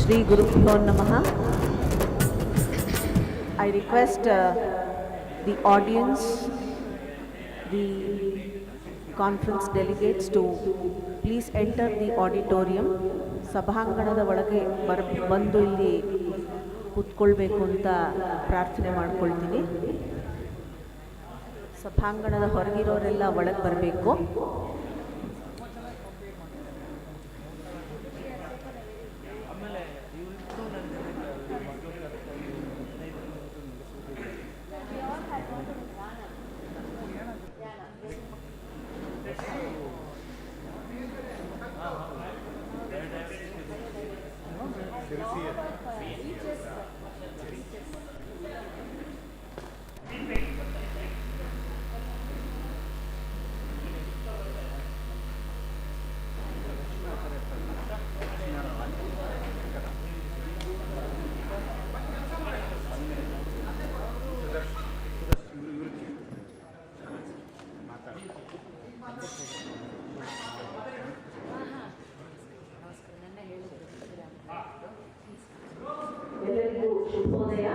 Shri Gurubhyo Namaha. I request the audience, the conference delegates to please enter the auditorium. ಸಭಾಂಗಣದ ಒಳಗೆ ಬಂದು ಇಲ್ಲಿ ಕೂತ್ಕೊಳ್ಬೇಕು ಅಂತ ಪ್ರಾರ್ಥನೆ ಮಾಡ್ಕೊಳ್ತೀನಿ. ಸಭಾಂಗಣದ ಹೊರಗಿರೋರೆಲ್ಲ ಒಳಗೆ ಬರಬೇಕು. ಎಲ್ಲರಿಗೂ ಶುಭೋದಯ.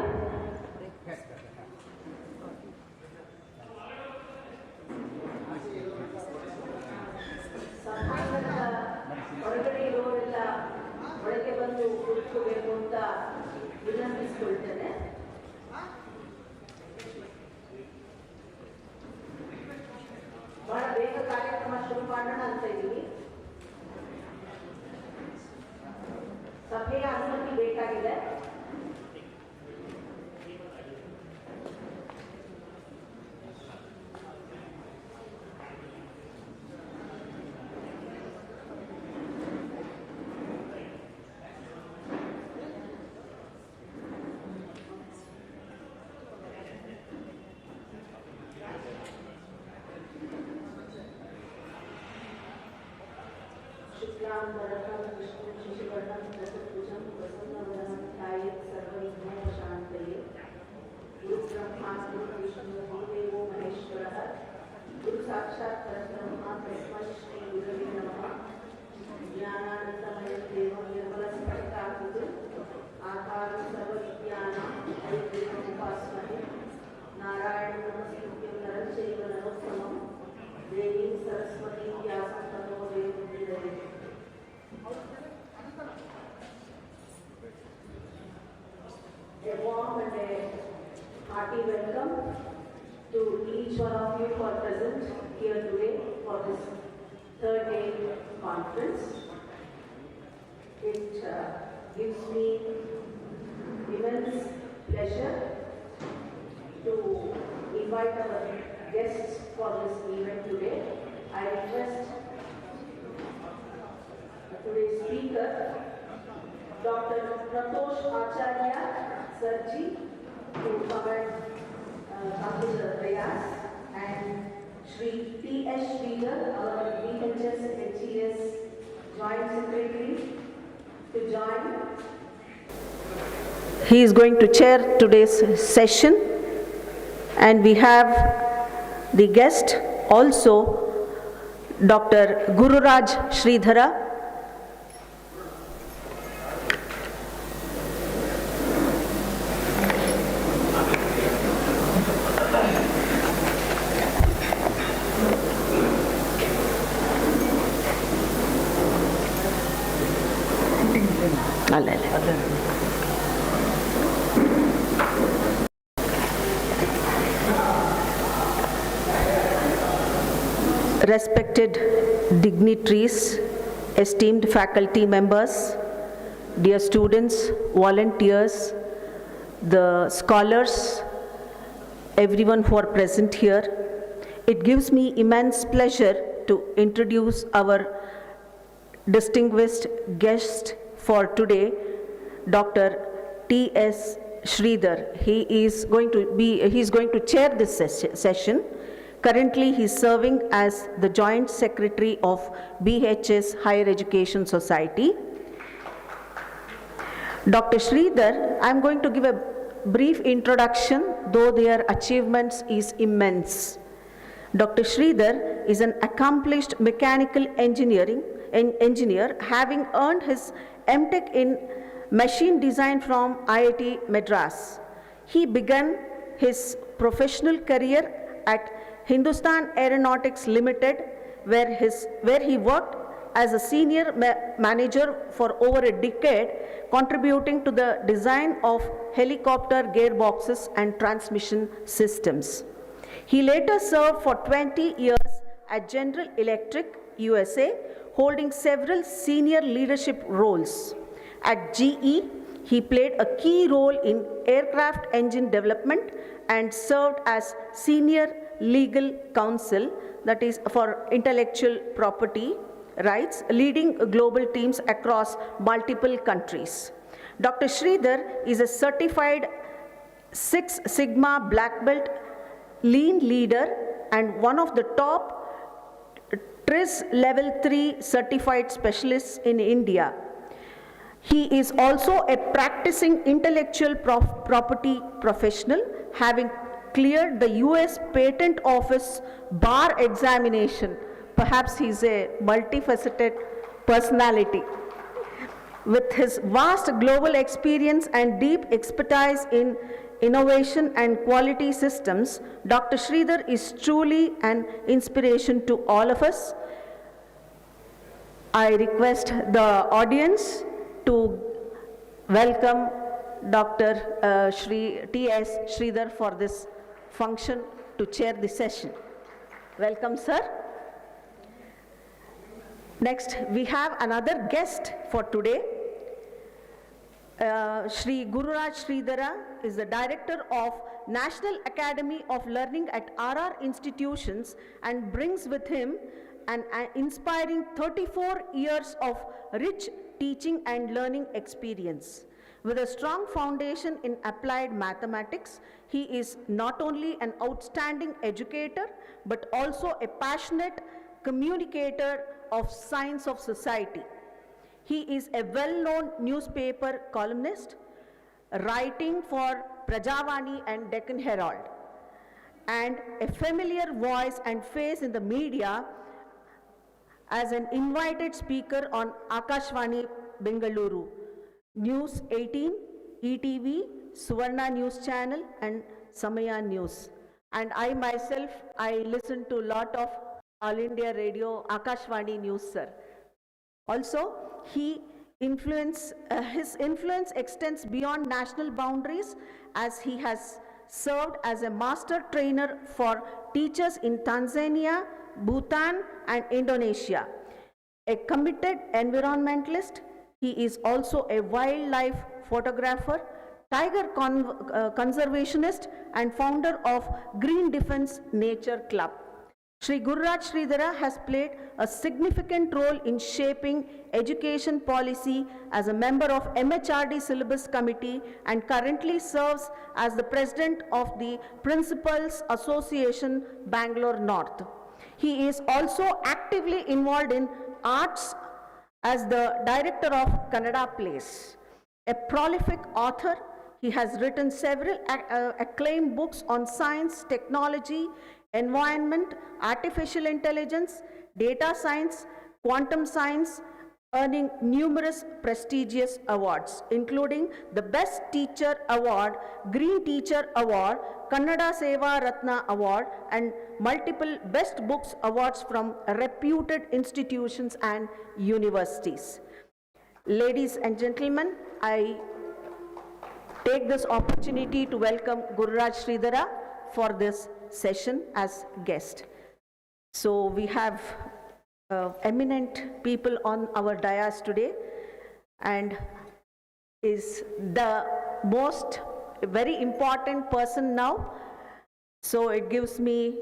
ಸಭಾಂಗಣದ ಹೊರಗಡೆ ಇರೋರೆಲ್ಲ ಒಳಗೆ ಬಂದು ಕುಳಿತುಕೋಬೇಕು ಅಂತ ವಿನಂತಿಸಿಕೊಳ್ತೇನೆ. ಬಹಳ ಬೇಗ ಕಾರ್ಯಕ್ರಮ ಶುರು ಮಾಡೋಣ ಅಂತ ಇದ್ದೀವಿ. ಸಭೆಯ ಅನುಮತಿ ಬೇಕಾಗಿದೆ. A warm and a hearty welcome to each one of you who are present here today for this third day conference. It gives me immense pleasure to invite our guests for this event today. I request today's speaker, Dr. Pratosh Acharya Sarji, to come to the dais, and Shri T.S. Sridhar, our BHS HES Joint Secretary, to join. He is going to chair today's session, and we have the guest also, Dr. Gururaj Sridhara. Respected dignitaries, esteemed faculty members, dear students, volunteers, the scholars, everyone who are present here, it gives me immense pleasure to introduce our distinguished guest for today, Dr. T.S. Sridhar. He is going to chair this session. Currently, he is serving as the Joint Secretary of BHS Higher Education Society. Dr. Sridhar, I am going to give a brief introduction, though their achievements is immense. Dr. Sridhar is an accomplished mechanical engineer, having earned his MTech in machine design from IIT Madras. He began his professional career at Hindustan Aeronautics Limited, where he worked as a senior manager for over a decade, contributing to the design of helicopter gearboxes and transmission systems. He later served for 20 years at General Electric, USA, holding several senior leadership roles. At GE, he played a key role in aircraft engine development and served as senior legal counsel, that is for intellectual property rights, leading global teams across multiple countries. Dr. Sridhar is a certified Six Sigma Black Belt lean leader and one of the top TRIS Level 3 certified specialists in India. He is also a practicing intellectual property professional, having cleared the US Patent Office bar examination. Perhaps he's a multifaceted personality. With his vast global experience and deep expertise in innovation and quality systems, Dr. Sridhar is truly an inspiration to all of us. I request the audience to welcome Dr. T.S. Sridhar for this function to chair the session. Welcome, sir. Next, we have another guest for today. Shri Gururaj Sridhara is the Director of National Academy of Learning at RR Institutions and brings with him an inspiring 34 years of rich teaching and learning experience. With a strong foundation in applied mathematics, he is not only an outstanding educator, but also a passionate communicator of science of society. He is a well-known newspaper columnist, writing for Prajavani and Deccan Herald, and a familiar voice and face in the media as an invited speaker on Akashvani Bengaluru, News 18, ETV, Suvarna News Channel, and Samaya News. And I myself, I listen to a lot of All India Radio, Akashvani News, sir. Also, his influence extends beyond national boundaries, as he has served as a master trainer for teachers in Tanzania, Bhutan, and Indonesia. A committed environmentalist, he is also a wildlife photographer, tiger conservationist, and founder of Green Defense Nature Club. Shri Gururaj Sridhara has played a significant role in shaping education policy as a member of MHRD Syllabus Committee and currently serves as the President of the Principals Association, Bangalore North. He is also actively involved in arts as the Director of Kannada Plays. A prolific author, he has written several acclaimed books on science, technology, environment, artificial intelligence, data science, quantum science, earning numerous prestigious awards, including the Best Teacher Award, Green Teacher Award, Kannada Seva Ratna Award, and multiple Best Books Awards from reputed institutions and universities. Ladies and gentlemen, I take this opportunity to welcome Gururaj Sridhara for this session as guest. So we have eminent people on our dais today, and is the most very important person now. So it gives me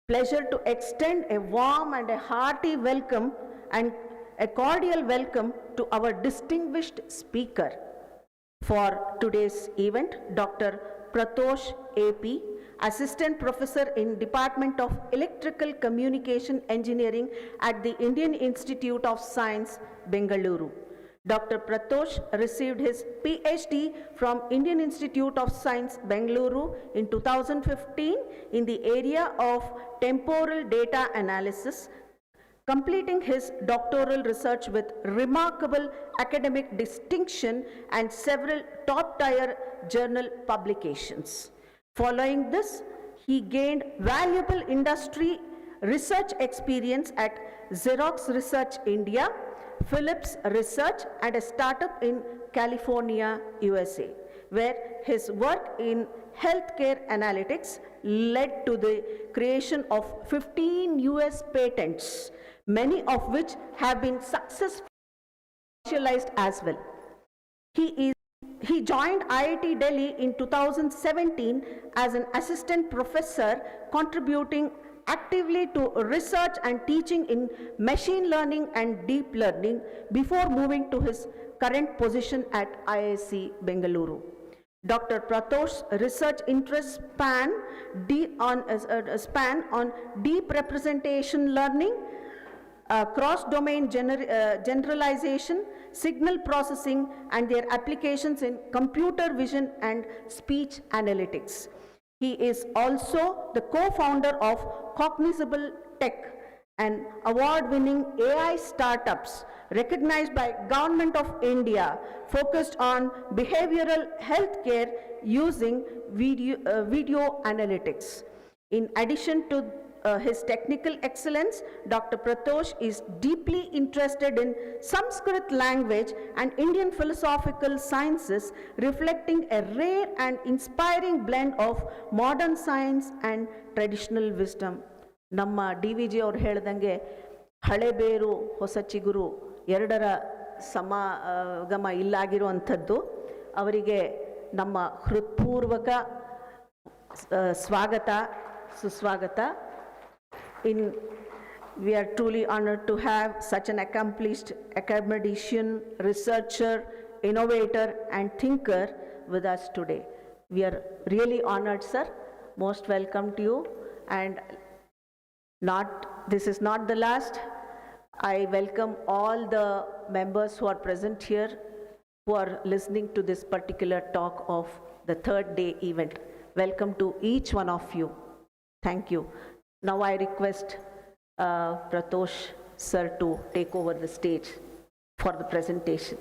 pleasure to extend a warm and a hearty welcome and a cordial welcome to our distinguished speaker for today's event, Dr. Pratosh AP, Assistant Professor in Department of Electrical Communication Engineering at the Indian Institute of Science, Bengaluru. Dr. Pratosh received his PhD from Indian Institute of Science, Bengaluru in 2015 in the area of temporal data analysis, completing his doctoral research with remarkable academic distinction and several top-tier journal publications. Following this, he gained valuable industry research experience at Xerox Research India, Philips Research, and a startup in California, USA, where his work in healthcare analytics led to the creation of 15 US patents, many of which have been successfully commercialized as well. He joined IIT Delhi in 2017 as an assistant professor, contributing actively to research and teaching in machine learning and deep learning before moving to his current position at IISc Bengaluru. Dr. Pratosh's research interests span on deep representation learning, cross-domain generalization, signal processing, and their applications in computer vision and speech analytics. He is also the co-founder of Cognizable Tech, an award-winning AI startups recognized by Government of India focused on behavioral healthcare using video analytics. In addition to his technical excellence, Dr. Pratosh is deeply interested in Sanskrit language and Indian philosophical sciences, reflecting a rare and inspiring blend of modern science and traditional wisdom. ನಮ್ಮ DVG ಅವರು ಹೇಳಿದಂಗೆ ಹಳೆ ಬೇರು ಹೊಸ ಚಿಗುರು ಎರಡರ ಸಮಾಗಮ ಇಲ್ಲಾಗಿರುವಂಥದ್ದು. ಅವರಿಗೆ ನಮ್ಮ ಹೃತ್ಪೂರ್ವಕ ಸ್ವಾಗತ ಸುಸ್ವಾಗತ. We are truly honored to have such an accomplished academician, researcher, innovator, and thinker with us today. We are really honored, sir. Most welcome to you. And this is not the last. I welcome all the members who are present here, who are listening to this particular talk of the third day event. Welcome to each one of you. Thank you. Now I request Pratosh sir to take over the stage for the presentation.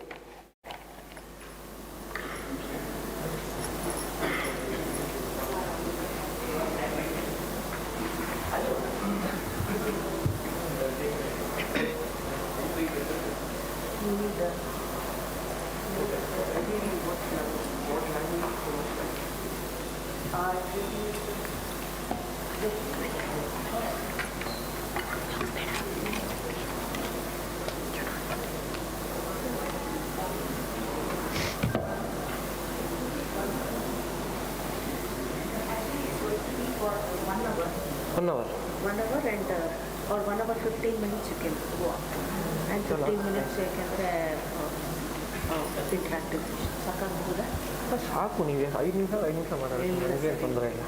One hour and or 1 hour 15 minutes you can go up, and 15 minutes ಯಾಕೆಂದರೆ interactive ಸಾಕಾಗಬಹುದಾ? ಸಾಕು, ನೀವು 5 ನಿಮಿಷ ಮಾಡೋದು ನನಗೆ ತೊಂದರೆ ಇಲ್ಲ.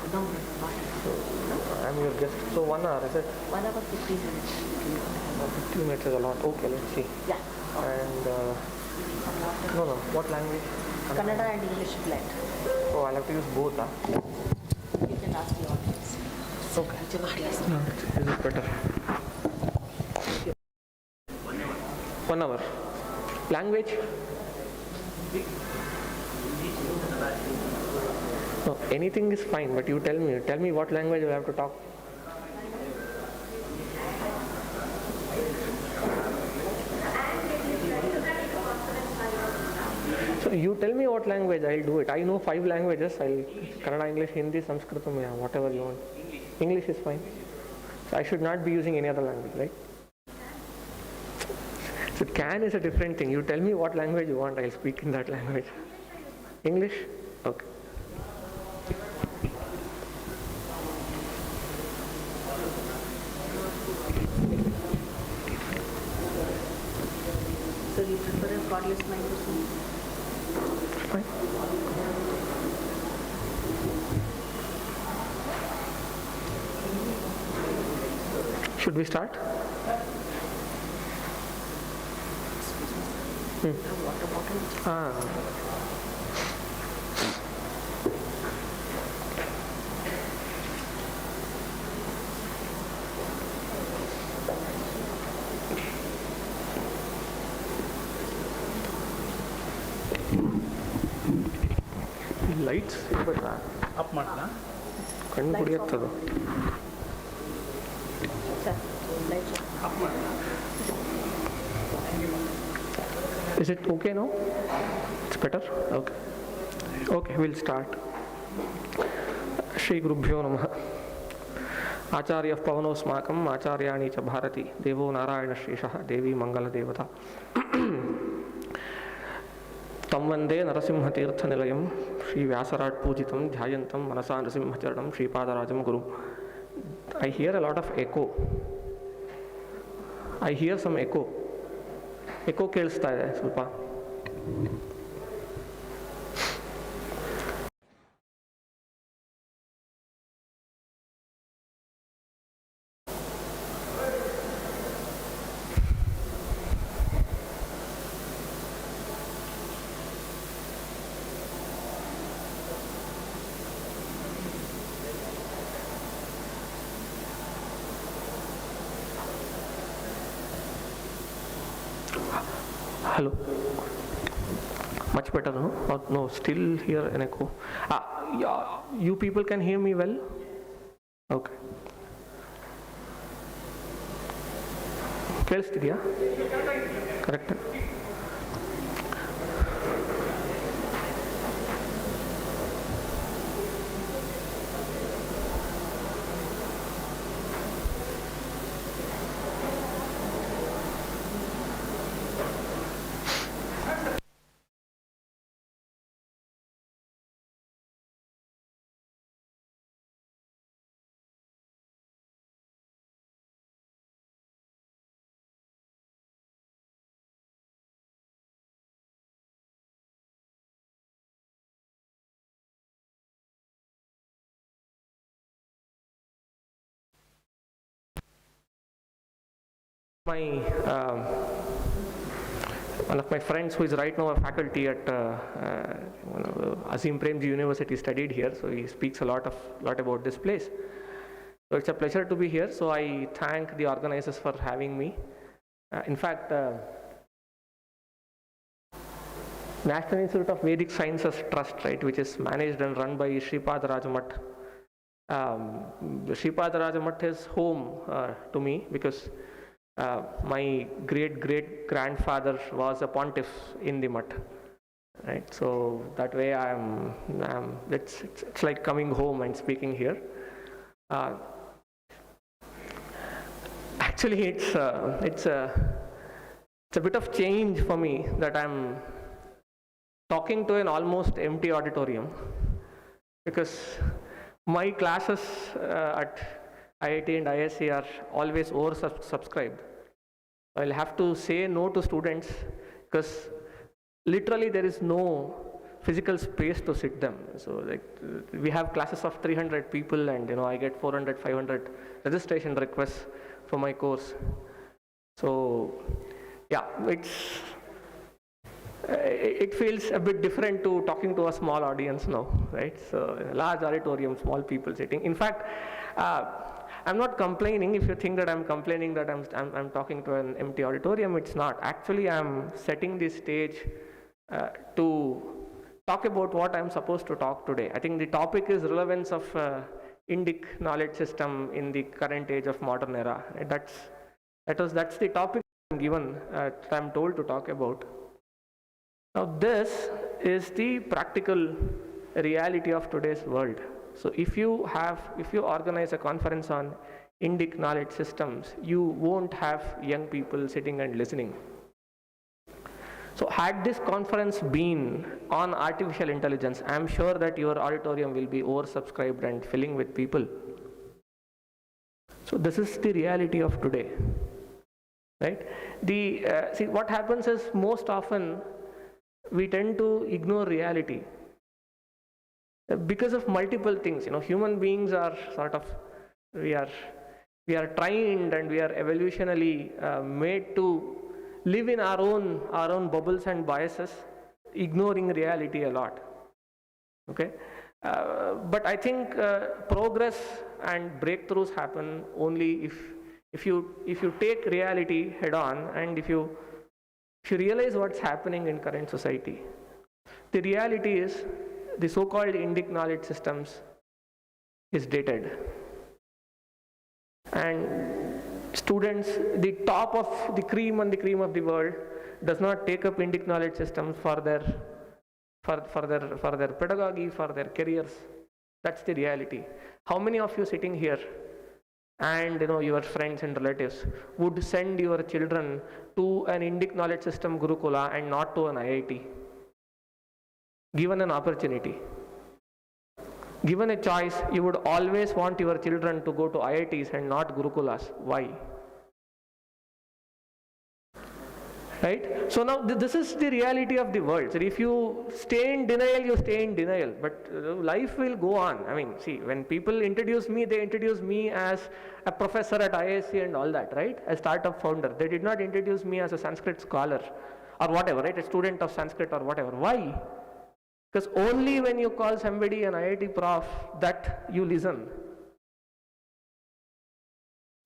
I am your guest, so 1 hour is it? 1 hour 15 minutes. 15 minutes is a lot. Okay, let's see. Yeah. And no, what language? Kannada and English blend. Oh, I'll have to use both. You can ask the audience. Okay. No, this is better. 1 hour. Language? No, anything is fine, but you tell me what language we have to talk. So you tell me what language, I'll do it. I know 5 languages. Kannada, English, Hindi, Sanskrit, whatever you want. English is fine. So I should not be using any other language, right? So can is a different thing. You tell me what language you want, I'll speak in that language. English? Okay. So you prefer a cordless microphone? Fine. Should we start? Water bottle. Lights ಇರ್ಬೇಕಾ? Off ಮಾಡಲ್ಲ. ಕಣ್ಣು ಕುಡಿಯೋಗ್ತದೆ. Off ಮಾಡಲ್ಲ. Is it okay now? It's better? Okay. Okay, we'll start. Shri Gurubhyo Namah. Acharya Pavanosmakam Acharyani cha Bharati Devo Narayana Shishah Devi Mangala Devata. Tam Vande Narasimha Tirtha Nilayam Shri Vyasarat Pujitam Dhyayantam Manasa Narasimha Charanam Shri Padarajam Guru. I hear a lot of echo. I hear some echo. Echo ಕೇಳಿಸ್ತಾ ಇದೆ ಸ್ವಲ್ಪ. Hello. Much better, no? Or no, still hear an echo. Yeah, you people can hear me well? Okay. ಕೇಳಿಸ್ತಿದ್ಯಾ? Correct. One of my friends who is right now a faculty at Azim Premji University studied here, so he speaks a lot about this place. So it's a pleasure to be here. So I thank the organizers for having me. In fact, National Institute of Vedic Sciences Trust, right, which is managed and run by Shripad Rajamath. Shripad Rajamath is home to me because my great grandfather was a pontiff in the Math, right? So that way it's like coming home and speaking here. Actually, it's a bit of change for me that I'm talking to an almost empty auditorium, because my classes at IIT and ISC are always oversubscribed. I'll have to say no to students because literally there is no physical space to sit them. So like we have classes of 300 people and I get 400, 500 registration requests for my course. So yeah, it feels a bit different to talking to a small audience now, right? So large auditorium, small people sitting. In fact, I'm not complaining. If you think that I'm complaining that I'm talking to an empty auditorium, it's not. Actually, I'm setting the stage to talk about what I'm supposed to talk today. I think the topic is relevance of Indic knowledge system in the current age of modern era. That's the topic I'm given, I'm told to talk about. Now this is the practical reality of today's world. So if you organize a conference on Indic knowledge systems, you won't have young people sitting and listening. So had this conference been on artificial intelligence, I'm sure that your auditorium will be oversubscribed and filling with people. So this is the reality of today, right? See, what happens is most often we tend to ignore reality because of multiple things. Human beings are sort of, we are trained and we are evolutionally made to live in our own bubbles and biases, ignoring reality a lot. Okay, but I think progress and breakthroughs happen only if you take reality head on, and if you realize what's happening in current society. The reality is the so-called Indic knowledge systems is dated. And students, the top of the cream and the cream of the world, does not take up Indic knowledge systems for their pedagogy, for their careers. That's the reality. How many of you sitting here and your friends and relatives would send your children to an Indic knowledge system Gurukula and not to an IIT? Given an opportunity, given a choice, you would always want your children to go to IITs and not Gurukulas. Why? Right? So now this is the reality of the world. So if you stay in denial, you stay in denial. But life will go on. I mean, see, when people introduce me, they introduce me as a professor at ISC and all that, right? A startup founder. They did not introduce me as a Sanskrit scholar or whatever, right? A student of Sanskrit or whatever. Why? Because only when you call somebody an IIT prof that you listen.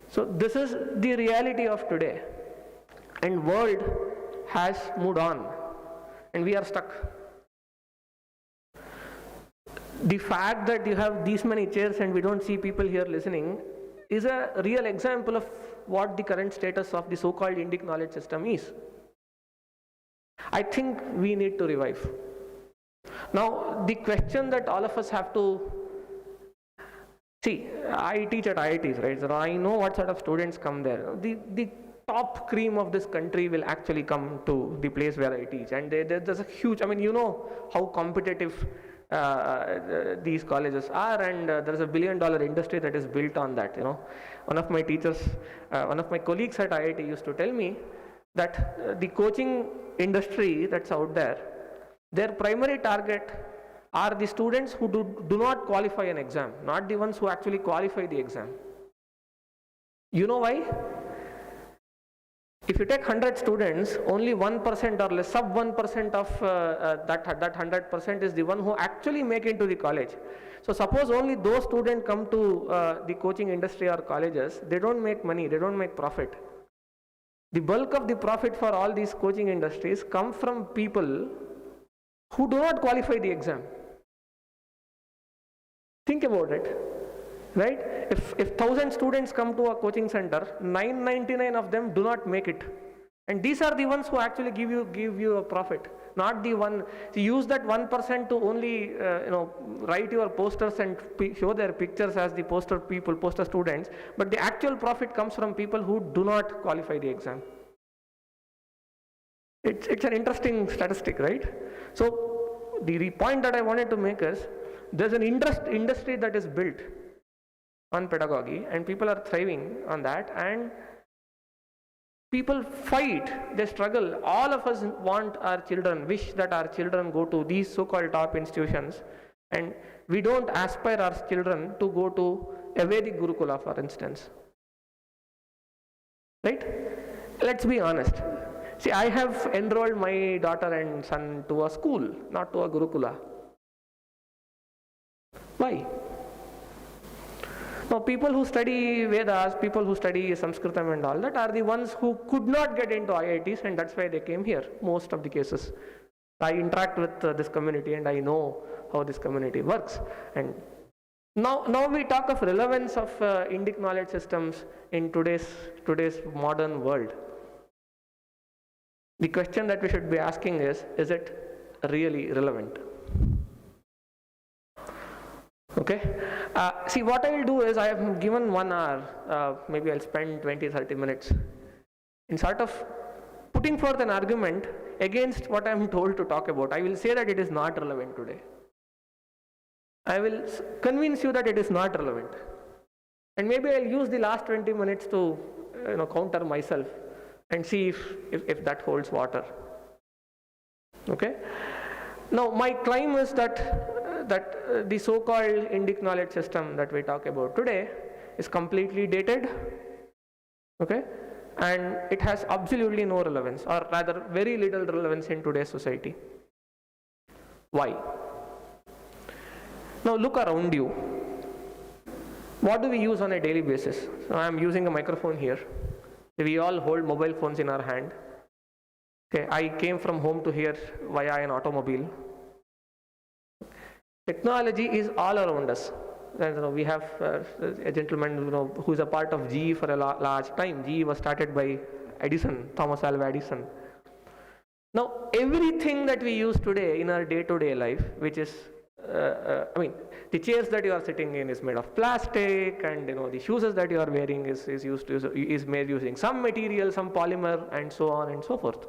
So this is the reality of today. And world has moved on and we are stuck. The fact that you have these many chairs and we don't see people here listening is a real example of what the current status of the so-called Indic knowledge system is. I think we need to revive. Now, the question that all of us have to see, I teach at IITs, right? So I know what sort of students come there. The top cream of this country will actually come to the place where I teach, and there's a huge, I mean, you know how competitive these colleges are, and there's a $1 billion industry that is built on that. One of my teachers, one of my colleagues at IIT used to tell me that the coaching industry that's out there, their primary target are the students who do not qualify an exam, not the ones who actually qualify the exam. You know why? If you take 100 students, only 1% or less, sub 1% of that 100% is the one who actually make it to the college. So suppose only those students come to the coaching industry or colleges, they don't make money, they don't make profit. The bulk of the profit for all these coaching industries come from people who do not qualify the exam. Think about it, right? If 1,000 students come to a coaching center, 999 of them do not make it. And these are the ones who actually give you a profit, not the one. So use that 1% to only write your posters and show their pictures as the poster students, but the actual profit comes from people who do not qualify the exam. It's an interesting statistic, right? So the point that I wanted to make is, there's an industry that is built on pedagogy and people are thriving on that, and people fight, they struggle. All of us want our children, wish that our children go to these so-called top institutions, and we don't aspire our children to go to a Vedic Gurukula, for instance. Right? Let's be honest. See, I have enrolled my daughter and son to a school, not to a Gurukula. Why? Now, people who study Vedas, people who study Sanskritam and all that are the ones who could not get into IITs, and that's why they came here, most of the cases. I interact with this community and I know how this community works. And now we talk of relevance of Indic knowledge systems in today's modern world. The question that we should be asking is it really relevant? Okay. See, what I will do is, I have given 1 hour, maybe I'll spend 20-30 minutes in sort of putting forth an argument against what I am told to talk about. I will say that it is not relevant today. I will convince you that it is not relevant. And maybe I'll use the last 20 minutes to counter myself and see if that holds water. Okay. Now, my claim is that the so-called Indic knowledge system that we talk about today is completely dated, okay, and it has absolutely no relevance, or rather very little relevance in today's society. Why? Now look around you. What do we use on a daily basis? So I am using a microphone here. We all hold mobile phones in our hand. Okay, I came from home to here via an automobile. Technology is all around us. And, we have a gentleman who is a part of GE for a large time. GE was started by Edison, Thomas Alva Edison. Now, everything that we use today in our day-to-day life, which is, the chairs that you are sitting in is made of plastic, and the shoes that you are wearing is made using some material, some polymer, and so on and so forth.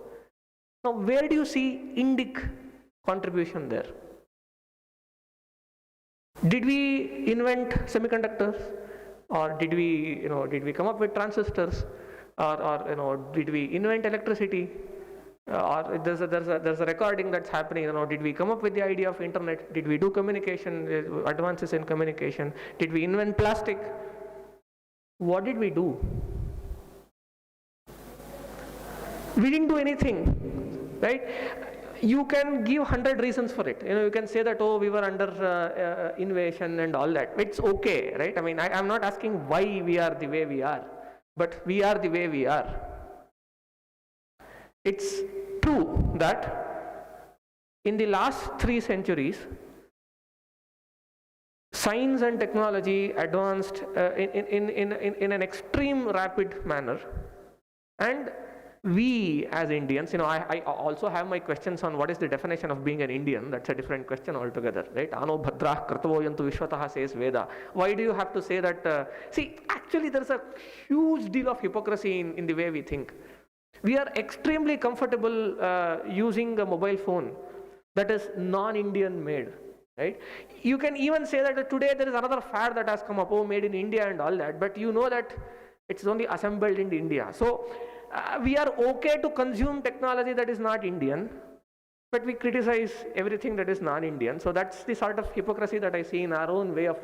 Now, where do you see Indic contribution there? Did we invent semiconductors, or did we come up with transistors, or did we invent electricity? Or there's a recording that's happening. Did we come up with the idea of internet? Did we do communication, advances in communication? Did we invent plastic? What did we do? We didn't do anything, right? You can give 100 reasons for it. You can say that, we were under invasion and all that. It's okay, right? I'm not asking why we are the way we are, but we are the way we are. It's true that in the last 3 centuries, science and technology advanced in an extreme rapid manner, and we as Indians, I also have my questions on what is the definition of being an Indian. That's a different question altogether, right? Ano bhadrah kartavoyantu vishwatah says Veda. Why do you have to say that? Actually there's a huge deal of hypocrisy in the way we think. We are extremely comfortable using a mobile phone that is non-Indian made, right? You can even say that today there is another fad that has come up, made in India and all that, but you know that it's only assembled in India. So we are okay to consume technology that is not Indian, but we criticize everything that is non-Indian. So that's the sort of hypocrisy that I see in our own way of.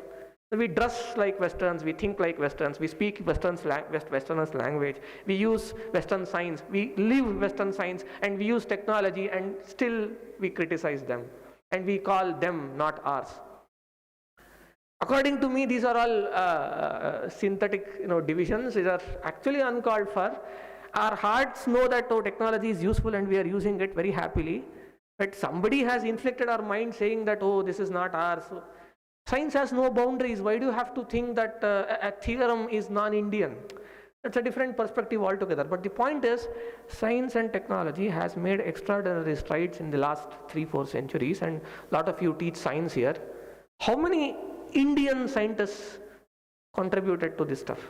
We dress like Westerns, we think like Westerns, we speak Westerners' language, we use Western science, we live Western science, and we use technology, and still we criticize them, and we call them not ours. According to me, these are all synthetic divisions. These are actually uncalled for. Our hearts know that technology is useful and we are using it very happily, but somebody has inflicted our mind saying that, this is not ours. So, science has no boundaries. Why do you have to think that a theorem is non-Indian? That's a different perspective altogether. But the point is, science and technology has made extraordinary strides in the last 3-4 centuries, and a lot of you teach science here. How many Indian scientists contributed to this stuff?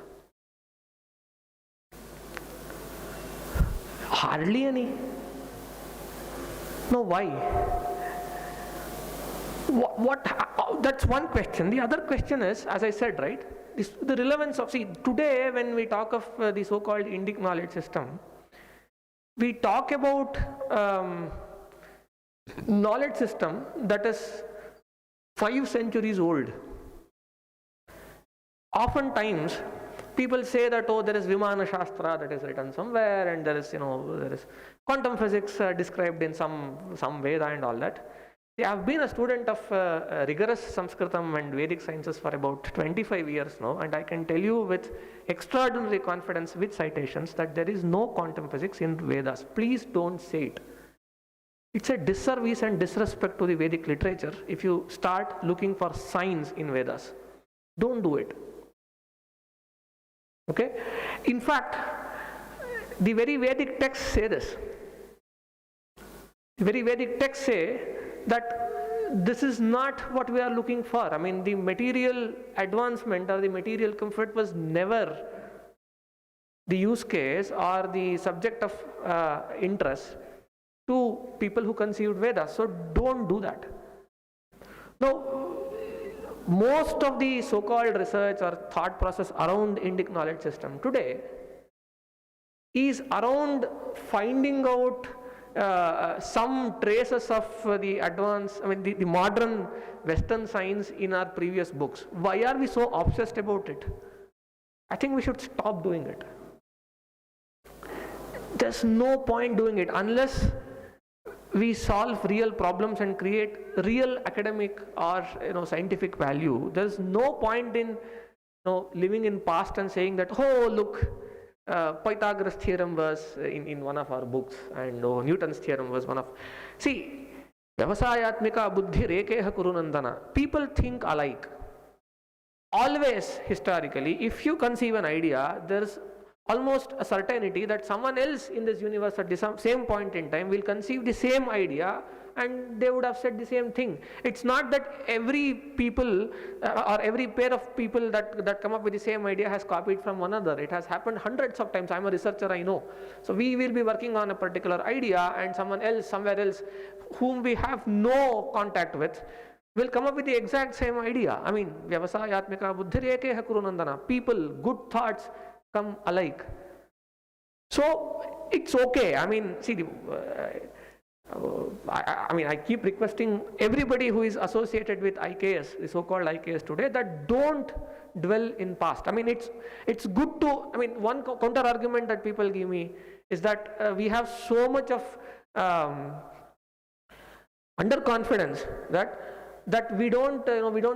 Hardly any. No, why? That's one question. The other question is, as I said, right, the relevance of, today when we talk of the so-called Indic knowledge system, we talk about knowledge system that is 5 centuries old. Oftentimes, people say that, there is Vimana Shastra that is written somewhere, and there is quantum physics described in some Veda and all that. I've been a student of rigorous Sanskritam and Vedic sciences for about 25 years now, and I can tell you with extraordinary confidence with citations that there is no quantum physics in Vedas. Please don't say it. It's a disservice and disrespect to the Vedic literature if you start looking for signs in Vedas. Don't do it. Okay? In fact, the very Vedic texts say this. The very Vedic texts say that this is not what we are looking for. The material advancement or the material comfort was never the use case or the subject of interest to people who conceived Vedas. So don't do that. Now, most of the so-called research or thought process around Indic knowledge system today is around finding out some traces of the advanced, the modern Western science in our previous books. Why are we so obsessed about it? I think we should stop doing it. There's no point doing it unless we solve real problems and create real academic or scientific value. There's no point in living in past and saying that, look, Pythagoras theorem was in one of our books, and Newton's theorem was one of. Vyavasayatmika buddhi rekeha kurunandana. People think alike. Always, historically, if you conceive an idea, there's almost a certainty that someone else in this universe at the same point in time will conceive the same idea and they would have said the same thing. It's not that every people or every pair of people that come up with the same idea has copied from one another. It has happened hundreds of times. I'm a researcher, I know. So we will be working on a particular idea and someone else, somewhere else, whom we have no contact with, will come up with the exact same idea. I mean, Vyavasayatmika buddhirekeha kurunandana. People, good thoughts come alike. So it's okay. I mean, see, I keep requesting everybody who is associated with IKS, the so-called IKS today, that don't dwell in past. I mean, it's good to, I mean, one counter argument that people give me is that we have so much of underconfidence that we don't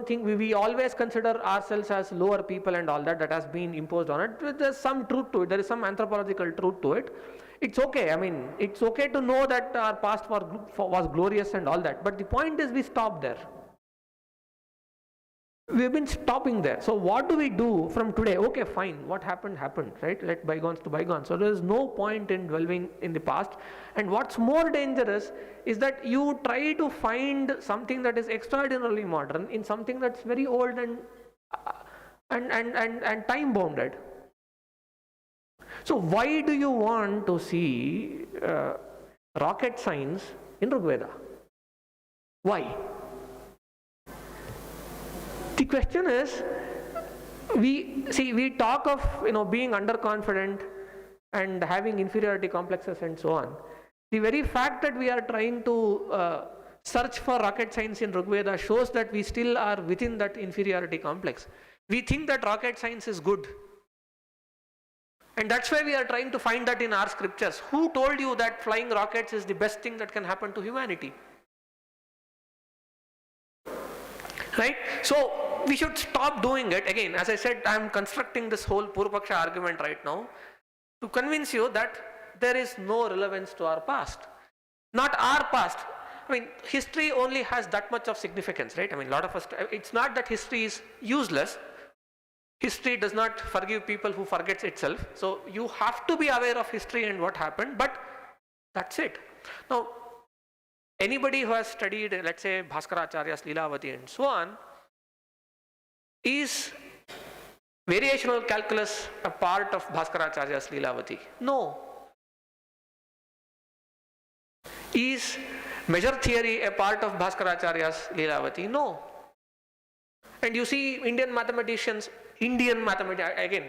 think, we always consider ourselves as lower people and all that has been imposed on it. There's some truth to it. There is some anthropological truth to it. It's okay. I mean, it's okay to know that our past was glorious and all that. But the point is, we stop there. We've been stopping there. So what do we do from today? Okay, fine. What happened, right? Let bygones to bygones. So there is no point in dwelling in the past. And what's more dangerous is that you try to find something that is extraordinarily modern in something that's very old and time bounded. So why do you want to see rocket science in Rigveda? Why? The question is, we talk of being underconfident and having inferiority complexes and so on. The very fact that we are trying to search for rocket science in Rigveda shows that we still are within that inferiority complex. We think that rocket science is good. And that's why we are trying to find that in our scriptures. Who told you that flying rockets is the best thing that can happen to humanity? Right? So we should stop doing it. Again, as I said, I am constructing this whole Purvapaksha argument right now to convince you that there is no relevance to our past. Not our past. I mean, history only has that much of significance, right? I mean, a lot of us, it's not that history is useless. History does not forgive people who forgets itself. So you have to be aware of history and what happened, but that's it. Now, anybody who has studied, let's say, Bhaskaracharya's Leelavati and so on, is variational calculus a part of Bhaskaracharya's Leelavati? No. Is measure theory a part of Bhaskaracharya's Leelavati? No. And you see Indian mathematicians, again,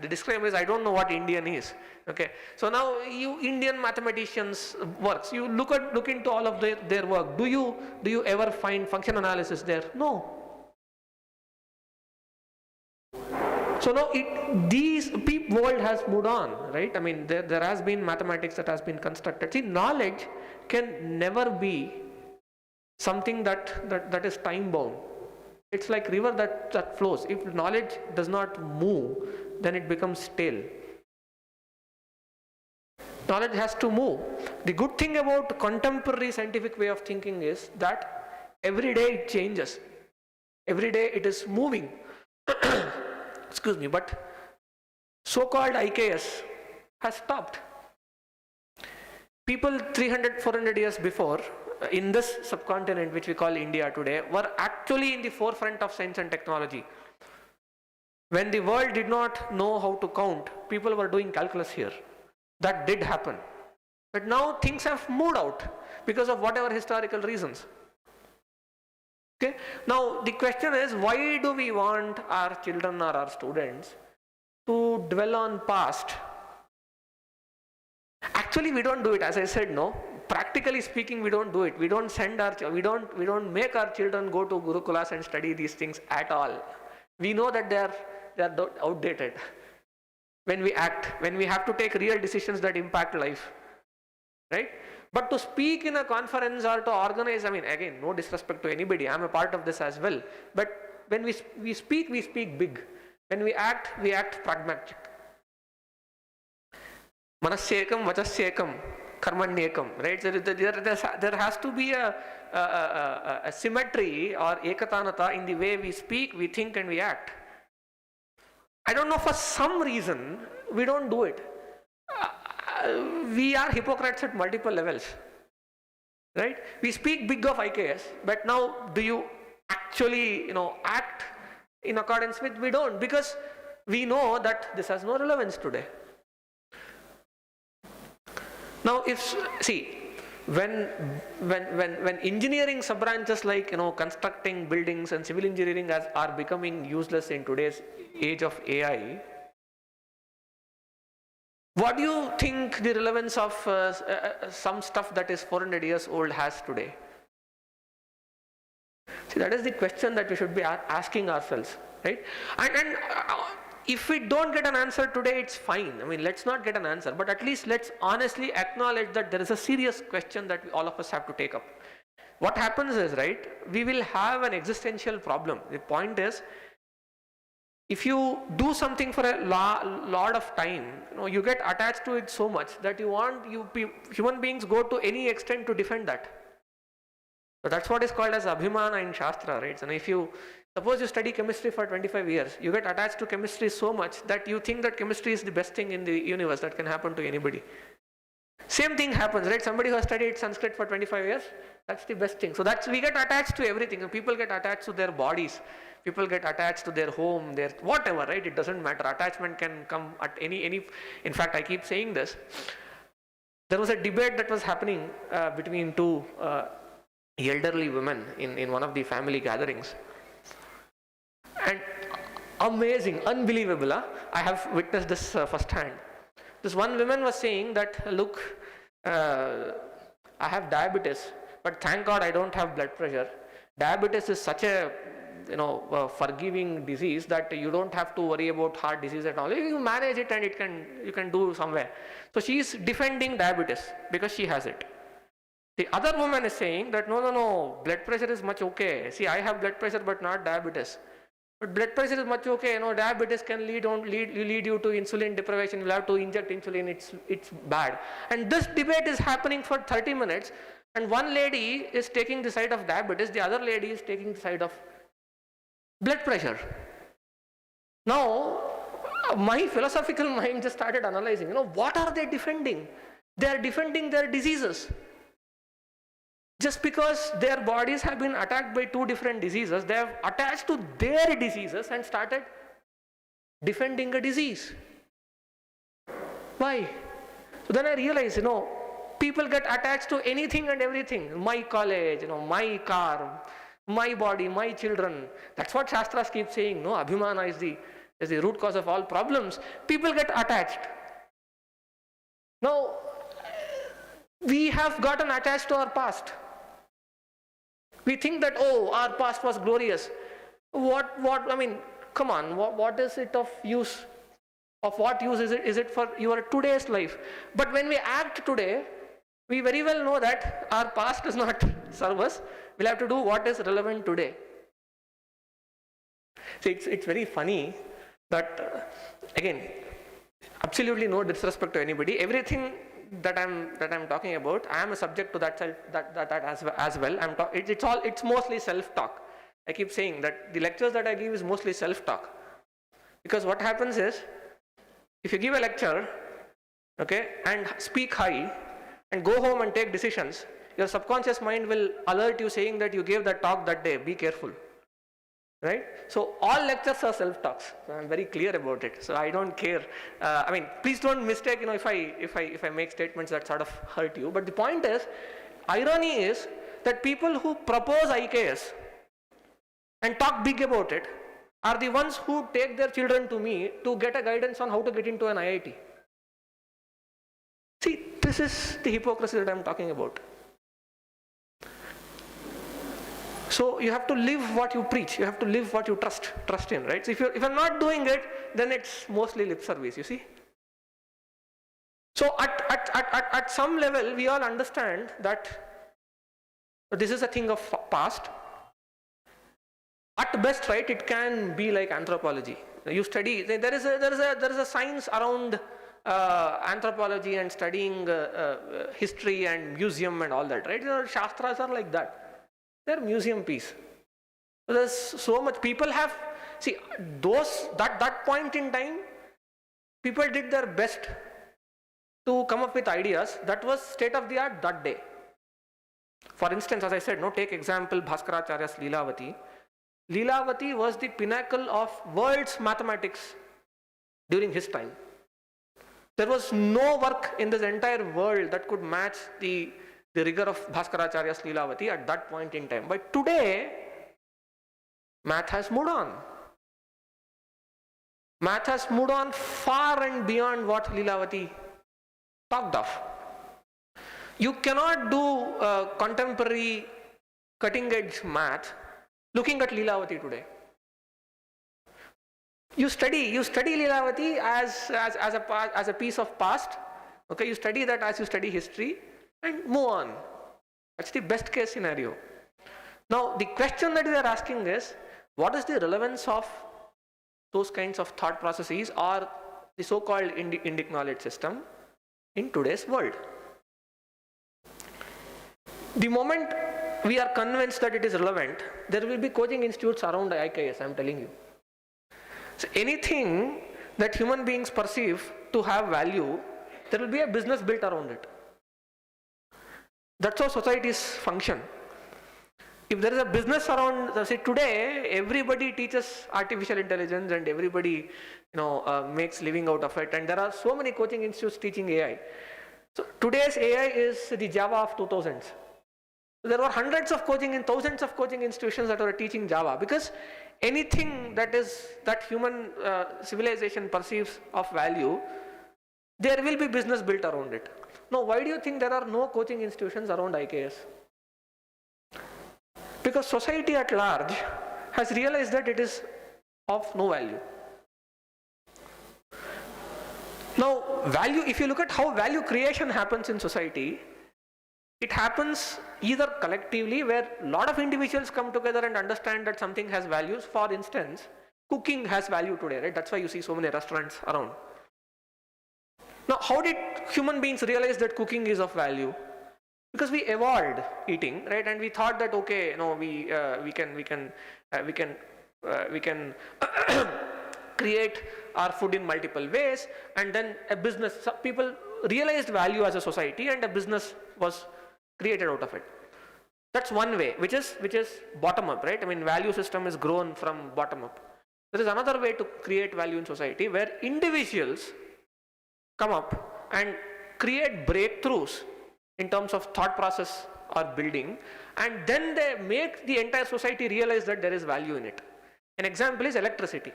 the disclaimer is I don't know what Indian is. Okay, so now you Indian mathematicians works, you look into all of their work. Do you ever find function analysis there? No. So now world has moved on, right? I mean, there has been mathematics that has been constructed. See, knowledge can never be something that is time bound. It's like river that flows. If knowledge does not move, then it becomes stale. Knowledge has to move. The good thing about contemporary scientific way of thinking is that every day it changes. Every day it is moving. Excuse me, but so-called IKS has stopped. People 300, 400 years before, in this subcontinent which we call India today, were actually in the forefront of science and technology. When the world did not know how to count, people were doing calculus here. That did happen. But now things have moved out because of whatever historical reasons. Okay? Now the question is, why do we want our children or our students to dwell on past? Actually, we don't do it. As I said, no. Practically speaking, we don't do it. We don't we don't make our children go to Gurukulas and study these things at all. We know that they are outdated. When we act, when we have to take real decisions that impact life, right? But to speak in a conference or to organize, I mean, again, no disrespect to anybody. I'm a part of this as well. But when we speak big. When we act pragmatic. Manasyekam, vachasyekam, karmanyekam, right? So there has to be a symmetry or ekatanata in the way we speak, we think and we act. I don't know, for some reason we don't do it. We are hypocrites at multiple levels, right? We speak big of IKS, but now do you actually act in accordance with? We don't, because we know that this has no relevance today. Now when engineering sub-branches like constructing buildings and civil engineering are becoming useless in today's age of AI, what do you think the relevance of some stuff that is 400 years old has today? See, that is the question that we should be asking ourselves, right? And if we don't get an answer today, it's fine. I mean, let's not get an answer, but at least let's honestly acknowledge that there is a serious question that all of us have to take up. What happens is, right, we will have an existential problem. The point is, if you do something for a lot of time, you get attached to it so much that human beings go to any extent to defend that. So that's what is called as abhimana in Shastra, right? So if you suppose you study chemistry for 25 years, you get attached to chemistry so much that you think that chemistry is the best thing in the universe that can happen to anybody. Same thing happens, right? Somebody who has studied Sanskrit for 25 years, that's the best thing. So we get attached to everything. People get attached to their bodies. People get attached to their home, their whatever, right? It doesn't matter. Attachment can come at any. In fact, I keep saying this. There was a debate that was happening between two elderly women in one of the family gatherings. And amazing, unbelievable. I have witnessed this firsthand. This one woman was saying that, look, I have diabetes, but thank God I don't have blood pressure. Diabetes is such a forgiving disease that you don't have to worry about heart disease at all. You manage it and you can do somewhere. So she is defending diabetes because she has it. The other woman is saying that no, blood pressure is much okay. See, I have blood pressure but not diabetes. But blood pressure is much okay. Diabetes can lead you to insulin deprivation. You'll have to inject insulin. It's bad. And this debate is happening for 30 minutes. And one lady is taking the side of diabetes. The other lady is taking the side of blood pressure. Now, my philosophical mind just started analyzing. What are they defending? They are defending their diseases. Just because their bodies have been attacked by two different diseases, they have attached to their diseases and started defending a disease. Why? So then I realized, people get attached to anything and everything. My college, my car, my body, my children. That's what Shastras keep saying. Abhimana is the root cause of all problems. People get attached. Now, we have gotten attached to our past. We think that, our past was glorious. Come on, what is it of use? Of what use is it? Is it for your today's life? But when we act today, we very well know that our past does not serve us. We'll have to do what is relevant today. See, it's very funny that, again, absolutely no disrespect to anybody. Everything that I'm talking about, I am a subject to that as well. It's mostly self-talk. I keep saying that the lectures that I give is mostly self-talk, because what happens is, if you give a lecture, and speak high, and go home and take decisions, your subconscious mind will alert you saying that you gave that talk that day. Be careful. Right? So all lectures are self-talks. So I'm very clear about it. So I don't care. Please don't mistake, if I make statements that sort of hurt you. But the point is, irony is that people who propose IKS and talk big about it are the ones who take their children to me to get a guidance on how to get into an IIT. See, this is the hypocrisy that I'm talking about. So you have to live what you preach. You have to live what you trust in, right? So if you're not doing it, then it's mostly lip service, you see. So at some level, we all understand that this is a thing of past. At best, right, it can be like anthropology. You study. There is a science around anthropology and studying history and museum and all that, right? Shastras are like that. They're museum piece. There's so much people have, see, that point in time, people did their best to come up with ideas that was state of the art that day. For instance, as I said, take example Bhaskaracharya's Leelavati. Leelavati was the pinnacle of world's mathematics during his time. There was no work in this entire world that could match the rigor of Bhaskaracharya's Leelavati at that point in time. But today, math has moved on. Math has moved on far and beyond what Leelavati talked of. You cannot do contemporary cutting-edge math looking at Leelavati today. You study Leelavati as a piece of past. Okay, you study that as you study history and move on. That's the best case scenario. Now, the question that we are asking is, what is the relevance of those kinds of thought processes or the so-called Indic knowledge system in today's world? The moment we are convinced that it is relevant, there will be coaching institutes around IKS, I am telling you. So anything that human beings perceive to have value, there will be a business built around it. That's how societies function. If there is a business around, say today, everybody teaches artificial intelligence and everybody, makes living out of it. And there are so many coaching institutes teaching AI. So today's AI is the Java of 2000s. There were hundreds of thousands of coaching institutions that were teaching Java, because anything that human civilization perceives of value, there will be business built around it. Now, why do you think there are no coaching institutions around IKS? Because society at large has realized that it is of no value. Now, value, if you look at how value creation happens in society, it happens either collectively, where a lot of individuals come together and understand that something has values. For instance, cooking has value today, right? That's why you see so many restaurants around. Now, how did human beings realize that cooking is of value? Because we evolved eating, right? And we thought that, okay, we can create our food in multiple ways, and then a business, people realized value as a society, and a business was created out of it. That's one way, which is bottom up, right? I mean, value system is grown from bottom up. There is another way to create value in society, where individuals come up and create breakthroughs in terms of thought process or building, and then they make the entire society realize that there is value in it. An example is electricity,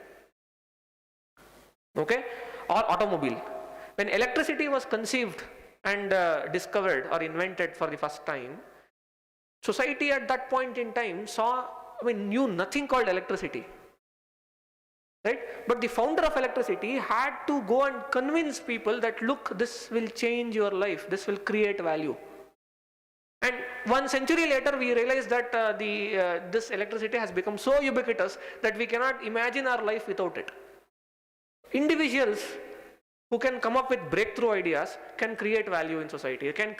okay, or automobile. When electricity was conceived and discovered or invented for the first time, society at that point in time knew nothing called electricity, right? But the founder of electricity had to go and convince people that, look, this will change your life, this will create value. And 1 century later, we realized that this electricity has become so ubiquitous that we cannot imagine our life without it. Individuals who can come up with breakthrough ideas can create value in society, can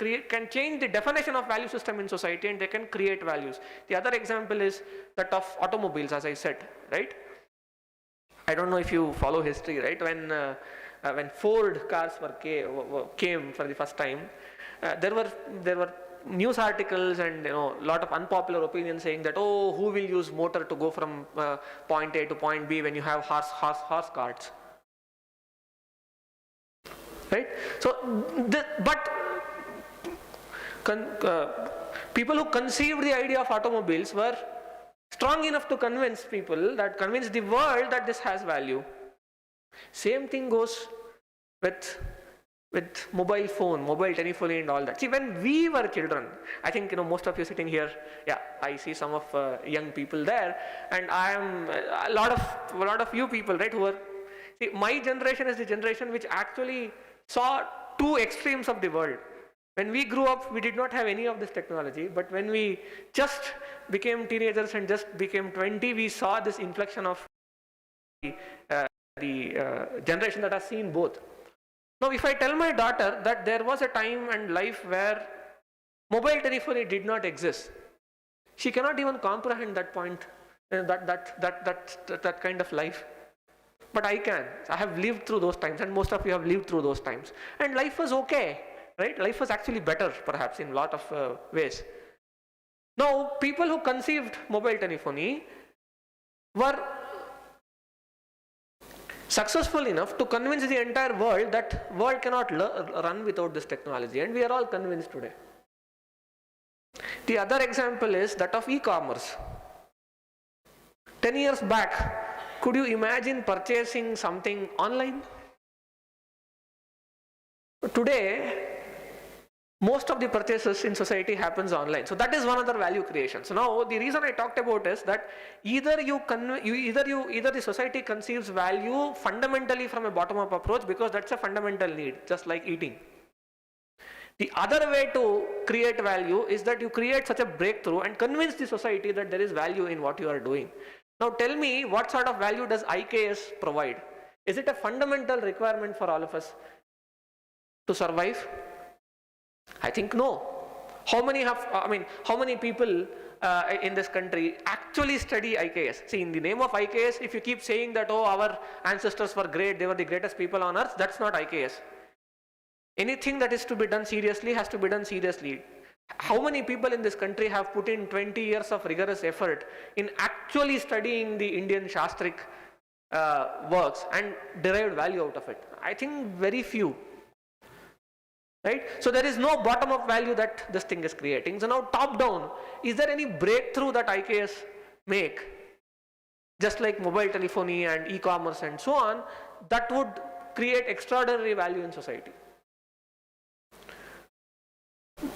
change the definition of value system in society, and they can create values. The other example is that of automobiles, as I said, right? I don't know if you follow history, right? When Ford cars came for the first time, there were news articles and lot of unpopular opinions saying that, oh, who will use motor to go from point A to point B when you have horse carts, right? So, people who conceived the idea of automobiles were strong enough to convince the world that this has value. Same thing goes with mobile phone, mobile telephony and all that. See, when we were children, I think most of you sitting here, yeah, I see some of young people there, and I am a lot of you people, right, who are, see, my generation is the generation which actually saw two extremes of the world. When we grew up, we did not have any of this technology, but when we just became teenagers and just became 20, we saw this inflection of the generation that has seen both. Now, if I tell my daughter that there was a time and life where mobile telephony did not exist, she cannot even comprehend that point, that kind of life. But I can. I have lived through those times, and most of you have lived through those times. And life was okay, right? Life was actually better, perhaps, in a lot of ways. Now, people who conceived mobile telephony were successful enough to convince the entire world that world cannot run without this technology, and we are all convinced today. The other example is that of e-commerce. 10 years back, could you imagine purchasing something online? Today, most of the purchases in society happens online. So that is one other value creation. So now the reason I talked about is that either the society conceives value fundamentally from a bottom-up approach, because that's a fundamental need, just like eating. The other way to create value is that you create such a breakthrough and convince the society that there is value in what you are doing. Now tell me, what sort of value does IKS provide? Is it a fundamental requirement for all of us to survive? I think no. How many people in this country actually study IKS? See, in the name of IKS, if you keep saying that, oh, our ancestors were great, they were the greatest people on earth, that's not IKS. Anything that is to be done seriously has to be done seriously. How many people in this country have put in 20 years of rigorous effort in actually studying the Indian Shastric works and derived value out of it? I think very few. Right? So there is no bottom-up value that this thing is creating. So now top-down, is there any breakthrough that IKS make, just like mobile telephony and e-commerce and so on, that would create extraordinary value in society?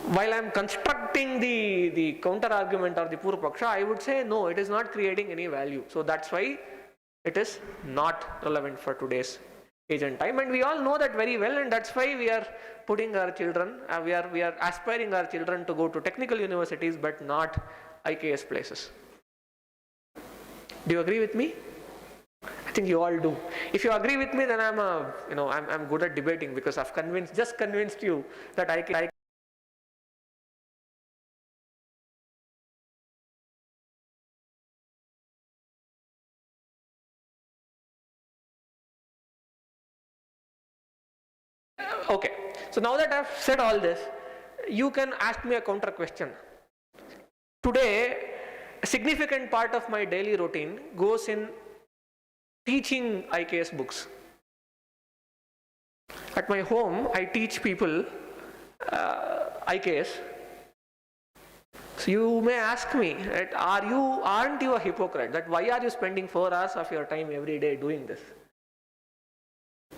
While I am constructing the counter-argument or the Purva-Paksha, I would say no, it is not creating any value. So that's why it is not relevant for today's age and time, and we all know that very well, and that's why we are putting our children, we are aspiring our children to go to technical universities but not IKS places. Do you agree with me? I think you all do. If you agree with me, then I'm good at debating, because I've just convinced you that IKS. Okay, so now that I've said all this, you can ask me a counter question. Today, a significant part of my daily routine goes in teaching IKS books. At my home, I teach people IKS. So you may ask me, right, aren't you a hypocrite? That why are you spending 4 hours of your time every day doing this?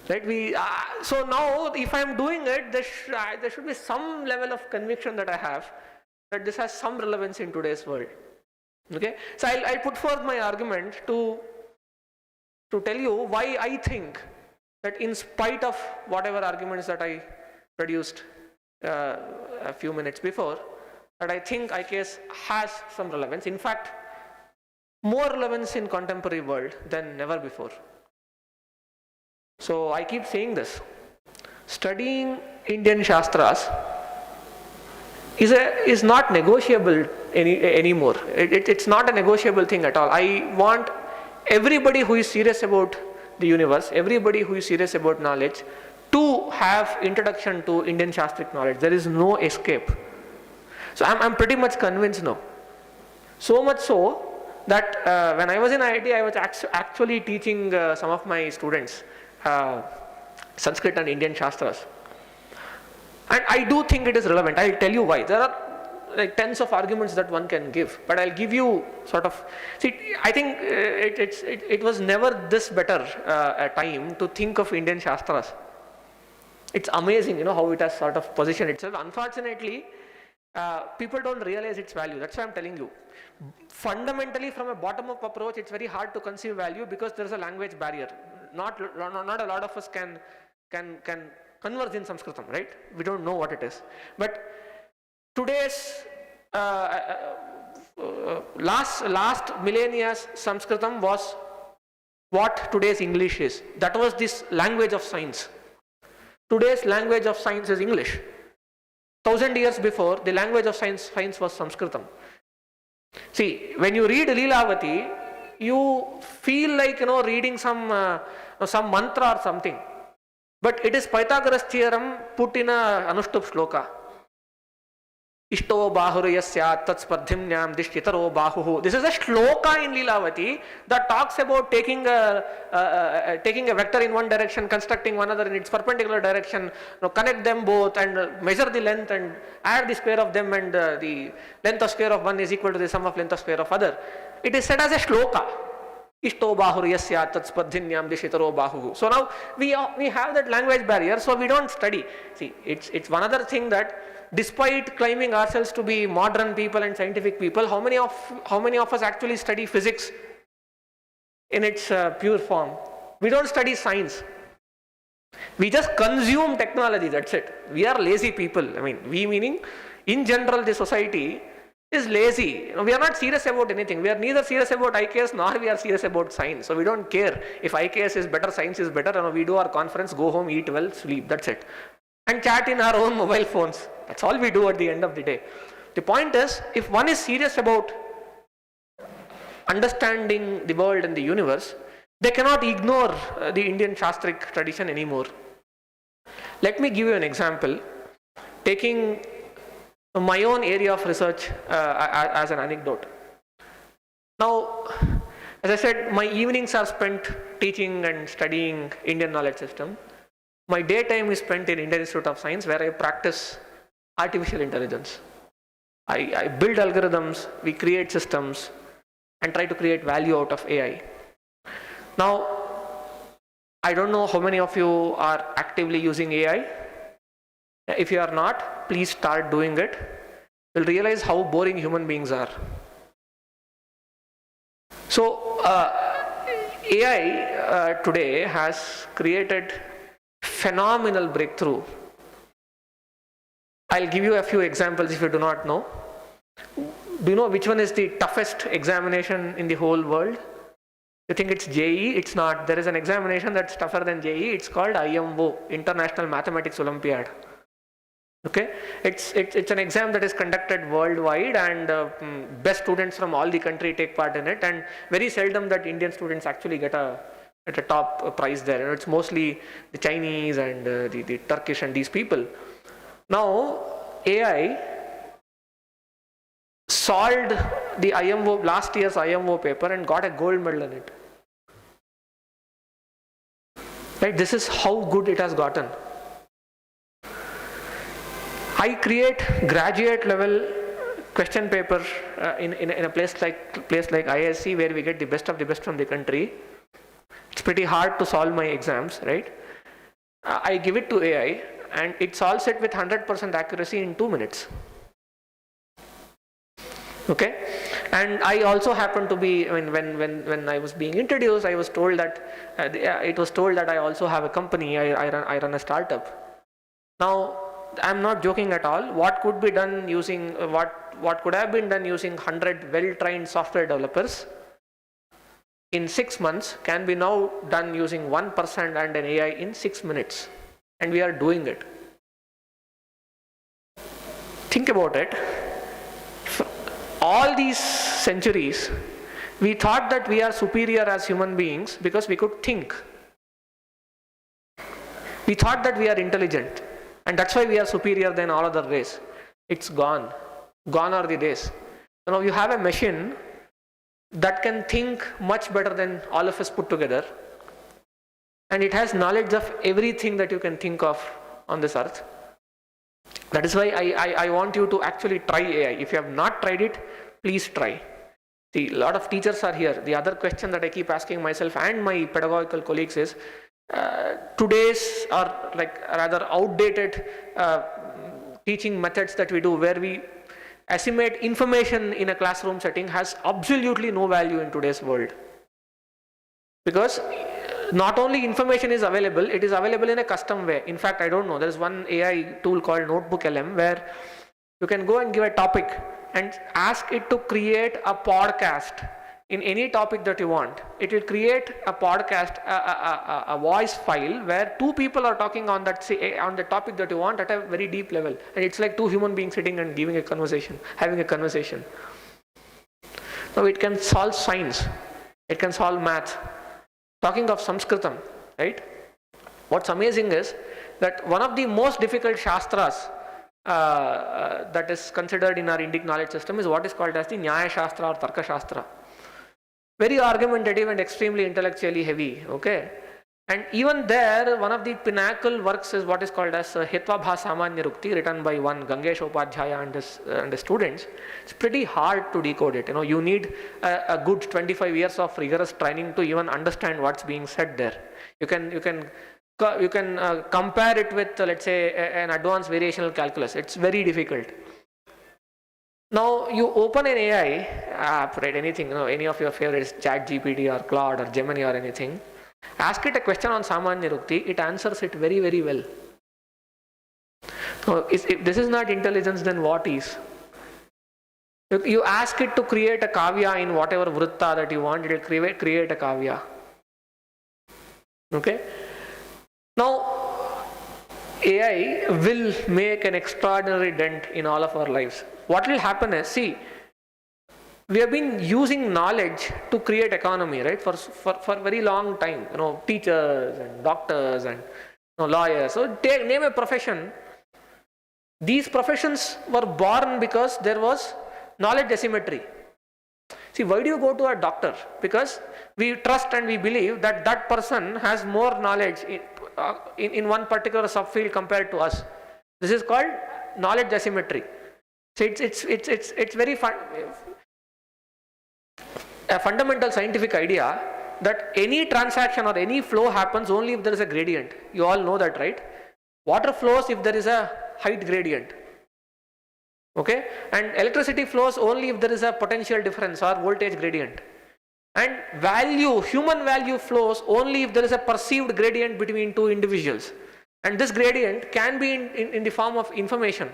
Right? So now, if I am doing it, there should be some level of conviction that I have that this has some relevance in today's world. Okay? So I'll put forth my argument to tell you why I think that, in spite of whatever arguments that I produced a few minutes before, that I think IKS has some relevance. In fact, more relevance in contemporary world than ever before. So I keep saying this. Studying Indian Shastras is not negotiable anymore. It's not a negotiable thing at all. I want everybody who is serious about the universe, everybody who is serious about knowledge, to have introduction to Indian Shastric knowledge. There is no escape. So I'm pretty much convinced now. So much so that when I was in IIT, I was actually teaching some of my students Sanskrit and Indian Shastras. And I do think it is relevant. I'll tell you why. There are like tens of arguments that one can give, but I'll give you sort of, see, I think it was never this better a time to think of Indian Shastras. It's amazing, how it has sort of positioned itself. Unfortunately, people don't realize its value. That's why I'm telling you. Fundamentally, from a bottom-up approach, it's very hard to conceive value because there's a language barrier. Not a lot of us can converse in Sanskritam, right? We don't know what it is. But today's last millennia's Sanskritam was what today's English is. That was this language of science. Today's language of science is English. 1,000 years before, the language of science was Sanskritam. See, when you read Leelavati, you feel like reading some mantra or something. But it is Pythagoras theorem put in a Anushtup shloka. Ishto bahuru yasya tatspardhimnyam dishtitaro bahuhu. This is a shloka in Leelavati that talks about taking a vector in one direction, constructing one other in its perpendicular direction, connect them both and measure the length and add the square of them, and the length of square of one is equal to the sum of length of square of other. It is said as a shloka. Ishto bahuru yasya tatspardhinyam dishtitaro bahuhu. So now we have that language barrier, so we don't study. See, it's one other thing that despite claiming ourselves to be modern people and scientific people, how many of us actually study physics in its pure form? We don't study science. We just consume technology, that's it. We are lazy people. I mean, we meaning in general the society is lazy. We are not serious about anything. We are neither serious about IKS nor we are serious about science. So we don't care if IKS is better, science is better. We do our conference, go home, eat well, sleep. That's it. And chat in our own mobile phones. That's all we do at the end of the day. The point is, if one is serious about understanding the world and the universe, they cannot ignore the Indian Shastric tradition anymore. Let me give you an example, taking my own area of research as an anecdote. Now, as I said, my evenings are spent teaching and studying Indian knowledge system. My daytime is spent in Indian Institute of Science, where I practice artificial intelligence. I build algorithms, we create systems, and try to create value out of AI. Now, I don't know how many of you are actively using AI. If you are not, please start doing it. You'll realize how boring human beings are. So, AI today has created phenomenal breakthrough. I'll give you a few examples if you do not know. Do you know which one is the toughest examination in the whole world? You think it's JEE? It's not. There is an examination that's tougher than JEE. It's called IMO, International Mathematics Olympiad. Okay, it's an exam that is conducted worldwide, and best students from all the country take part in it, and very seldom that Indian students actually get a top prize there. It's mostly the Chinese and the Turkish and these people. Now AI solved the IMO, last year's IMO paper, and got a gold medal in it. Right? This is how good it has gotten. I create graduate level question paper in a place like ISC, where we get the best of the best from the country. It's pretty hard to solve my exams, right? I give it to AI and it solves it with 100% accuracy in 2 minutes. Okay, and I also happen to be, I mean, when I was being introduced, I was told that it was told that I also have a company. I run a startup. Now, I'm not joking at all. What could be done using what could have been done using 100 well-trained software developers in 6 months can be now done using 1% and an AI in 6 minutes, and we are doing it. Think about it. All these centuries, we thought that we are superior as human beings because we could think. We thought that we are intelligent, and that's why we are superior than all other race. It's gone. Gone are the days. Now you have a machine that can think much better than all of us put together, and it has knowledge of everything that you can think of on this earth. That is why I want you to actually try AI. If you have not tried it, please try. See, a lot of teachers are here. The other question that I keep asking myself and my pedagogical colleagues is, today's or like rather outdated teaching methods that we do, where we assimilate information in a classroom setting, has absolutely no value in today's world. Because not only information is available, it is available in a custom way. In fact, I don't know, there is one AI tool called Notebook LM where you can go and give a topic and ask it to create a podcast in any topic that you want. It will create a podcast, a voice file where two people are talking on the topic that you want at a very deep level, and it's like two human beings sitting and having a conversation. Now it can solve science, it can solve math. Talking of Sanskritam, right? What's amazing is that one of the most difficult shastras that is considered in our Indic knowledge system is what is called as the Nyaya Shastra or Tarka Shastra. Very argumentative and extremely intellectually heavy, okay? And even there, one of the pinnacle works is what is called as Hitvabha Samanya Rukti, written by one Gangesh Upadhyaya and his students. It's pretty hard to decode it. You need a good 25 years of rigorous training to even understand what's being said there. You can compare it with, let's say, an advanced variational calculus. It's very difficult. Now you open an AI app, right? Anything, any of your favorites, ChatGPT or Claude or Gemini or anything. Ask it a question on Samanya Rukti, it answers it very, very well. So if this is not intelligence, then what is? You ask it to create a kavya in whatever vritta that you want, it will create a kavya. Okay? Now, AI will make an extraordinary dent in all of our lives. What will happen is, see, we have been using knowledge to create economy, right? For very long time. Teachers and doctors and lawyers. So name a profession. These professions were born because there was knowledge asymmetry. See, why do you go to a doctor? Because we trust and we believe that that person has more knowledge in one particular subfield compared to us. This is called knowledge asymmetry. So it's very a fundamental scientific idea that any transaction or any flow happens only if there is a gradient. You all know that, right? Water flows if there is a height gradient. Okay? And electricity flows only if there is a potential difference or voltage gradient. And human value flows only if there is a perceived gradient between two individuals. And this gradient can be in the form of information.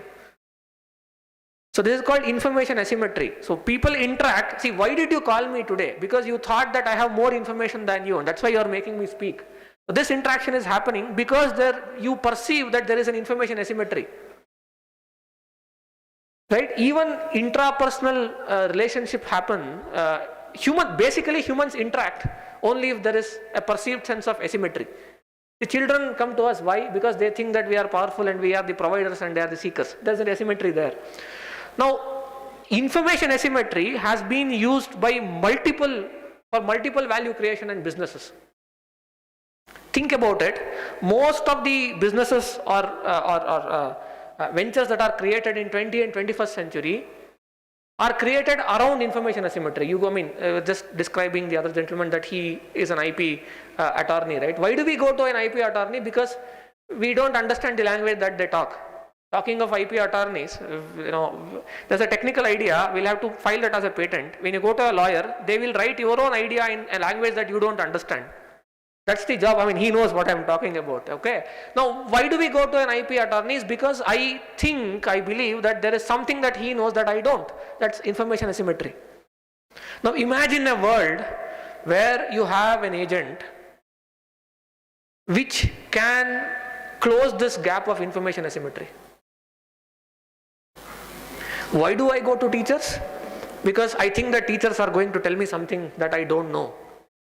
So this is called information asymmetry. So people interact. See, why did you call me today? Because you thought that I have more information than you, and that's why you are making me speak. So this interaction is happening because you perceive that there is an information asymmetry. Right? Even intrapersonal relationship happen. Basically humans interact only if there is a perceived sense of asymmetry. The children come to us. Why? Because they think that we are powerful and we are the providers and they are the seekers. There's an asymmetry there. Now, information asymmetry has been used by multiple value creation and businesses. Think about it. Most of the businesses or ventures that are created in 20th and 21st century are created around information asymmetry. Just describing the other gentleman that he is an IP attorney, right? Why do we go to an IP attorney? Because we don't understand the language that they talk. Talking of IP attorneys, there's a technical idea, we'll have to file that as a patent. When you go to a lawyer, they will write your own idea in a language that you don't understand. That's the job. He knows what I'm talking about, okay? Now, why do we go to an IP attorney? Is because I believe that there is something that he knows that I don't. That's information asymmetry. Now, imagine a world where you have an agent which can close this gap of information asymmetry. Why do I go to teachers? Because I think that teachers are going to tell me something that I don't know.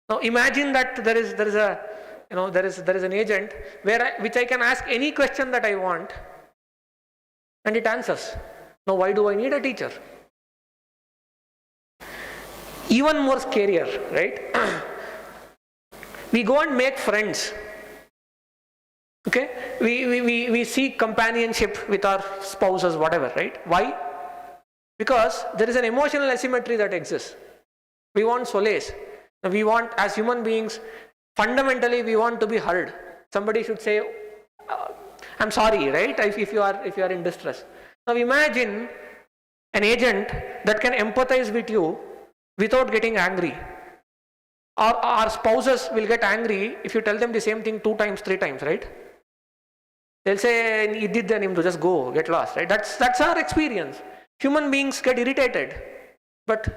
Now imagine that there is an agent which I can ask any question that I want and it answers. Now why do I need a teacher? Even more scarier, right? We go and make friends. Okay? We seek companionship with our spouses, whatever, right? Why? Because there is an emotional asymmetry that exists. We want solace. We want, as human beings, fundamentally we want to be heard. Somebody should say, I'm sorry, right? If you are in distress. Now imagine an agent that can empathize with you without getting angry. Our spouses will get angry if you tell them the same thing 2 times, 3 times, right? They'll say, "You did then, just go, get lost," right? That's our experience. Human beings get irritated, but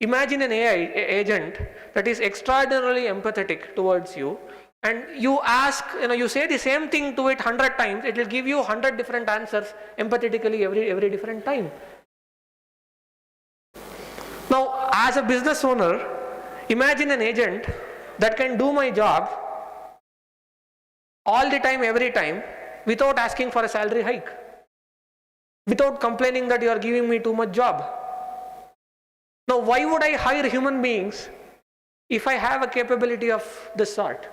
Imagine an AI agent that is extraordinarily empathetic towards you, and you ask, you say the same thing to it 100 times, it will give you 100 different answers empathetically every different time. Now, as a business owner, imagine an agent that can do my job all the time, every time, without asking for a salary hike, without complaining that you are giving me too much job. Now, why would I hire human beings if I have a capability of this sort?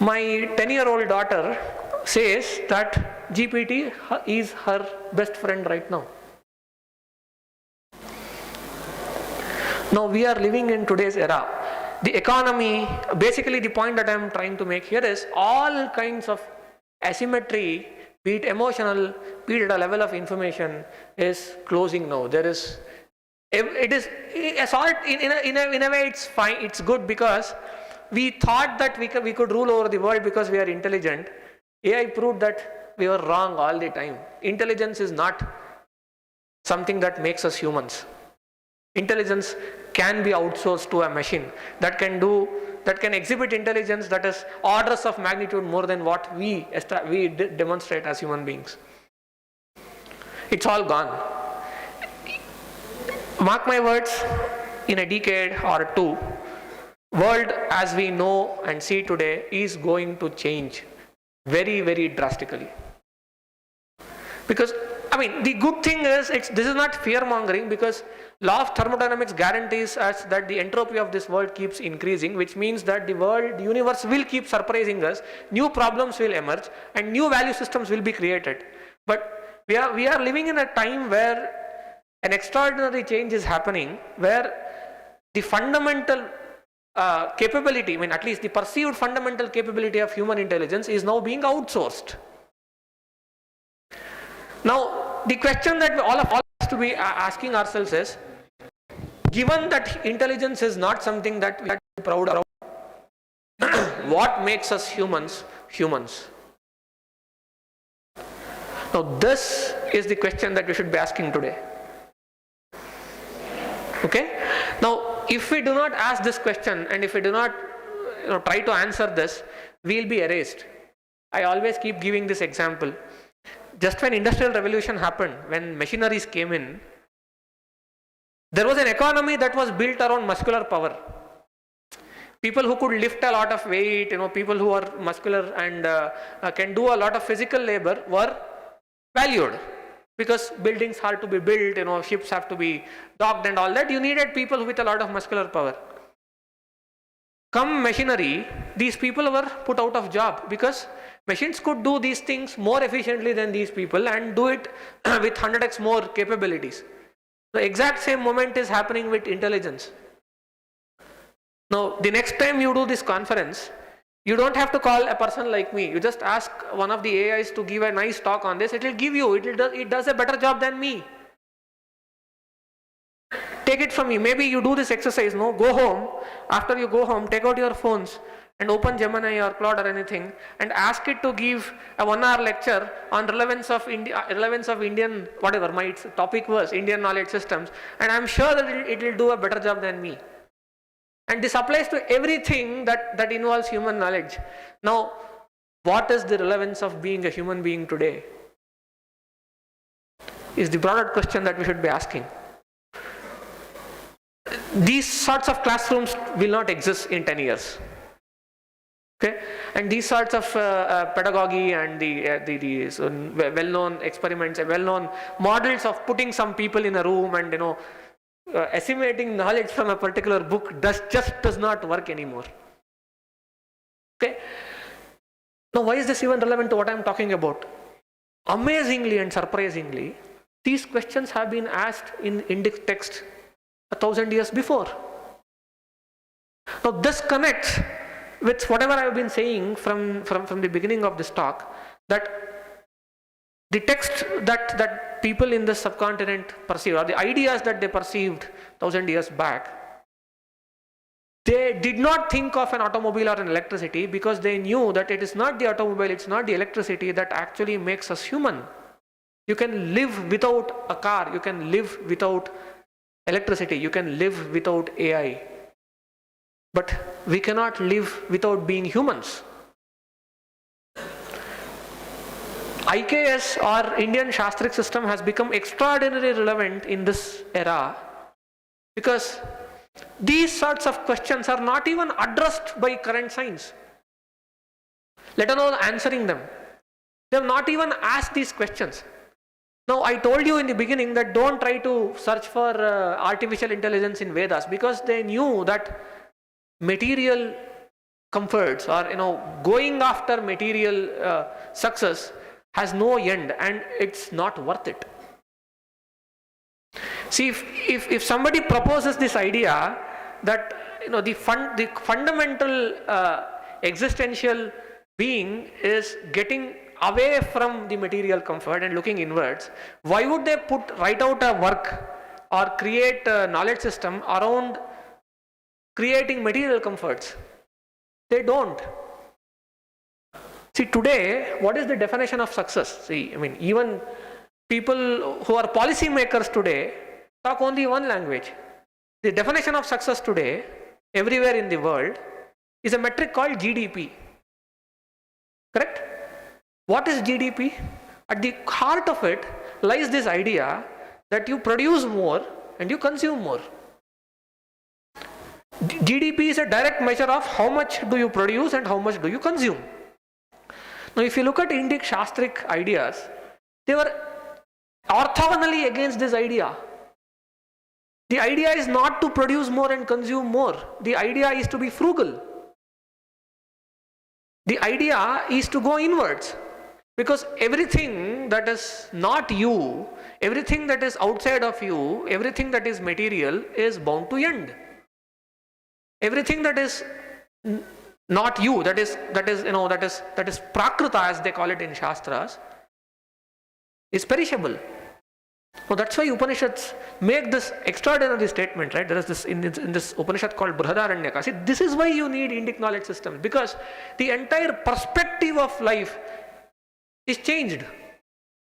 My 10-year-old daughter says that GPT is her best friend right now. Now, we are living in today's era. The economy, basically the point that I am trying to make here is all kinds of asymmetry, be it emotional, be it at a level of information, is closing now. It is a sort, in a way it's fine, it's good, because we thought that we could rule over the world because we are intelligent. AI proved that we were wrong all the time. Intelligence is not something that makes us humans. Intelligence can be outsourced to a machine that can exhibit intelligence that is orders of magnitude more than what we demonstrate as human beings. It's all gone. Mark my words, in a decade or two, world as we know and see today is going to change very, very drastically. Because, the good thing is, this is not fear-mongering, because law of thermodynamics guarantees us that the entropy of this world keeps increasing, which means that the universe will keep surprising us, new problems will emerge, and new value systems will be created. But we are living in a time where an extraordinary change is happening, where the fundamental capability, at least the perceived fundamental capability of human intelligence is now being outsourced. Now, the question that all of us to be asking ourselves is, given that intelligence is not something that we are proud of, what makes us humans? Now, this is the question that we should be asking today. Okay? Now, if we do not ask this question, and if we do not try to answer this, we will be erased. I always keep giving this example. Just when Industrial Revolution happened, when machineries came in, there was an economy that was built around muscular power. People who could lift a lot of weight, people who are muscular and can do a lot of physical labor were valued, because buildings had to be built, ships have to be docked and all that. You needed people with a lot of muscular power. Come machinery, these people were put out of job, because machines could do these things more efficiently than these people and do it with 100x more capabilities. The exact same moment is happening with intelligence. Now, the next time you do this conference, you don't have to call a person like me. You just ask one of the AIs to give a nice talk on this. It will give you, it does a better job than me. Take it from me. Maybe you do this exercise, go home. After you go home, take out your phones and open Gemini or Claude or anything and ask it to give a 1-hour lecture on relevance of Indian, whatever my topic was, Indian knowledge systems, and I'm sure that it will do a better job than me. And this applies to everything that involves human knowledge. Now, what is the relevance of being a human being today? Is the broader question that we should be asking. These sorts of classrooms will not exist in 10 years. Okay? And these sorts of pedagogy and the well-known experiments, well-known models of putting some people in a room and assimilating knowledge from a particular book just does not work anymore. Okay? Now, why is this even relevant to what I am talking about? Amazingly and surprisingly, these questions have been asked in Indic text 1,000 years before. Now, this connects with whatever I have been saying from the beginning of this talk, that the text that people in the subcontinent perceive, or the ideas that they perceived 1,000 years back, they did not think of an automobile or an electricity because they knew that it is not the automobile, it's not the electricity that actually makes us human. You can live without a car, you can live without electricity, you can live without AI. But we cannot live without being humans. IKS or Indian Shastric system has become extraordinarily relevant in this era because these sorts of questions are not even addressed by current science, let alone answering them. They have not even asked these questions. Now, I told you in the beginning that don't try to search for artificial intelligence in Vedas because they knew that material comforts or going after material success has no end and it's not worth it. See, if somebody proposes this idea that the fundamental existential being is getting away from the material comfort and looking inwards, why would they write out a work or create a knowledge system around creating material comforts? They don't. See, today, what is the definition of success? See, even people who are policy makers today talk only one language. The definition of success today, everywhere in the world, is a metric called GDP. Correct? What is GDP? At the heart of it lies this idea that you produce more and you consume more. GDP is a direct measure of how much do you produce and how much do you consume. Now, if you look at Indic Shastric ideas, they were orthogonally against this idea. The idea is not to produce more and consume more. The idea is to be frugal. The idea is to go inwards. Because everything that is not you, everything that is outside of you, everything that is material is bound to end. Everything that is not you, that is prakrita, as they call it in Shastras, is perishable. So that's why Upanishads make this extraordinary statement, right? There is this in this Upanishad called Brihadaranyaka. See, this is why you need Indic knowledge systems, because the entire perspective of life is changed.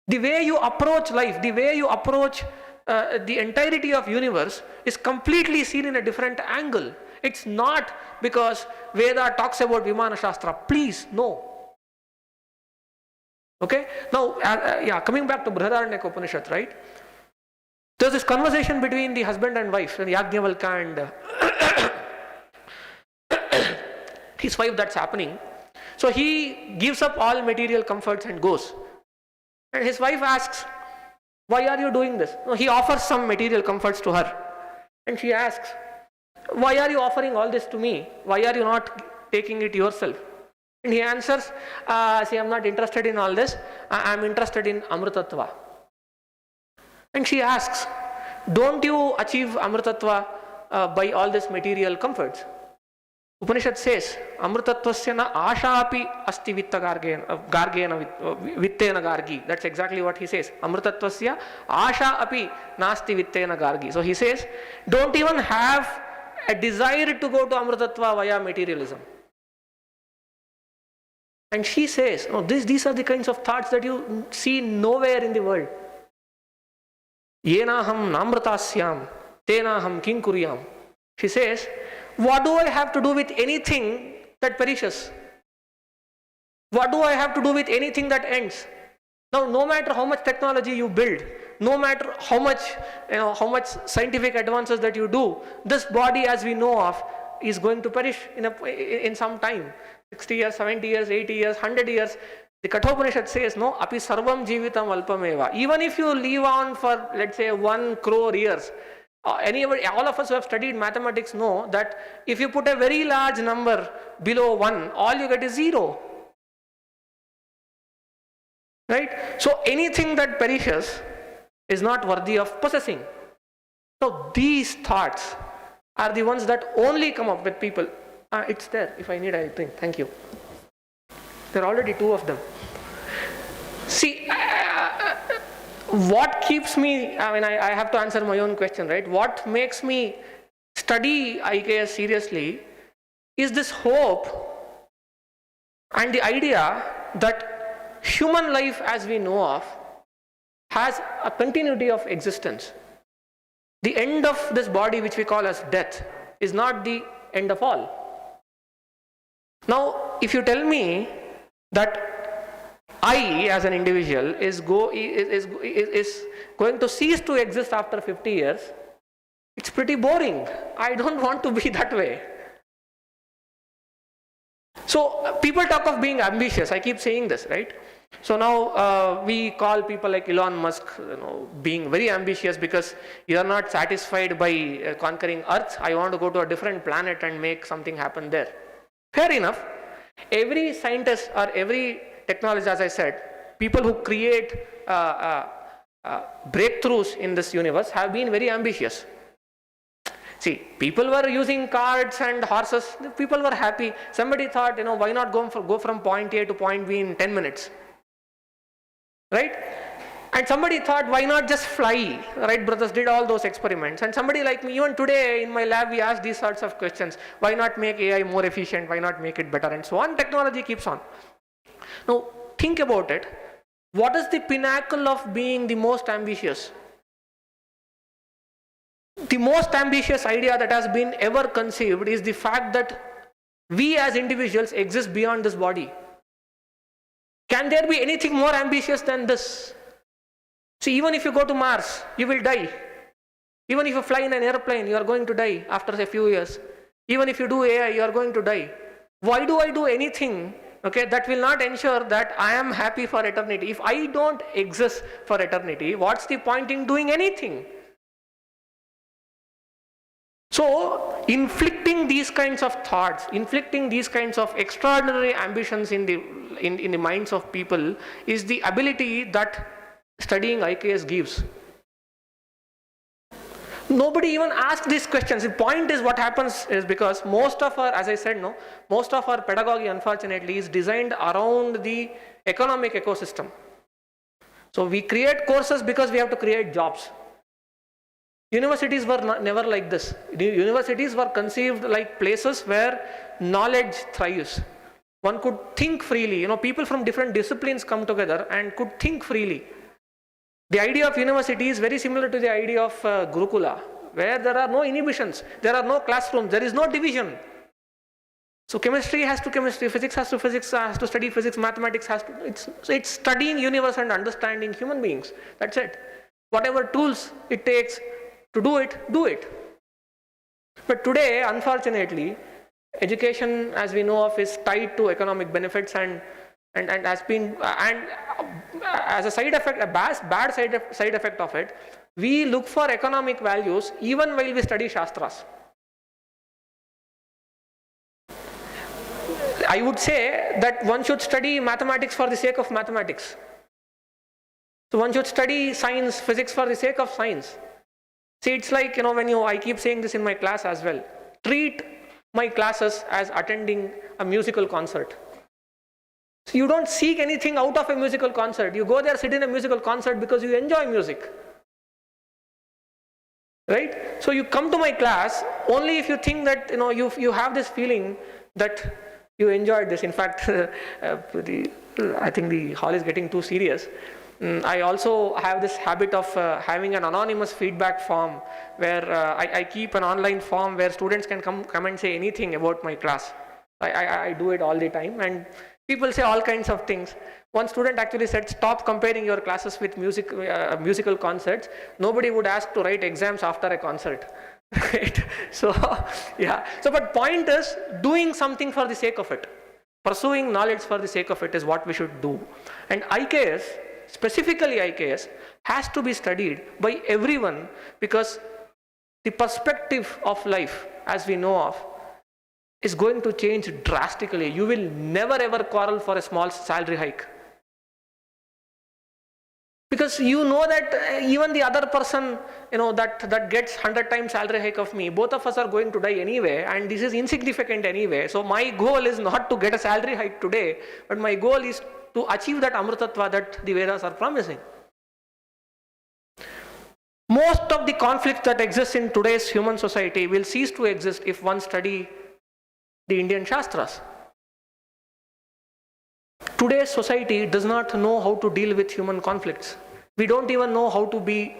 The way you approach life, the way you approach the entirety of universe is completely seen in a different angle. It's not because Veda talks about Vimana Shastra. Please, no. Okay? Now, coming back to Brihadaranyaka Upanishad, right? There's this conversation between the husband and wife, and Yajnavalkya and his wife that's happening. So he gives up all material comforts and goes. And his wife asks, why are you doing this? No, he offers some material comforts to her. And she asks, why are you offering all this to me? Why are you not taking it yourself? And he answers, see, I'm not interested in all this. I'm interested in Amritatva. And she asks, don't you achieve Amritatva by all this material comforts? Upanishad says, Amritatvasya na asha api asti vitta gargena vittena gargi. That's exactly what he says. Amritatvasya asha api nasti vittena gargi. So he says, don't even have a desire to go to Amritatva via materialism. And she says, no, these are the kinds of thoughts that you see nowhere in the world. Yenaham namratasyam, tenaham kinkuryam. She says, what do I have to do with anything that perishes? What do I have to do with anything that ends? Now, no matter how much technology you build, no matter how much scientific advances that you do, this body as we know of is going to perish in some time. 60 years, 70 years, 80 years, 100 years. The Kathopanishad says, no, api sarvam jivitam alpameva. Even if you live on for, let's say, 1 crore years, all of us who have studied mathematics know that if you put a very large number below 1, all you get is 0. Right? So anything that perishes is not worthy of possessing. So these thoughts are the ones that only come up with people. It's there. If I need, I'll bring. Thank you. There are already 2 of them. See, what keeps me, I have to answer my own question, right? What makes me study IKS seriously is this hope and the idea that human life as we know of has a continuity of existence. the end of this body, which we call as death, is not the end of all. Now, if you tell me that I, as an individual, is going to cease to exist after 50 years, it's pretty boring. I don't want to be that way. So people talk of being ambitious. I keep saying this, right? So now we call people like Elon Musk, being very ambitious because you are not satisfied by conquering Earth. I want to go to a different planet and make something happen there. Fair enough. Every scientist or every technologist, as I said, people who create breakthroughs in this universe have been very ambitious. See, people were using carts and horses. People were happy. Somebody thought, why not go from point A to point B in 10 minutes? Right? And somebody thought, why not just fly? Wright brothers did all those experiments. And somebody like me, even today in my lab, we ask these sorts of questions. Why not make AI more efficient? Why not make it better? And so on. Technology keeps on. Now, think about it. What is the pinnacle of being the most ambitious? The most ambitious idea that has been ever conceived is the fact that we as individuals exist beyond this body. Can there be anything more ambitious than this? See, even if you go to Mars, you will die. Even if you fly in an airplane, you are going to die after a few years. Even if you do AI, you are going to die. Why do I do anything, that will not ensure that I am happy for eternity? If I don't exist for eternity, what's the point in doing anything? So, inflicting these kinds of thoughts, inflicting these kinds of extraordinary ambitions in the minds of people is the ability that studying IKS gives. Nobody even asks these questions. The point is, what happens is, because most of our, as I said, most of our pedagogy, unfortunately, is designed around the economic ecosystem. So we create courses because we have to create jobs. Universities were never like this. Universities were conceived like places where knowledge thrives. One could think freely. People from different disciplines come together and could think freely. The idea of university is very similar to the idea of Gurukula, where there are no inhibitions, there are no classrooms, there is no division. So chemistry has to chemistry, physics has to study physics, mathematics has to, it's studying universe and understanding human beings. That's it. Whatever tools it takes to do it. But today, unfortunately, education, as we know of, is tied to economic benefits and has been, and as a side effect, a bad side effect of it, we look for economic values even while we study Shastras. I would say that one should study mathematics for the sake of mathematics. So one should study science, physics for the sake of science. See, it's like, I keep saying this in my class as well. Treat my classes as attending a musical concert. So you don't seek anything out of a musical concert. You go there, sit in a musical concert because you enjoy music. Right? So you come to my class only if you think that, you have this feeling that you enjoyed this. In fact, I think the hall is getting too serious. I also have this habit of having an anonymous feedback form where I keep an online form where students can come and say anything about my class. I do it all the time, and people say all kinds of things. One student actually said, stop comparing your classes with musical concerts. Nobody would ask to write exams after a concert. Right? So, yeah. So, but point is, doing something for the sake of it. Pursuing knowledge for the sake of it is what we should do. And IKS, specifically IKS, has to be studied by everyone because the perspective of life, as we know of, is going to change drastically. You will never ever quarrel for a small salary hike. Because you know that even the other person, that gets 100 times salary hike of me, both of us are going to die anyway, and this is insignificant anyway. So my goal is not to get a salary hike today, but my goal is to achieve that Amritattva that the Vedas are promising. Most of the conflicts that exist in today's human society will cease to exist if one study the Indian Shastras. Today's society does not know how to deal with human conflicts. We don't even know how to be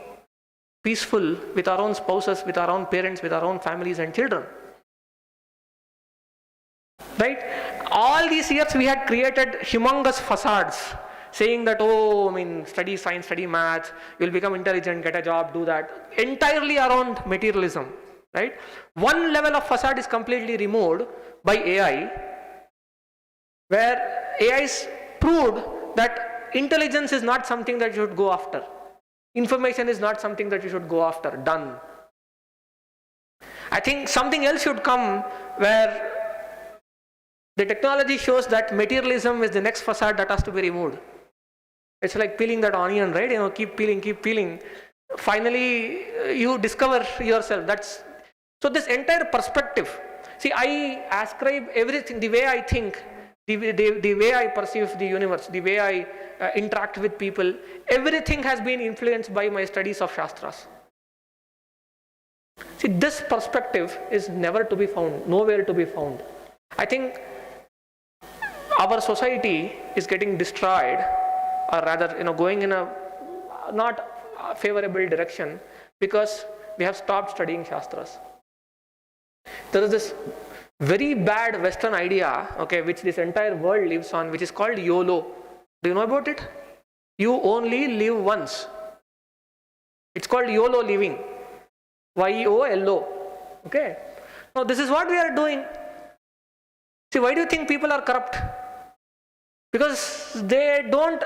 peaceful with our own spouses, with our own parents, with our own families and children. Right? All these years we had created humongous facades saying that, oh, I mean, study science, study maths, you'll become intelligent, get a job, do that. Entirely around materialism. Right? One level of facade is completely removed by AI, where AI's proved that intelligence is not something that you should go after. Information is not something that you should go after. Done. I think something else should come where the technology shows that materialism is the next facade that has to be removed. It's like peeling that onion, right? You know, keep peeling. Finally, you discover yourself. So this entire perspective. See, I ascribe everything, the way I think, the way I perceive the universe, the way I interact with people, everything has been influenced by my studies of Shastras. See, this perspective is never to be found, nowhere to be found. I think our society is getting destroyed, or rather, going in a not favorable direction because we have stopped studying Shastras. There is this very bad Western idea, okay, which this entire world lives on, which is called YOLO. Do you know about it? You only live once. It's called YOLO living. YOLO. Okay. Now this is what we are doing. See, why do you think people are corrupt? Because they don't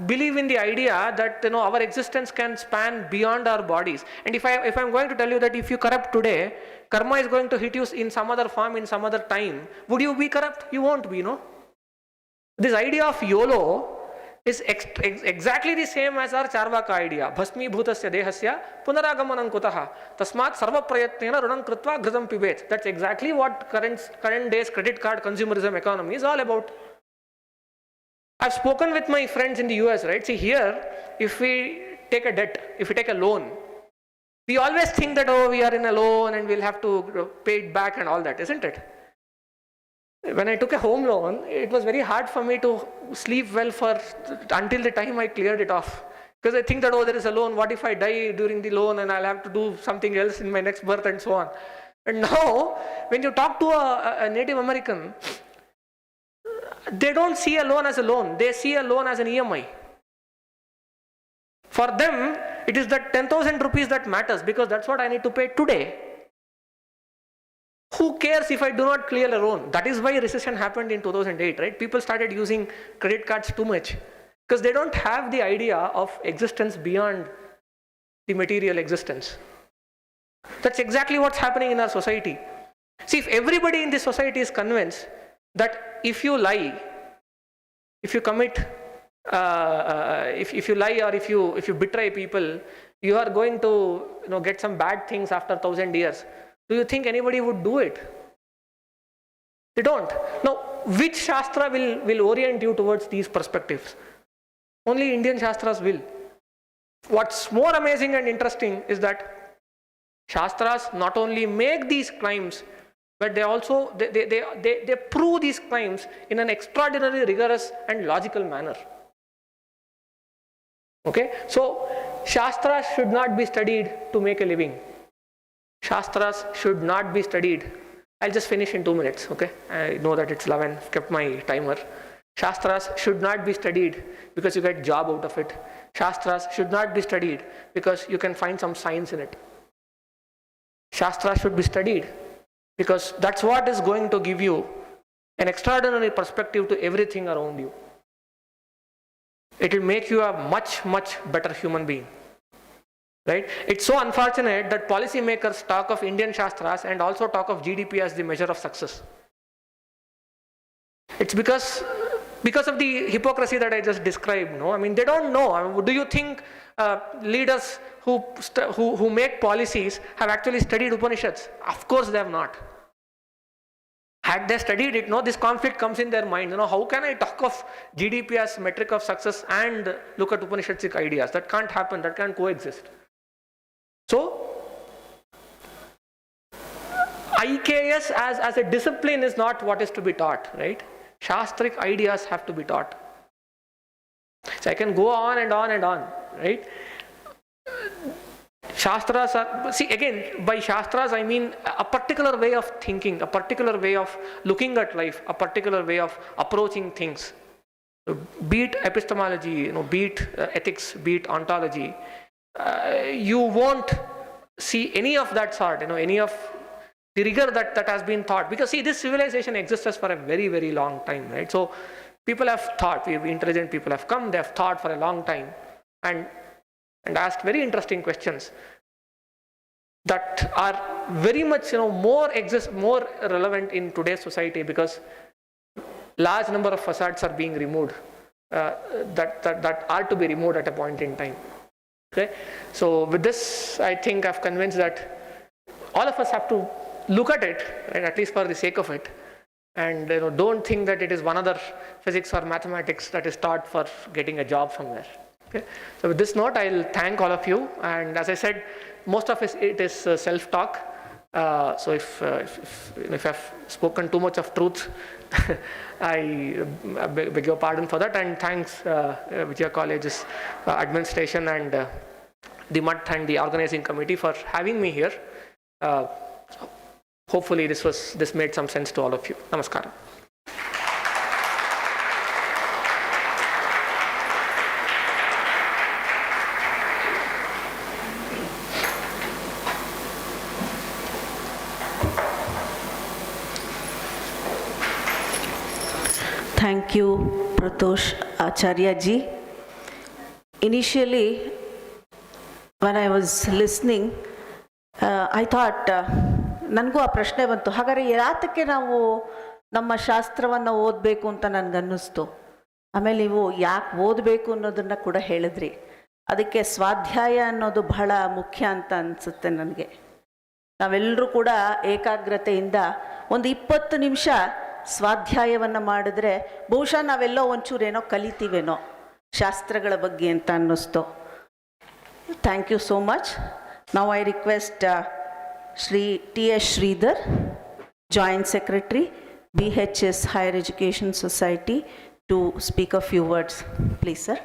believe in the idea that our existence can span beyond our bodies. And if I'm going to tell you that if you corrupt today, karma is going to hit you in some other form, in some other time, would you be corrupt? You won't be, This idea of YOLO is exactly the same as our Charvaka idea. Bhasmi bhutasya dehasya punaragamanam kutaha tasmat sarva prayatnena runam kritva ghritam pibet. That's exactly what current days credit card consumerism economy is all about. I've spoken with my friends in the US, right? See, here, if we take a debt, if we take a loan, we always think that, we are in a loan and we'll have to pay it back and all that, isn't it? When I took a home loan, it was very hard for me to sleep well until the time I cleared it off. Because I think that, there is a loan, what if I die during the loan and I'll have to do something else in my next birth and so on. And now, when you talk to a Native American, they don't see a loan as a loan. They see a loan as an EMI. For them, it is that 10,000 rupees that matters because that's what I need to pay today. Who cares if I do not clear a loan? That is why recession happened in 2008, right? People started using credit cards too much because they don't have the idea of existence beyond the material existence. That's exactly what's happening in our society. See, if everybody in this society is convinced that if you lie, if you commit, if you lie or if you betray people, you are going to get some bad things after 1,000 years. Do you think anybody would do it? They don't. Now, which Shastra will orient you towards these perspectives? Only Indian Shastras will. What's more amazing and interesting is that Shastras not only make these claims, but they also they prove these claims in an extraordinarily rigorous and logical manner. Okay, so Shastras should not be studied to make a living. Shastras should not be studied. I'll just finish in 2 minutes. Okay, I know that it's 11. I've kept my timer. Shastras should not be studied because you get job out of it. Shastras should not be studied because you can find some science in it. Shastras should be studied because that's what is going to give you an extraordinary perspective to everything around you. It will make you a much, much better human being. Right? It's so unfortunate that policymakers talk of Indian Shastras and also talk of GDP as the measure of success. It's because of the hypocrisy that I just described. No, I mean, they don't know. Do you think leaders who make policies have actually studied Upanishads? Of course they have not. Had they studied it, this conflict comes in their mind. How can I talk of GDP as metric of success and look at Upanishadic ideas? That can't happen. That can't coexist. So, IKS as a discipline is not what is to be taught, right? Shastric ideas have to be taught. So I can go on and on and on, right? Shastras are, see again, by Shastras I mean a particular way of thinking, a particular way of looking at life, a particular way of approaching things. Be it epistemology, be it ethics, be it ontology, you won't see any of that sort, any of the rigor that has been thought. Because see, this civilization exists for a very, very long time, right? So people have thought, intelligent people have come, they have thought for a long time and asked very interesting questions that are very much, more relevant in today's society, because large number of facades are being removed that are to be removed at a point in time. Okay, so with this, I think I've convinced that all of us have to look at it, right, at least for the sake of it, and don't think that it is one other physics or mathematics that is taught for getting a job somewhere. Okay, so with this note, I'll thank all of you, and as I said, most of it is self-talk. So if I've spoken too much of truth, I beg your pardon for that, and thanks Vijaya College's administration and the MUT and the organizing committee for having me here. Hopefully this made some sense to all of you. Namaskaram. Thank you, Pratosh Acharya ji. Initially, when I was listening, I thought, ನನಗೂ ಆ ಪ್ರಶ್ನೆ ಬಂತು, ಹಾಗಾದರೆ ಯಾತಕ್ಕೆ ನಾವು ನಮ್ಮ ಶಾಸ್ತ್ರವನ್ನು ಓದಬೇಕು ಅಂತ ನನಗನ್ನಿಸ್ತು. ಆಮೇಲೆ ನೀವು ಯಾಕೆ ಓದಬೇಕು ಅನ್ನೋದನ್ನು ಕೂಡ ಹೇಳಿದ್ರಿ. ಅದಕ್ಕೆ ಸ್ವಾಧ್ಯಾಯ ಅನ್ನೋದು ಬಹಳ ಮುಖ್ಯ ಅಂತ ಅನಿಸುತ್ತೆ ನನಗೆ. ನಾವೆಲ್ಲರೂ ಕೂಡ ಏಕಾಗ್ರತೆಯಿಂದ ಒಂದು 20 ನಿಮಿಷ ಸ್ವಾಧ್ಯಾಯವನ್ನು ಮಾಡಿದ್ರೆ ಬಹುಶಃ ನಾವೆಲ್ಲೋ ಒಂಚೂರೇನೋ ಕಲಿತೀವೇನೋ ಶಾಸ್ತ್ರಗಳ ಬಗ್ಗೆ ಅಂತ ಅನ್ನಿಸ್ತು. Thank you so much. Now I request Shri T.S. Sridhar, Joint Secretary, BHS Higher Education Society, to speak a few words. Please, sir.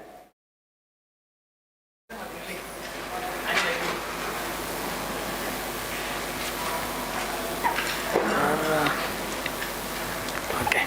Okay.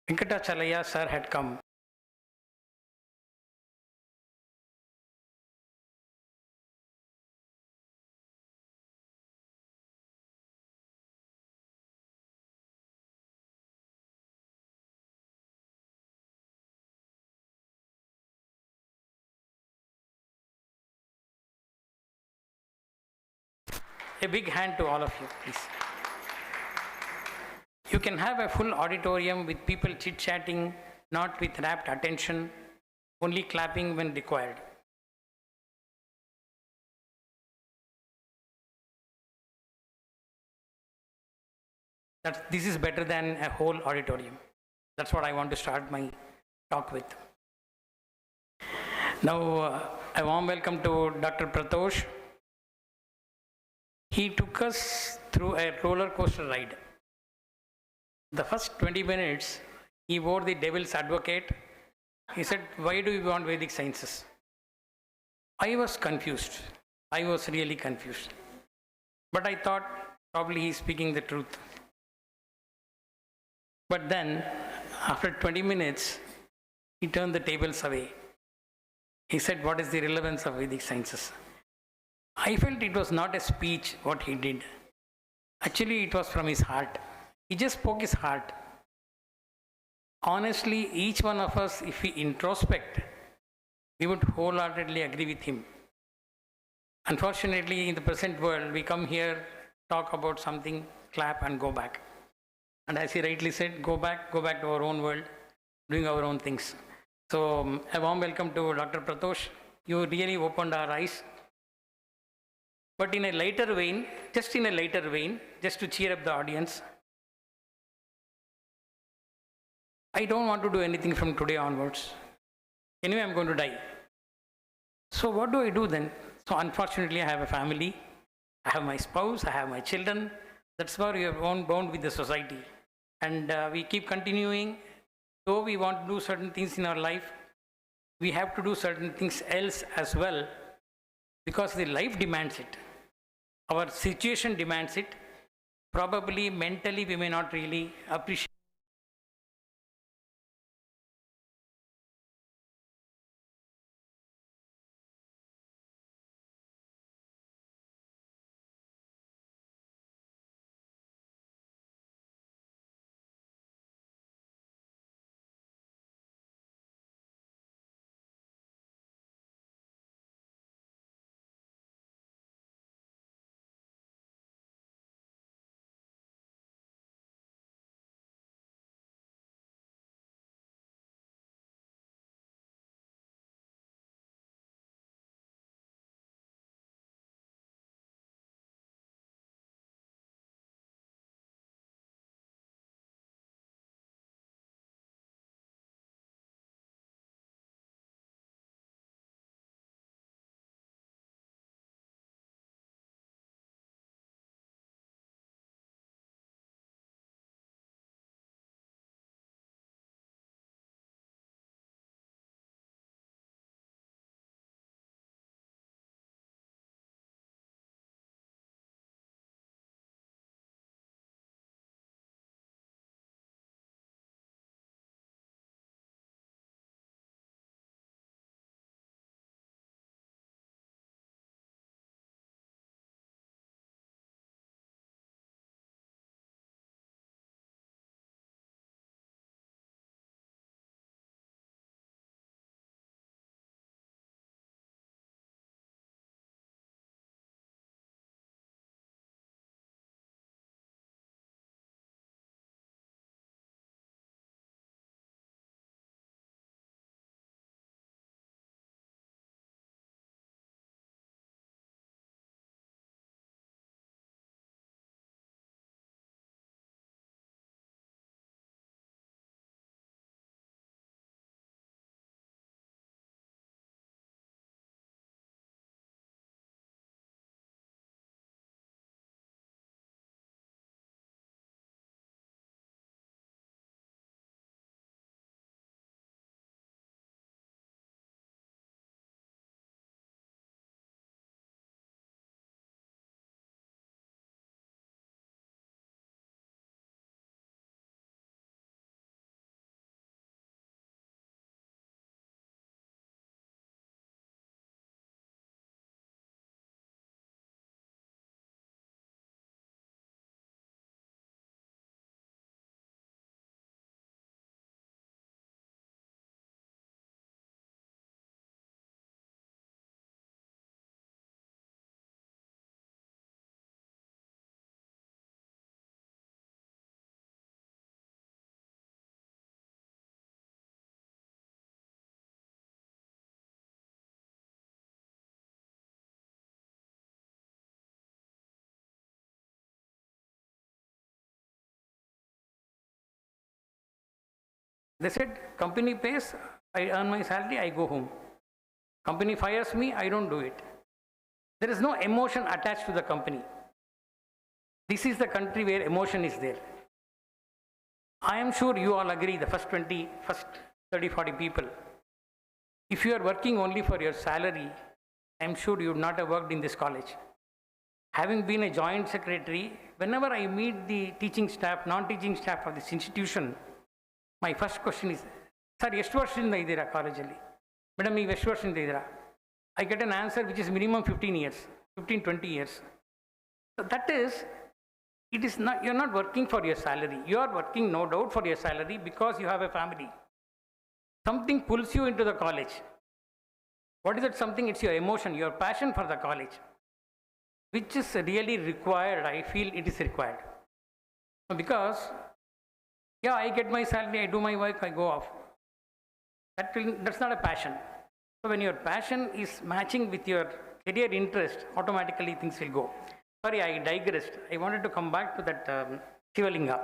Venkatachalaya sir had come. A big hand to all of you, please. You can have a full auditorium with people chit-chatting, not with rapt attention, only clapping when required. This is better than a whole auditorium. That's what I want to start my talk with. Now, a warm welcome to Dr. Pratosh. He took us through a roller coaster ride. The first 20 minutes, he wore the devil's advocate. He said, why do you want Vedic sciences? I was confused. I was really confused. But I thought, Probably he's speaking the truth. But then, after 20 minutes, he turned the tables away. He said, what is the relevance of Vedic sciences? I felt it was not a speech what he did. Actually, it was from his heart. He just spoke his heart. Honestly, each one of us, if we introspect, we would wholeheartedly agree with him. Unfortunately, in the present world, we come here, talk about something, clap and go back. And as he rightly said, go back to our own world, doing our own things. So a warm welcome to Dr. Pratosh. You really opened our eyes. But in a lighter vein, just to cheer up the audience, I don't want to do anything from today onwards. Anyway, I'm going to die. So what do I do then? So unfortunately, I have a family. I have my spouse, I have my children. That's why we are bound with the society. And we keep continuing. Though we want to do certain things in our life, we have to do certain things else as well, because the life demands it. Our situation demands it. Probably mentally we may not really appreciate. They said, company pays, I earn my salary, I go home. Company fires me, I don't do it. There is no emotion attached to the company. This is the country where emotion is there. I am sure you all agree, the first 30, 40 people. If you are working only for your salary, I am sure you would not have worked in this college. having been a joint secretary, whenever I meet the teaching staff, non-teaching staff of this institution, my first question is, sir, ಎಷ್ಟು ವರ್ಷದಿಂದ ಇದ್ದೀರಾ ಕಾಲೇಜಲ್ಲಿ? Madam ನೀವು ಎಷ್ಟು ವರ್ಷದಿಂದ ಇದ್ದೀರಾ? I get an answer which is minimum 15 years, 15, 20 years. So that is, it is not, you're not working for your salary. You are working no doubt for your salary because you have a family. Something pulls you into the college. What is that something? It's your emotion, your passion for the college, which is really required. I feel it is required. Because, yeah, I get my salary, I do my work, I go off. That's not a passion. So when your passion is matching with your career interest, automatically things will go. Sorry, I digressed. I wanted to come back to that Shivalinga.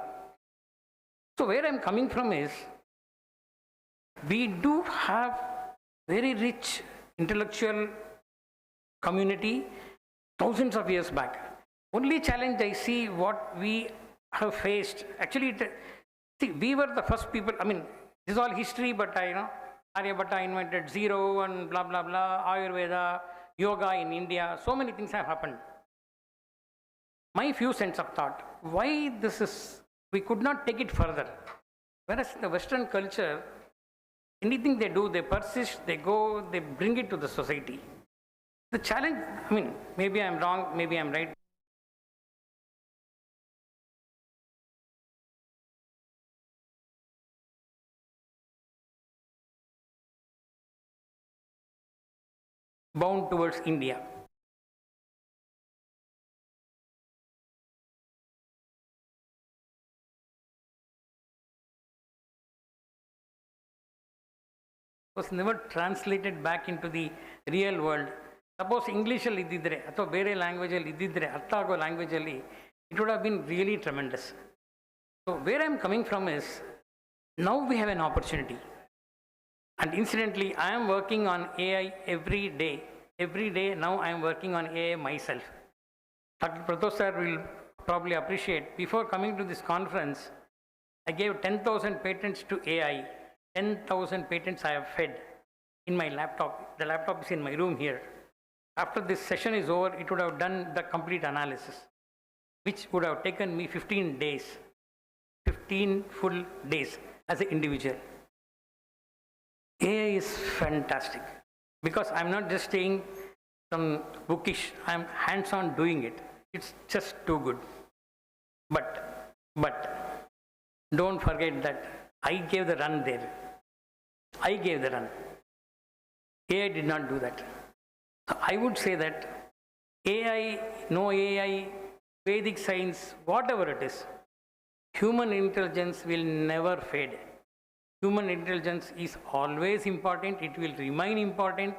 So where I'm coming from is, we do have very rich intellectual community thousands of years back. Only challenge I see what we have faced. Actually, see, we were the first people. I mean, this is all history, but Aryabhatta invented zero and blah, blah, blah, Ayurveda, yoga in India. So many things have happened. My few cents of thought, why this is, we could not take it further. Whereas in the Western culture, anything they do, they persist, they go, they bring it to the society. The challenge, I mean, maybe I'm wrong, maybe I'm right. Bound towards India. Was never translated back into the real world. Suppose English alli iddidre atho bere language alli iddidre artha ago language alli, it would have been really tremendous. So where I'm coming from is, now we have an opportunity. And incidentally, I am working on AI every day. Every day now I am working on AI myself. Dr. Pradosh sir will probably appreciate, before coming to this conference, I gave 10,000 patents to AI. 10,000 patents I have fed in my laptop. The laptop is in my room here. After this session is over, it would have done the complete analysis, which would have taken me 15 days, 15 full days as an individual. AI is fantastic because I'm not just saying some bookish, I'm hands-on doing it. It's just too good. But don't forget that I gave the run there. I gave the run. AI did not do that. So I would say that AI, no AI, Vedic science, whatever it is, human intelligence will never fade. Human intelligence is always important. It will remain important.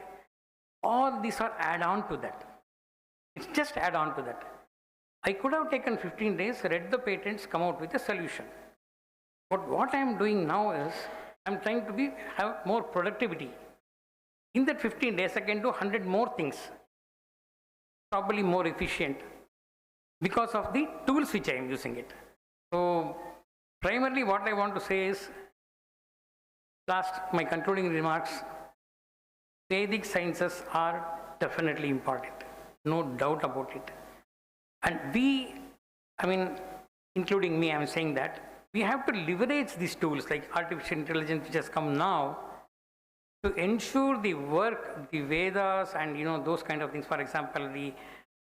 All these are add-on to that. It's just add-on to that. I could have taken 15 days, read the patents, come out with a solution. But what I am doing now is, I'm trying to have more productivity. In that 15 days, I can do 100 more things, probably more efficient, because of the tools which I am using it. So, primarily what I want to say is, my concluding remarks, Vedic sciences are definitely important, no doubt about it. And we, I mean, including me, I'm saying that, we have to leverage these tools like artificial intelligence which has come now to ensure the work, the Vedas and, those kind of things, for example, the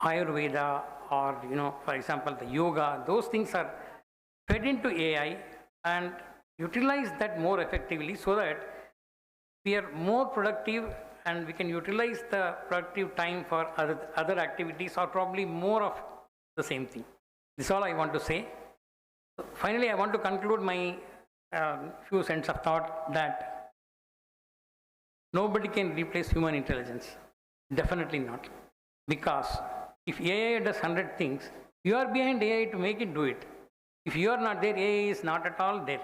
Ayurveda or, for example, the yoga, those things are fed into AI and utilize that more effectively so that we are more productive and we can utilize the productive time for other activities or probably more of the same thing. This is all I want to say. Finally, I want to conclude my few cents of thought that nobody can replace human intelligence. Definitely not. Because if AI does 100 things, you are behind AI to make it do it. If you are not there, AI is not at all there.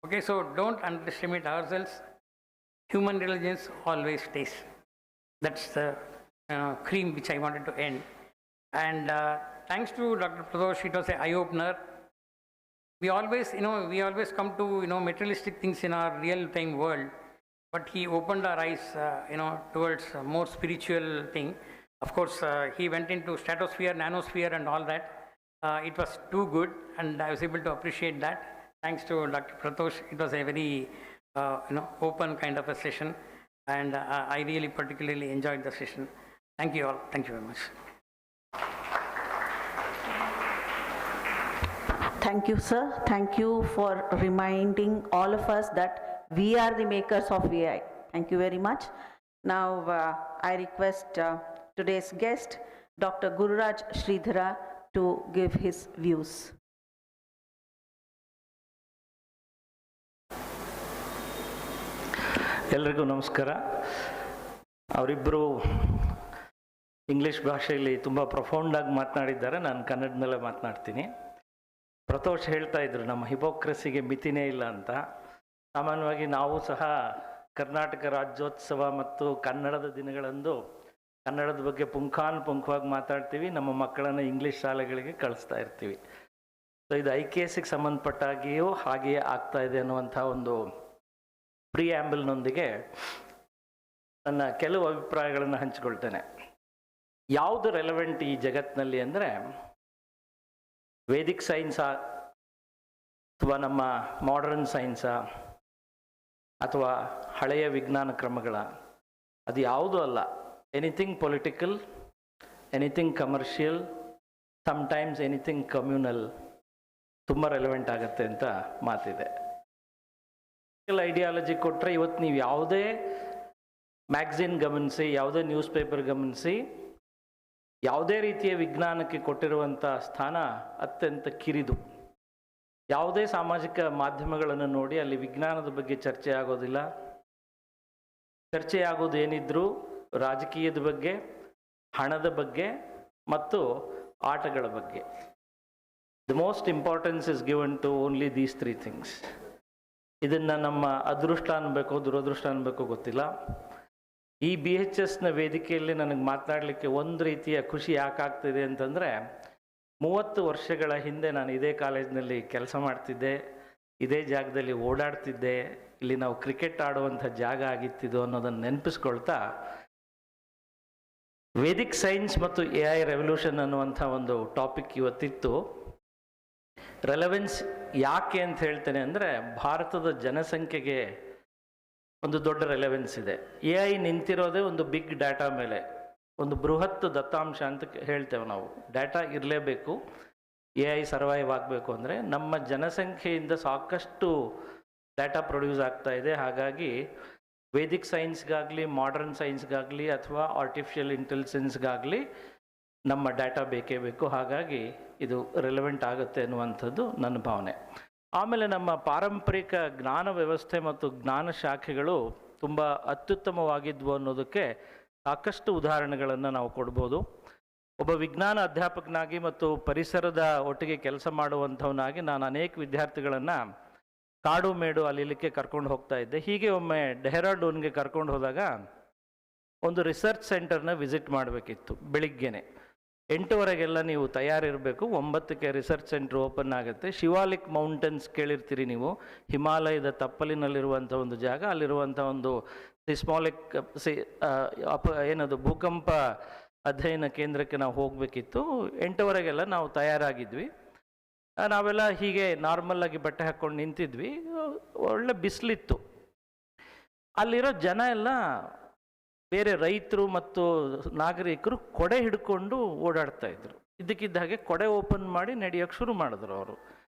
Okay, so don't underestimate ourselves. Human intelligence always stays. That's the cream which I wanted to end. And thanks to Dr. Pradosh, it was an eye-opener. We always come to, materialistic things in our real-time world, but he opened our eyes, towards a more spiritual thing. Of course, he went into stratosphere, nanosphere, and all that. It was too good, and I was able to appreciate that. Thanks to Dr. Pratosh, it was a very open kind of a session, and I really particularly enjoyed the session. Thank you all. Thank you very much. Thank you, sir. Thank you for reminding all of us that we are the makers of AI. Thank you very much. Now, I request today's guest, Dr. Gururaj Sridhara, to give his views. ಎಲ್ರಿಗೂ ನಮಸ್ಕಾರ. ಅವರಿಬ್ಬರು English ಭಾಷೆಯಲ್ಲಿ ತುಂಬ ಪ್ರೊಫೌಂಡಾಗಿ ಮಾತನಾಡಿದ್ದಾರೆ. ನಾನು ಕನ್ನಡದಲ್ಲೇ ಮಾತನಾಡ್ತೀನಿ. ಪ್ರತೋಷ್ ಹೇಳ್ತಾ ಇದ್ರು ನಮ್ಮ ಹಿಪೋಕ್ರಸಿಗೆ ಮಿತಿನೇ ಇಲ್ಲ ಅಂತ. ಸಾಮಾನ್ಯವಾಗಿ ನಾವು ಸಹ ಕರ್ನಾಟಕ ರಾಜ್ಯೋತ್ಸವ ಮತ್ತು ಕನ್ನಡದ ದಿನಗಳಂದು ಕನ್ನಡದ ಬಗ್ಗೆ ಪುಂಖಾನುಪುಂಖವಾಗಿ ಮಾತಾಡ್ತೀವಿ. ನಮ್ಮ ಮಕ್ಕಳನ್ನು ಇಂಗ್ಲೀಷ್ ಶಾಲೆಗಳಿಗೆ ಕಳಿಸ್ತಾ ಇರ್ತೀವಿ. ಸೊ ಇದು IKSಗೆ ಸಂಬಂಧಪಟ್ಟಾಗಿಯೂ ಹಾಗೆಯೇ ಆಗ್ತಾ ಇದೆ ಅನ್ನುವಂಥ ಒಂದು ಪ್ರಿಯಾಂಬಲ್ನೊಂದಿಗೆ ನನ್ನ ಕೆಲವು ಅಭಿಪ್ರಾಯಗಳನ್ನು ಹಂಚಿಕೊಳ್ತೇನೆ. ಯಾವುದು ರೆಲೆವೆಂಟ್ ಈ ಜಗತ್ತಿನಲ್ಲಿ ಅಂದರೆ, ವೇದಿಕ್ ಸೈನ್ಸಾ ಅಥವಾ ನಮ್ಮ ಮಾಡರ್ನ್ ಸೈನ್ಸಾ ಅಥವಾ ಹಳೆಯ ವಿಜ್ಞಾನ ಕ್ರಮಗಳ, ಅದು ಯಾವುದೂ ಅಲ್ಲ. Anything political, anything commercial, sometimes anything communal ತುಂಬ ರೆಲೆವೆಂಟ್ ಆಗುತ್ತೆ ಅಂತ ಮಾತಿದೆ. ಐಡಿಯಾಲಜಿ ಕೊಟ್ಟರೆ ಇವತ್ತು ನೀವು ಯಾವುದೇ ಮ್ಯಾಗ್ಝಿನ್ ಗಮನಿಸಿ, ಯಾವುದೇ ನ್ಯೂಸ್ ಪೇಪರ್ ಗಮನಿಸಿ, ಯಾವುದೇ ರೀತಿಯ ವಿಜ್ಞಾನಕ್ಕೆ ಕೊಟ್ಟಿರುವಂಥ ಸ್ಥಾನ ಅತ್ಯಂತ ಕಿರಿದು. ಯಾವುದೇ ಸಾಮಾಜಿಕ ಮಾಧ್ಯಮಗಳನ್ನು ನೋಡಿ ಅಲ್ಲಿ ವಿಜ್ಞಾನದ ಬಗ್ಗೆ ಚರ್ಚೆ ಆಗೋದಿಲ್ಲ. ಚರ್ಚೆ ಆಗೋದೇನಿದ್ರೂ ರಾಜಕೀಯದ ಬಗ್ಗೆ, ಹಣದ ಬಗ್ಗೆ ಮತ್ತು ಆಟಗಳ ಬಗ್ಗೆ. The most importance is given to only these 3 things. ಇದನ್ನು ನಮ್ಮ ಅದೃಷ್ಟ ಅನ್ಬೇಕೋ ದುರದೃಷ್ಟ ಅನ್ಬೇಕೋ ಗೊತ್ತಿಲ್ಲ. ಈ BHSನ ವೇದಿಕೆಯಲ್ಲಿ ನನಗೆ ಮಾತನಾಡಲಿಕ್ಕೆ ಒಂದು ರೀತಿಯ ಖುಷಿ ಯಾಕಾಗ್ತಿದೆ ಅಂತಂದರೆ, 30 ವರ್ಷಗಳ ಹಿಂದೆ ನಾನು ಇದೇ ಕಾಲೇಜಿನಲ್ಲಿ ಕೆಲಸ ಮಾಡ್ತಿದ್ದೆ, ಇದೇ ಜಾಗದಲ್ಲಿ ಓಡಾಡ್ತಿದ್ದೆ, ಇಲ್ಲಿ ನಾವು ಕ್ರಿಕೆಟ್ ಆಡುವಂಥ ಜಾಗ ಆಗಿತ್ತಿದ್ದು ಅನ್ನೋದನ್ನು ನೆನಪಿಸ್ಕೊಳ್ತಾ, ವೇದಿಕ್ ಸೈನ್ಸ್ ಮತ್ತು AI ರೆವಲ್ಯೂಷನ್ ಅನ್ನುವಂಥ ಒಂದು ಟಾಪಿಕ್ ಇವತ್ತಿತ್ತು. ರೆಲೆವೆನ್ಸ್ ಯಾಕೆ ಅಂತ ಹೇಳ್ತೇನೆ ಅಂದರೆ, ಭಾರತದ ಜನಸಂಖ್ಯೆಗೆ ಒಂದು ದೊಡ್ಡ ರೆಲೆವೆನ್ಸ್ ಇದೆ. AI ನಿಂತಿರೋದೇ ಒಂದು ಬಿಗ್ ಡಾಟಾ ಮೇಲೆ, ಒಂದು ಬೃಹತ್ ದತ್ತಾಂಶ ಅಂತ ಹೇಳ್ತೇವೆ ನಾವು. ಡಾಟಾ ಇರಲೇಬೇಕು AI ಸರ್ವೈವ್ ಆಗಬೇಕು ಅಂದರೆ. ನಮ್ಮ ಜನಸಂಖ್ಯೆಯಿಂದ ಸಾಕಷ್ಟು ಡಾಟಾ ಪ್ರೊಡ್ಯೂಸ್ ಆಗ್ತಾ ಇದೆ. ಹಾಗಾಗಿ ವೇದಿಕ್ ಸೈನ್ಸ್ಗಾಗಲಿ, ಮಾಡರ್ನ್ ಸೈನ್ಸ್ಗಾಗಲಿ ಅಥವಾ ಆರ್ಟಿಫಿಷಿಯಲ್ ಇಂಟೆಲಿಜೆನ್ಸ್ಗಾಗಲಿ ನಮ್ಮ ಡಾಟಾ ಬೇಕೇ ಬೇಕು. ಹಾಗಾಗಿ ಇದು ರೆಲೆವೆಂಟ್ ಆಗುತ್ತೆ ಅನ್ನುವಂಥದ್ದು ನನ್ನ ಭಾವನೆ. ಆಮೇಲೆ ನಮ್ಮ ಪಾರಂಪರಿಕ ಜ್ಞಾನ ವ್ಯವಸ್ಥೆ ಮತ್ತು ಜ್ಞಾನ ಶಾಖೆಗಳು ತುಂಬ ಅತ್ಯುತ್ತಮವಾಗಿದ್ವು ಅನ್ನೋದಕ್ಕೆ ಸಾಕಷ್ಟು ಉದಾಹರಣೆಗಳನ್ನು ನಾವು ಕೊಡ್ಬೋದು. ಒಬ್ಬ ವಿಜ್ಞಾನ ಅಧ್ಯಾಪಕನಾಗಿ ಮತ್ತು ಪರಿಸರದ ಒಟ್ಟಿಗೆ ಕೆಲಸ ಮಾಡುವಂಥವನಾಗಿ ನಾನು ಅನೇಕ ವಿದ್ಯಾರ್ಥಿಗಳನ್ನು ಕಾಡು ಮೇಡು ಅಲ್ಲಿಲಿಕ್ಕೆ ಕರ್ಕೊಂಡು ಹೋಗ್ತಾ ಇದ್ದೆ. ಹೀಗೆ ಒಮ್ಮೆ ಡೆಹ್ರಾಡೂನ್ಗೆ ಕರ್ಕೊಂಡು ಹೋದಾಗ ಒಂದು ರಿಸರ್ಚ್ ಸೆಂಟರ್ನ ವಿಸಿಟ್ ಮಾಡಬೇಕಿತ್ತು. ಬೆಳಿಗ್ಗೆನೆ 8:15 ನೀವು ತಯಾರಿರಬೇಕು. 9ಕ್ಕೆ ರಿಸರ್ಚ್ ಸೆಂಟ್ರ್ ಓಪನ್ ಆಗುತ್ತೆ. ಶಿವಾಲಿಕ್ ಮೌಂಟನ್ಸ್ ಕೇಳಿರ್ತೀರಿ ನೀವು, ಹಿಮಾಲಯದ ತಪ್ಪಲಿನಲ್ಲಿರುವಂಥ ಒಂದು ಜಾಗ. ಅಲ್ಲಿರುವಂಥ ಒಂದು ಸಿಸ್ಮಾಲಿಕ್ ಏನದು ಭೂಕಂಪ ಅಧ್ಯಯನ ಕೇಂದ್ರಕ್ಕೆ ನಾವು ಹೋಗಬೇಕಿತ್ತು. 8:15 ನಾವು ತಯಾರಾಗಿದ್ವಿ. ನಾವೆಲ್ಲ ಹೀಗೆ ನಾರ್ಮಲ್ಲಾಗಿ ಬಟ್ಟೆ ಹಾಕ್ಕೊಂಡು ನಿಂತಿದ್ವಿ. ಒಳ್ಳೆ ಬಿಸಿಲಿತ್ತು. ಅಲ್ಲಿರೋ ಜನ ಎಲ್ಲ ಬೇರೆ ರೈತರು ಮತ್ತು ನಾಗರಿಕರು ಕೊಡೆ ಹಿಡ್ಕೊಂಡು ಓಡಾಡ್ತಾ ಇದ್ರು. ಇದ್ದಕ್ಕಿದ್ದ ಹಾಗೆ ಕೊಡೆ ಓಪನ್ ಮಾಡಿ ನಡೆಯೋಕ್ಕೆ ಶುರು ಮಾಡಿದ್ರು ಅವರು.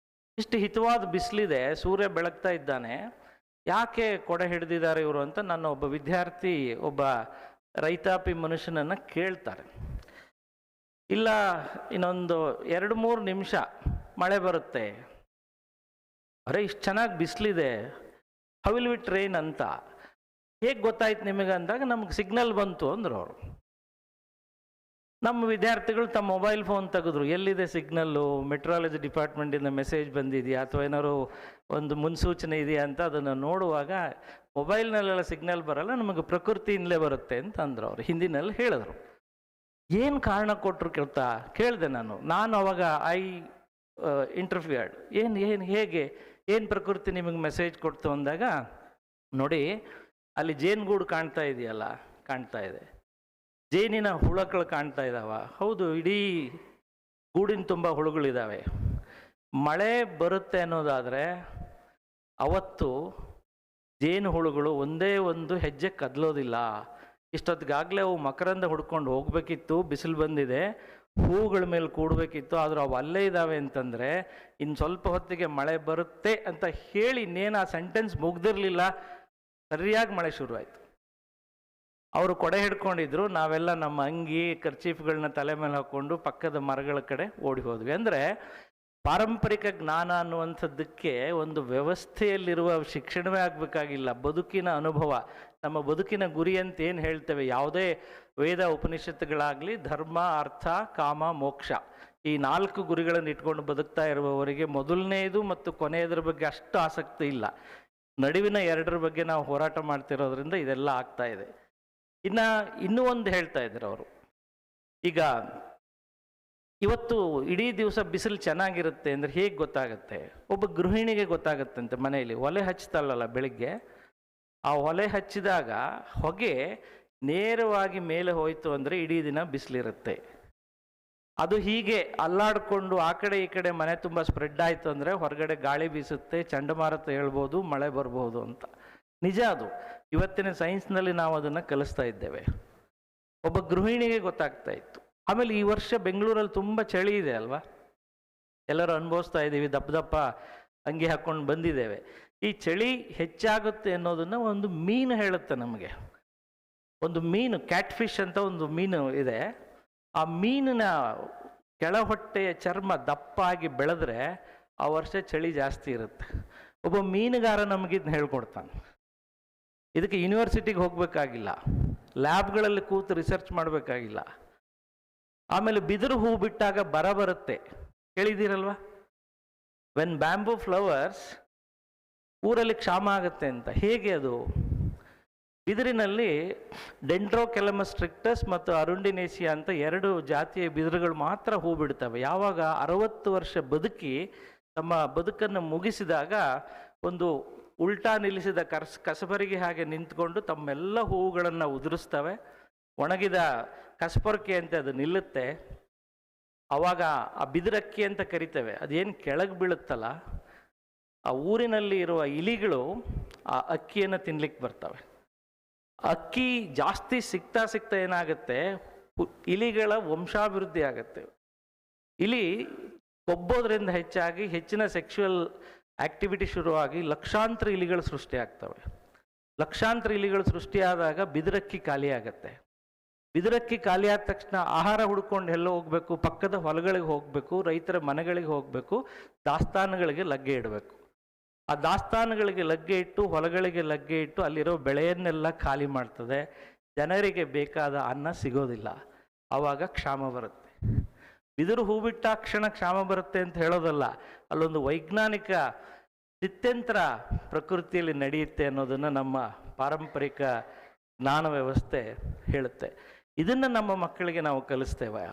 ಇಷ್ಟು ಹಿತವಾದ ಬಿಸಿಲಿದೆ, ಸೂರ್ಯ ಬೆಳಗ್ತಾ ಇದ್ದಾನೆ, ಯಾಕೆ ಕೊಡೆ ಹಿಡಿದಿದ್ದಾರೆ ಇವರು ಅಂತ ನನ್ನ ಒಬ್ಬ ವಿದ್ಯಾರ್ಥಿ, ಒಬ್ಬ ರೈತಾಪಿ ಮನುಷ್ಯನನ್ನು ಕೇಳ್ತಾರೆ. ಇಲ್ಲ, ಇನ್ನೊಂದು 2-3 ನಿಮಿಷ ಮಳೆ ಬರುತ್ತೆ. ಅರೆ, ಇಷ್ಟು ಚೆನ್ನಾಗಿ ಬಿಸಿಲಿದೆ, ಹೌ ವಿಲ್ ವಿ ಟ್ರೈನ್ ಅಂತ. ಹೇಗೆ ಗೊತ್ತಾಯ್ತು ನಿಮಗೆ ಅಂದಾಗ, ನಮ್ಗೆ ಸಿಗ್ನಲ್ ಬಂತು ಅಂದರು ಅವರು. ನಮ್ಮ ವಿದ್ಯಾರ್ಥಿಗಳು ತಮ್ಮ ಮೊಬೈಲ್ ಫೋನ್ ತೆಗೆದ್ರು. ಎಲ್ಲಿದೆ ಸಿಗ್ನಲ್ಲು? ಮೆಟ್ರಾಲಜಿ ಡಿಪಾರ್ಟ್ಮೆಂಟಿಂದ ಮೆಸೇಜ್ ಬಂದಿದೆಯಾ ಅಥವಾ ಏನಾದ್ರು ಒಂದು ಮುನ್ಸೂಚನೆ ಇದೆಯಾ ಅಂತ ಅದನ್ನು ನೋಡುವಾಗ ಮೊಬೈಲ್ನಲ್ಲೆಲ್ಲ ಸಿಗ್ನಲ್ ಬರಲ್ಲ, ನಮಗೆ ಪ್ರಕೃತಿಯಿಂದಲೇ ಬರುತ್ತೆ ಅಂತ ಅಂದರು ಅವರು. ಹಿಂದಿನಲ್ಲಿ ಹೇಳಿದ್ರು. ಏನು ಕಾರಣ ಕೊಟ್ಟರು ಕೇಳಿದೆ ನಾನು ಅವಾಗ ಇಂಟರ್ಫಿಯರ್ಡ್. ಏನು ಪ್ರಕೃತಿ ನಿಮಗೆ ಮೆಸೇಜ್ ಕೊಡ್ತು ಅಂದಾಗ, ನೋಡಿ ಅಲ್ಲಿ ಜೇನುಗೂಡು ಕಾಣ್ತಾ ಇದೆಯಲ್ಲ, ಕಾಣ್ತಾ ಇದೆ, ಜೇನಿನ ಹುಳಗಳು ಕಾಣ್ತಾ ಇದ್ದಾವ. ಹೌದು, ಇಡೀ ಗೂಡಿನ ತುಂಬ ಹುಳುಗಳಿದ್ದಾವೆ. ಮಳೆ ಬರುತ್ತೆ ಅನ್ನೋದಾದರೆ ಅವತ್ತು ಜೇನು ಹುಳುಗಳು ಒಂದೇ ಒಂದು ಹೆಜ್ಜೆ ಕದಲೋದಿಲ್ಲ. ಇಷ್ಟೊತ್ತಿಗಾಗಲೇ ಅವು ಮಕರಂದ ಹುಡ್ಕೊಂಡು ಹೋಗ್ಬೇಕಿತ್ತು, ಬಿಸಿಲು ಬಂದಿದೆ, ಹೂಗಳ ಮೇಲೆ ಕೂಡಬೇಕಿತ್ತು, ಆದರೂ ಅವು ಅಲ್ಲೇ ಇದ್ದಾವೆ ಅಂತಂದರೆ ಇನ್ನು ಸ್ವಲ್ಪ ಹೊತ್ತಿಗೆ ಮಳೆ ಬರುತ್ತೆ ಅಂತ ಹೇಳಿ ಇನ್ನೇನು ಆ ಸೆಂಟೆನ್ಸ್ ಮುಗ್ದಿರಲಿಲ್ಲ, ಸರಿಯಾಗಿ ಮಳೆ ಶುರುವಾಯಿತು. ಅವರು ಕೊಡೆ ಹಿಡ್ಕೊಂಡಿದ್ರು, ನಾವೆಲ್ಲ ನಮ್ಮ ಅಂಗಿ ಕರ್ಚೀಫ್ಗಳನ್ನ ತಲೆ ಮೇಲೆ ಹಾಕ್ಕೊಂಡು ಪಕ್ಕದ ಮರಗಳ ಕಡೆ ಓಡಿ ಹೋದ್ವಿ. ಅಂದರೆ ಪಾರಂಪರಿಕ ಜ್ಞಾನ ಅನ್ನುವಂಥದ್ದಕ್ಕೆ ಒಂದು ವ್ಯವಸ್ಥೆಯಲ್ಲಿರುವ ಶಿಕ್ಷಣವೇ ಆಗಬೇಕಾಗಿಲ್ಲ, ಬದುಕಿನ ಅನುಭವ. ನಮ್ಮ ಬದುಕಿನ ಗುರಿ ಅಂತ ಏನು ಹೇಳ್ತೇವೆ, ಯಾವುದೇ ವೇದ ಉಪನಿಷತ್ತುಗಳಾಗಲಿ ಧರ್ಮ, ಅರ್ಥ, ಕಾಮ, ಮೋಕ್ಷ, ಈ 4 ಗುರಿಗಳನ್ನು ಇಟ್ಕೊಂಡು ಬದುಕ್ತಾ ಇರುವವರಿಗೆ ಮೊದಲನೇದು ಮತ್ತು ಕೊನೆಯದ್ರ ಬಗ್ಗೆ ಅಷ್ಟು ಆಸಕ್ತಿ ಇಲ್ಲ. ನಡುವಿನ 2 ಬಗ್ಗೆ ನಾವು ಹೋರಾಟ ಮಾಡ್ತಿರೋದ್ರಿಂದ ಇದೆಲ್ಲ ಆಗ್ತಾ ಇದೆ. ಇನ್ನೂ ಒಂದು ಹೇಳ್ತಾ ಇದ್ರು ಅವರು, ಈಗ ಇವತ್ತು ಇಡೀ ದಿವಸ ಬಿಸಿಲು ಚೆನ್ನಾಗಿರುತ್ತೆ ಅಂದರೆ ಹೇಗೆ ಗೊತ್ತಾಗುತ್ತೆ? ಒಬ್ಬ ಗೃಹಿಣಿಗೆ ಗೊತ್ತಾಗುತ್ತಂತೆ. ಮನೆಯಲ್ಲಿ ಒಲೆ ಹಚ್ತಾಳಲ್ಲ ಬೆಳಿಗ್ಗೆ, ಆ ಒಲೆ ಹಚ್ಚಿದಾಗ ಹೊಗೆ ನೇರವಾಗಿ ಮೇಲೆ ಹೋಯಿತು ಅಂದರೆ ಇಡೀ ದಿನ ಬಿಸಿಲಿರುತ್ತೆ. ಅದು ಹೀಗೆ ಅಲ್ಲಾಡಿಕೊಂಡು ಆ ಕಡೆ ಈ ಕಡೆ ಮನೆ ತುಂಬ ಸ್ಪ್ರೆಡ್ ಆಯಿತು ಅಂದರೆ ಹೊರಗಡೆ ಗಾಳಿ ಬೀಸುತ್ತೆ, ಚಂಡಮಾರುತ ಹೇಳ್ಬೋದು, ಮಳೆ ಬರ್ಬೋದು ಅಂತ. ನಿಜ ಅದು. ಇವತ್ತಿನ ಸೈನ್ಸ್ನಲ್ಲಿ ನಾವು ಅದನ್ನು ಕಲಿಸ್ತಾ ಇದ್ದೇವೆ. ಒಬ್ಬ ಗೃಹಿಣಿಗೆ ಗೊತ್ತಾಗ್ತಾ ಇತ್ತು. ಆಮೇಲೆ ಈ ವರ್ಷ ಬೆಂಗಳೂರಲ್ಲಿ ತುಂಬ ಚಳಿ ಇದೆ ಅಲ್ವಾ, ಎಲ್ಲರೂ ಅನುಭವಿಸ್ತಾ ಇದ್ದೀವಿ, ದಪ್ಪ ದಪ್ಪ ಅಂಗಿ ಹಾಕ್ಕೊಂಡು ಬಂದಿದ್ದೇವೆ. ಈ ಚಳಿ ಹೆಚ್ಚಾಗುತ್ತೆ ಅನ್ನೋದನ್ನು ಒಂದು ಮೀನು ಹೇಳುತ್ತೆ ನಮಗೆ. ಒಂದು ಮೀನು, ಕ್ಯಾಟ್ ಫಿಶ್ ಅಂತ ಒಂದು ಮೀನು ಇದೆ. ಆ ಮೀನಿನ ಕೆಳ ಹೊಟ್ಟೆಯ ಚರ್ಮ ದಪ್ಪಾಗಿ ಬೆಳೆದ್ರೆ ಆ ವರ್ಷ ಚಳಿ ಜಾಸ್ತಿ ಇರುತ್ತೆ. ಒಬ್ಬ ಮೀನುಗಾರ ನಮಗಿದ್ನ ಹೇಳ್ಕೊಡ್ತಾನೆ. ಇದಕ್ಕೆ ಯೂನಿವರ್ಸಿಟಿಗೆ ಹೋಗಬೇಕಾಗಿಲ್ಲ, ಲ್ಯಾಬ್ಗಳಲ್ಲಿ ಕೂತು ರಿಸರ್ಚ್ ಮಾಡಬೇಕಾಗಿಲ್ಲ. ಆಮೇಲೆ ಬಿದಿರು ಹೂ ಬಿಟ್ಟಾಗ ಬರುತ್ತೆ, ಕೇಳಿದ್ದೀರಲ್ವ? ವೆನ್ ಬ್ಯಾಂಬೂ ಫ್ಲವರ್ಸ್, ಊರಲ್ಲಿ ಕ್ಷಾಮ ಆಗುತ್ತೆ ಅಂತ. ಹೇಗೆ ಅದು? ಬಿದಿರಿನಲ್ಲಿ ಡೆಂಡ್ರೋಕೆಲಮಸ್ ಸ್ಟ್ರಿಕ್ಟಸ್ ಮತ್ತು ಅರುಂಡಿನೇಸಿಯಾ ಅಂತ 2 ಜಾತಿಯ ಬಿದಿರುಗಳು ಮಾತ್ರ ಹೂ ಬಿಡ್ತವೆ. ಯಾವಾಗ 60 ವರ್ಷ ಬದುಕಿ ತಮ್ಮ ಬದುಕನ್ನು ಮುಗಿಸಿದಾಗ ಒಂದು ಉಲ್ಟಾ ನಿಲ್ಲಿಸಿದ ಕಸಬರಿಗೆ ಹಾಗೆ ನಿಂತ್ಕೊಂಡು ತಮ್ಮೆಲ್ಲ ಹೂವುಗಳನ್ನು ಉದುರಿಸ್ತವೆ. ಒಣಗಿದ ಕಸಪೊರಕೆ ಅಂತ ಅದು ನಿಲ್ಲುತ್ತೆ. ಆವಾಗ ಆ ಬಿದಿರಕ್ಕಿ ಅಂತ ಕರಿತೇವೆ, ಅದೇನು ಕೆಳಗೆ ಬೀಳುತ್ತಲ್ಲ, ಆ ಊರಿನಲ್ಲಿ ಇರುವ ಇಲಿಗಳು ಆ ಅಕ್ಕಿಯನ್ನು ತಿನ್ಲಿಕ್ಕೆ ಬರ್ತವೆ. ಅಕ್ಕಿ ಜಾಸ್ತಿ ಸಿಗ್ತಾ ಏನಾಗುತ್ತೆ, ಇಲಿಗಳ ವಂಶಾಭಿವೃದ್ಧಿ ಆಗುತ್ತೆ. ಇಲಿ ಕೊಬ್ಬೋದ್ರಿಂದ ಹೆಚ್ಚಾಗಿ ಹೆಚ್ಚಿನ ಸೆಕ್ಶುವಲ್ ಆಕ್ಟಿವಿಟಿ ಶುರುವಾಗಿ ಲಕ್ಷಾಂತರ ಇಲಿಗಳು ಸೃಷ್ಟಿಯಾಗ್ತವೆ. ಲಕ್ಷಾಂತರ ಇಲಿಗಳು ಸೃಷ್ಟಿಯಾದಾಗ ಬಿದಿರಕ್ಕಿ ಖಾಲಿ ಆಗುತ್ತೆ. ಬಿದಿರಕ್ಕಿ ಖಾಲಿ ಆದ ತಕ್ಷಣ ಆಹಾರ ಹುಡ್ಕೊಂಡು ಎಲ್ಲೋ ಹೋಗಬೇಕು, ಪಕ್ಕದ ಹೊಲಗಳಿಗೆ ಹೋಗಬೇಕು, ರೈತರ ಮನೆಗಳಿಗೆ ಹೋಗಬೇಕು, ದಾಸ್ತಾನುಗಳಿಗೆ ಲಗ್ಗೆ ಇಡಬೇಕು. ಆ ದಾಸ್ತಾನುಗಳಿಗೆ ಲಗ್ಗೆ ಇಟ್ಟು, ಹೊಲಗಳಿಗೆ ಲಗ್ಗೆ ಇಟ್ಟು ಅಲ್ಲಿರೋ ಬೆಳೆಯನ್ನೆಲ್ಲ ಖಾಲಿ ಮಾಡ್ತದೆ. ಜನರಿಗೆ ಬೇಕಾದ ಅನ್ನ ಸಿಗೋದಿಲ್ಲ. ಆವಾಗ ಕ್ಷಾಮ ಬರುತ್ತೆ. ಬಿದಿರು ಹೂ ಬಿಟ್ಟಾಕ್ಷಣ ಕ್ಷಾಮ ಬರುತ್ತೆ ಅಂತ ಹೇಳೋದಲ್ಲ, ಅಲ್ಲೊಂದು ವೈಜ್ಞಾನಿಕ ಸ್ಥಿತ್ಯಂತರ ಪ್ರಕೃತಿಯಲ್ಲಿ ನಡೆಯುತ್ತೆ ಅನ್ನೋದನ್ನು ನಮ್ಮ ಪಾರಂಪರಿಕ ಜ್ಞಾನ ವ್ಯವಸ್ಥೆ ಹೇಳುತ್ತೆ. ಇದನ್ನು ನಮ್ಮ ಮಕ್ಕಳಿಗೆ ನಾವು ಕಲಿಸ್ತೇವೆ?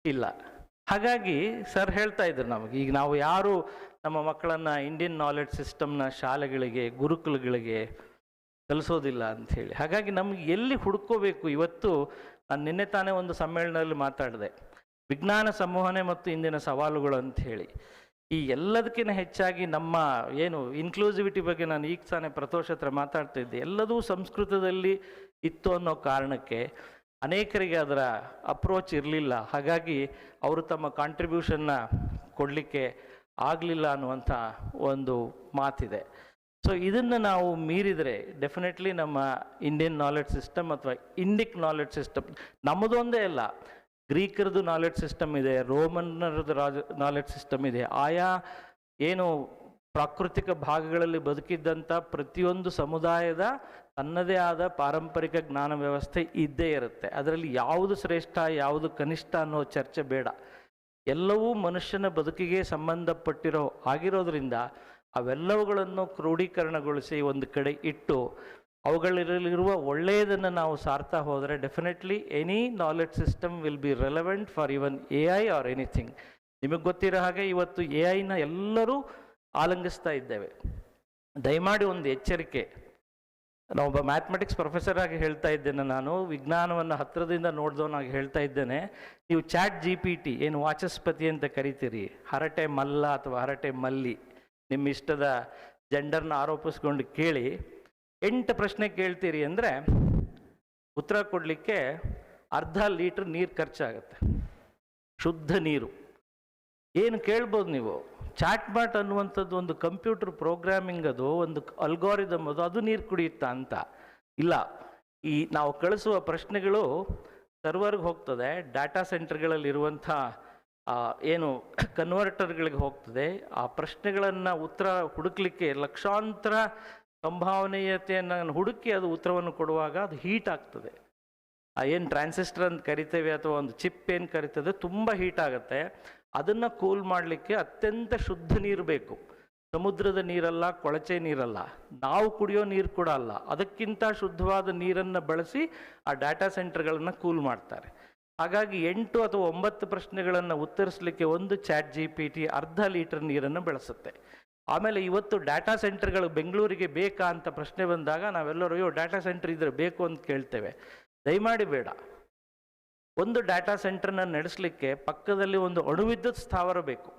ಇಲ್ಲ. ಹಾಗಾಗಿ ಸರ್ ಹೇಳ್ತಾ ಇದ್ರು ನಮಗೆ, ಈಗ ನಾವು ಯಾರು ನಮ್ಮ ಮಕ್ಕಳನ್ನು ಇಂಡಿಯನ್ ನಾಲೆಡ್ಜ್ ಸಿಸ್ಟಮ್ನ ಶಾಲೆಗಳಿಗೆ, ಗುರುಕುಲಗಳಿಗೆ ಕಲಿಸೋದಿಲ್ಲ ಅಂಥೇಳಿ. ಹಾಗಾಗಿ ನಮ್ಗೆ ಎಲ್ಲಿ ಹುಡ್ಕೋಬೇಕು? ಇವತ್ತು ನಾನು ನಿನ್ನೆ ತಾನೇ ಒಂದು ಸಮ್ಮೇಳನದಲ್ಲಿ ಮಾತಾಡಿದೆ, ವಿಜ್ಞಾನ ಸಂವಹನೆ ಮತ್ತು ಇಂದಿನ ಸವಾಲುಗಳು ಅಂಥೇಳಿ. ಈ ಎಲ್ಲದಕ್ಕಿಂತ ಹೆಚ್ಚಾಗಿ ನಮ್ಮ ಏನು ಇನ್ಕ್ಲೂಸಿವಿಟಿ ಬಗ್ಗೆ ನಾನು ಈಗ ತಾನೇ ಪ್ರತೋಷ್ ಹತ್ರ ಮಾತಾಡ್ತಾ ಇದ್ದೆ, ಎಲ್ಲದೂ ಸಂಸ್ಕೃತದಲ್ಲಿ ಇತ್ತು ಅನ್ನೋ ಕಾರಣಕ್ಕೆ ಅನೇಕರಿಗೆ ಅದರ ಅಪ್ರೋಚ್ ಇರಲಿಲ್ಲ. ಹಾಗಾಗಿ ಅವರು ತಮ್ಮ ಕಾಂಟ್ರಿಬ್ಯೂಷನ್ನ ಕೊಡಲಿಕ್ಕೆ ಆಗಲಿಲ್ಲ ಅನ್ನುವಂಥ ಒಂದು ಮಾತಿದೆ. ಸೊ ಇದನ್ನು ನಾವು ಮೀರಿದರೆ ಡೆಫಿನೆಟ್ಲಿ ನಮ್ಮ ಇಂಡಿಯನ್ ನಾಲೆಡ್ಜ್ ಸಿಸ್ಟಮ್ ಅಥವಾ ಇಂಡಿಕ್ ನಾಲೆಡ್ಜ್ ಸಿಸ್ಟಮ್, ನಮ್ಮದೊಂದೇ ಅಲ್ಲ, ಗ್ರೀಕರದು ನಾಲೆಡ್ಜ್ ಸಿಸ್ಟಮ್ ಇದೆ, ರೋಮನ್ನರದು ನಾಲೆಡ್ಜ್ ಸಿಸ್ಟಮ್ ಇದೆ. ಆಯಾ ಏನು ಪ್ರಾಕೃತಿಕ ಭಾಗಗಳಲ್ಲಿ ಬದುಕಿದ್ದಂಥ ಪ್ರತಿಯೊಂದು ಸಮುದಾಯದ ತನ್ನದೇ ಆದ ಪಾರಂಪರಿಕ ಜ್ಞಾನ ವ್ಯವಸ್ಥೆ ಇದ್ದೇ ಇರುತ್ತೆ. ಅದರಲ್ಲಿ ಯಾವುದು ಶ್ರೇಷ್ಠ ಯಾವುದು ಕನಿಷ್ಠ ಅನ್ನೋ ಚರ್ಚೆ ಬೇಡ. ಎಲ್ಲವೂ ಮನುಷ್ಯನ ಬದುಕಿಗೆ ಸಂಬಂಧಪಟ್ಟಿರೋ ಆಗಿರೋದ್ರಿಂದ ಅವೆಲ್ಲವುಗಳನ್ನು ಕ್ರೋಢೀಕರಣಗೊಳಿಸಿ ಒಂದು ಕಡೆ ಇಟ್ಟು ಅವುಗಳಲ್ಲಿರುವ ಒಳ್ಳೆಯದನ್ನು ನಾವು ಸಾರ್ತಾ ಹೋದರೆ definitely any knowledge system will be relevant for even AI or anything. ನಿಮಗೆ ಗೊತ್ತಿರೋ ಹಾಗೆ ಇವತ್ತು AI ಎಲ್ಲರೂ ಆಲಂಗಿಸ್ತಾ ಇದ್ದೇವೆ. ದಯಮಾಡಿ ಒಂದು ಎಚ್ಚರಿಕೆ, ನಾನೊಬ್ಬ ಮ್ಯಾಥಮೆಟಿಕ್ಸ್ ಪ್ರೊಫೆಸರ್ ಆಗಿ ಹೇಳ್ತಾ ಇದ್ದೇನೆ, ನಾನು ವಿಜ್ಞಾನವನ್ನು ಹತ್ತಿರದಿಂದ ನೋಡಿದವನಾಗಿ ಹೇಳ್ತಾ ಇದ್ದೇನೆ. ನೀವು ಚಾಟ್ GPT ಏನು ವಾಚಸ್ಪತಿ ಅಂತ ಕರಿತೀರಿ, ಹರಟೆ ಮಲ್ಲ ಅಥವಾ ಹರಟೆ ಮಲ್ಲಿ, ನಿಮ್ಮ ಇಷ್ಟದ ಜೆಂಡರ್ನ ಆರೋಪಿಸ್ಕೊಂಡು ಕೇಳಿ 8 ಪ್ರಶ್ನೆ ಕೇಳ್ತೀರಿ ಅಂದರೆ ಉತ್ತರ ಕೊಡಲಿಕ್ಕೆ ಅರ್ಧ ಲೀಟ್ರ್ ನೀರು ಖರ್ಚಾಗತ್ತೆ, ಶುದ್ಧ ನೀರು. ಏನು ಕೇಳ್ಬೋದು ನೀವು? ಚಾಟ್ ಬಾಟ್ ಅನ್ನುವಂಥದ್ದು ಒಂದು ಕಂಪ್ಯೂಟರ್ ಪ್ರೋಗ್ರಾಮಿಂಗ್, ಅದು ಒಂದು ಅಲ್ಗಾರಿದಮ್, ಅದು ನೀರು ಕುಡಿಯುತ್ತಾ ಅಂತ ಇಲ್ಲ. ಈ ನಾವು ಕಳಿಸುವ ಪ್ರಶ್ನೆಗಳು ಸರ್ವರ್ಗೆ ಹೋಗ್ತದೆ, ಡಾಟಾ ಸೆಂಟರ್ಗಳಲ್ಲಿರುವಂಥ ಏನು ಕನ್ವರ್ಟರ್ಗಳಿಗೆ ಹೋಗ್ತದೆ. ಆ ಪ್ರಶ್ನೆಗಳನ್ನು ಉತ್ತರ ಹುಡುಕ್ಲಿಕ್ಕೆ ಲಕ್ಷಾಂತರ ಸಂಭಾವನೀಯತೆಯನ್ನು ಹುಡುಕಿ ಅದು ಉತ್ತರವನ್ನು ಕೊಡುವಾಗ ಅದು ಹೀಟ್ ಆಗ್ತದೆ. ಏನು ಟ್ರಾನ್ಸಿಸ್ಟರ್ ಅಂತ ಕರಿತೇವೆ ಅಥವಾ ಒಂದು ಚಿಪ್ ಏನು ಕರಿತದೆ, ತುಂಬ ಹೀಟ್ ಆಗುತ್ತೆ. ಅದನ್ನು ಕೂಲ್ ಮಾಡಲಿಕ್ಕೆ ಅತ್ಯಂತ ಶುದ್ಧ ನೀರು ಬೇಕು. ಸಮುದ್ರದ ನೀರಲ್ಲ, ಕೊಳಚೆ ನೀರಲ್ಲ, ನಾವು ಕುಡಿಯೋ ನೀರು ಕೂಡ ಅಲ್ಲ, ಅದಕ್ಕಿಂತ ಶುದ್ಧವಾದ ನೀರನ್ನು ಬಳಸಿ ಆ ಡಾಟಾ ಸೆಂಟರ್ಗಳನ್ನು ಕೂಲ್ ಮಾಡ್ತಾರೆ. ಹಾಗಾಗಿ 8 ಅಥವಾ 9 ಪ್ರಶ್ನೆಗಳನ್ನು ಉತ್ತರಿಸಲಿಕ್ಕೆ ಒಂದು ಚಾಟ್ GPT ಅರ್ಧ ಲೀಟರ್ ನೀರನ್ನು ಬಳಸುತ್ತೆ. ಆಮೇಲೆ ಇವತ್ತು ಡಾಟಾ ಸೆಂಟರ್ಗಳು ಬೆಂಗಳೂರಿಗೆ ಬೇಕಾ ಅಂತ ಪ್ರಶ್ನೆ ಬಂದಾಗ ನಾವೆಲ್ಲರೂ ಅಯ್ಯೋ ಡಾಟಾ ಸೆಂಟರ್ ಇದ್ರೆ ಬೇಕು ಅಂತ ಕೇಳ್ತೇವೆ. ದಯಮಾಡಿ ಬೇಡ. ಒಂದು ಡಾಟಾ ಸೆಂಟರ್ನ ನಡೆಸಲಿಕ್ಕೆ ಪಕ್ಕದಲ್ಲಿ ಒಂದು ಅಣುವಿದ್ಯುತ್ ಸ್ಥಾವರ ಬೇಕು,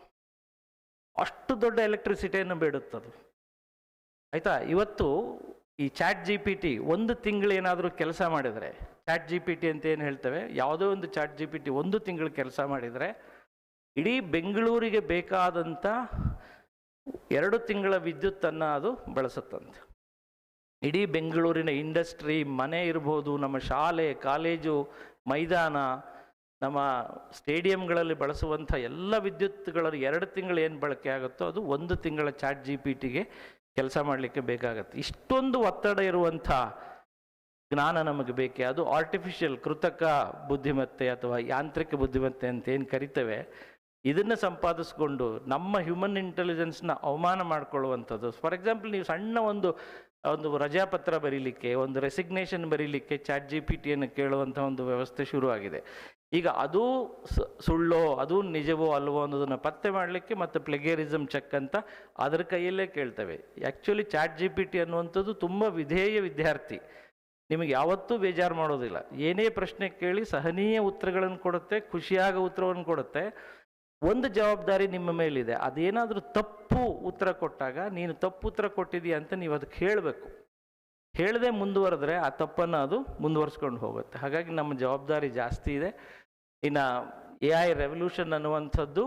ಅಷ್ಟು ದೊಡ್ಡ ಎಲೆಕ್ಟ್ರಿಸಿಟಿಯನ್ನು ಬೇಡುತ್ತದು. ಆಯಿತಾ? ಇವತ್ತು ಈ ಚಾಟ್ GPT 1 ತಿಂಗಳು ಏನಾದರೂ ಕೆಲಸ ಮಾಡಿದರೆ, ಚಾಟ್ GPT ಅಂತ ಏನು ಹೇಳ್ತೇವೆ, ಯಾವುದೋ ಒಂದು ಚಾಟ್ GPT 1 ತಿಂಗಳು ಕೆಲಸ ಮಾಡಿದರೆ ಇಡೀ ಬೆಂಗಳೂರಿಗೆ ಬೇಕಾದಂಥ 2 ತಿಂಗಳ ವಿದ್ಯುತ್ತನ್ನು ಅದು ಬಳಸುತ್ತಂತೆ. ಇಡೀ ಬೆಂಗಳೂರಿನ ಇಂಡಸ್ಟ್ರಿ, ಮನೆ ಇರ್ಬೋದು, ನಮ್ಮ ಶಾಲೆ, ಕಾಲೇಜು, ಮೈದಾನ, ನಮ್ಮ ಸ್ಟೇಡಿಯಂಗಳಲ್ಲಿ ಬಳಸುವಂಥ ಎಲ್ಲ ವಿದ್ಯುತ್ಗಳ 2 ತಿಂಗಳು ಏನು ಬಳಕೆ ಆಗುತ್ತೋ ಅದು 1 ತಿಂಗಳ ಚಾಟ್ GPTಗೆ ಕೆಲಸ ಮಾಡಲಿಕ್ಕೆ ಬೇಕಾಗತ್ತೆ. ಇಷ್ಟೊಂದು ಒತ್ತಡ ಇರುವಂಥ ಜ್ಞಾನ ನಮಗೆ ಬೇಕೆ. ಅದು ಆರ್ಟಿಫಿಷಿಯಲ್, ಕೃತಕ ಬುದ್ಧಿಮತ್ತೆ ಅಥವಾ ಯಾಂತ್ರಿಕ ಬುದ್ಧಿಮತ್ತೆ ಅಂತ ಏನು ಕರಿತೇವೆ, ಇದನ್ನು ಸಂಪಾದಿಸ್ಕೊಂಡು ನಮ್ಮ ಹ್ಯೂಮನ್ ಇಂಟೆಲಿಜೆನ್ಸ್ನ ಅವಮಾನ ಮಾಡಿಕೊಳ್ಳುವಂಥದ್ದು. ಫಾರ್ ಎಕ್ಸಾಂಪಲ್, ನೀವು ಸಣ್ಣ ಒಂದು ರಜಾಪತ್ರ ಬರೀಲಿಕ್ಕೆ, ಒಂದು ರೆಸಿಗ್ನೇಷನ್ ಬರೀಲಿಕ್ಕೆ ಚಾಟ್ GPTಯನ್ನು ಕೇಳುವಂಥ ಒಂದು ವ್ಯವಸ್ಥೆ ಶುರುವಾಗಿದೆ. ಈಗ ಅದು ಸುಳ್ಳೋ ಅದು ನಿಜವೋ ಅಲ್ವೋ ಅನ್ನೋದನ್ನು ಪತ್ತೆ ಮಾಡಲಿಕ್ಕೆ ಮತ್ತು ಪ್ಲೆಗೇರಿಸಮ್ ಚೆಕ್ ಅಂತ ಅದರ ಕೈಯಲ್ಲೇ ಕೇಳ್ತೇವೆ. ಆ್ಯಕ್ಚುಲಿ ಚಾಟ್ GPT ಅನ್ನುವಂಥದ್ದು ತುಂಬ ವಿಧೇಯ ವಿದ್ಯಾರ್ಥಿ, ನಿಮಗೆ ಯಾವತ್ತೂ ಬೇಜಾರು ಮಾಡೋದಿಲ್ಲ. ಏನೇ ಪ್ರಶ್ನೆ ಕೇಳಿ ಸಹನೀಯ ಉತ್ತರಗಳನ್ನು ಕೊಡುತ್ತೆ, ಖುಷಿಯಾಗ ಉತ್ತರವನ್ನು ಕೊಡುತ್ತೆ. ಒಂದು ಜವಾಬ್ದಾರಿ ನಿಮ್ಮ ಮೇಲಿದೆ, ಅದೇನಾದರೂ ತಪ್ಪು ಉತ್ತರ ಕೊಟ್ಟಾಗ ನೀನು ತಪ್ಪು ಉತ್ತರ ಕೊಟ್ಟಿದೀಯ ಅಂತ ನೀವು ಅದಕ್ಕೆ ಹೇಳಬೇಕು. ಹೇಳದೆ ಮುಂದುವರೆದ್ರೆ ಆ ತಪ್ಪನ್ನು ಅದು ಮುಂದುವರಿಸ್ಕೊಂಡು ಹೋಗುತ್ತೆ. ಹಾಗಾಗಿ ನಮ್ಮ ಜವಾಬ್ದಾರಿ ಜಾಸ್ತಿ ಇದೆ. ಇನ್ನು AI ರೆವಲ್ಯೂಷನ್ ಅನ್ನುವಂಥದ್ದು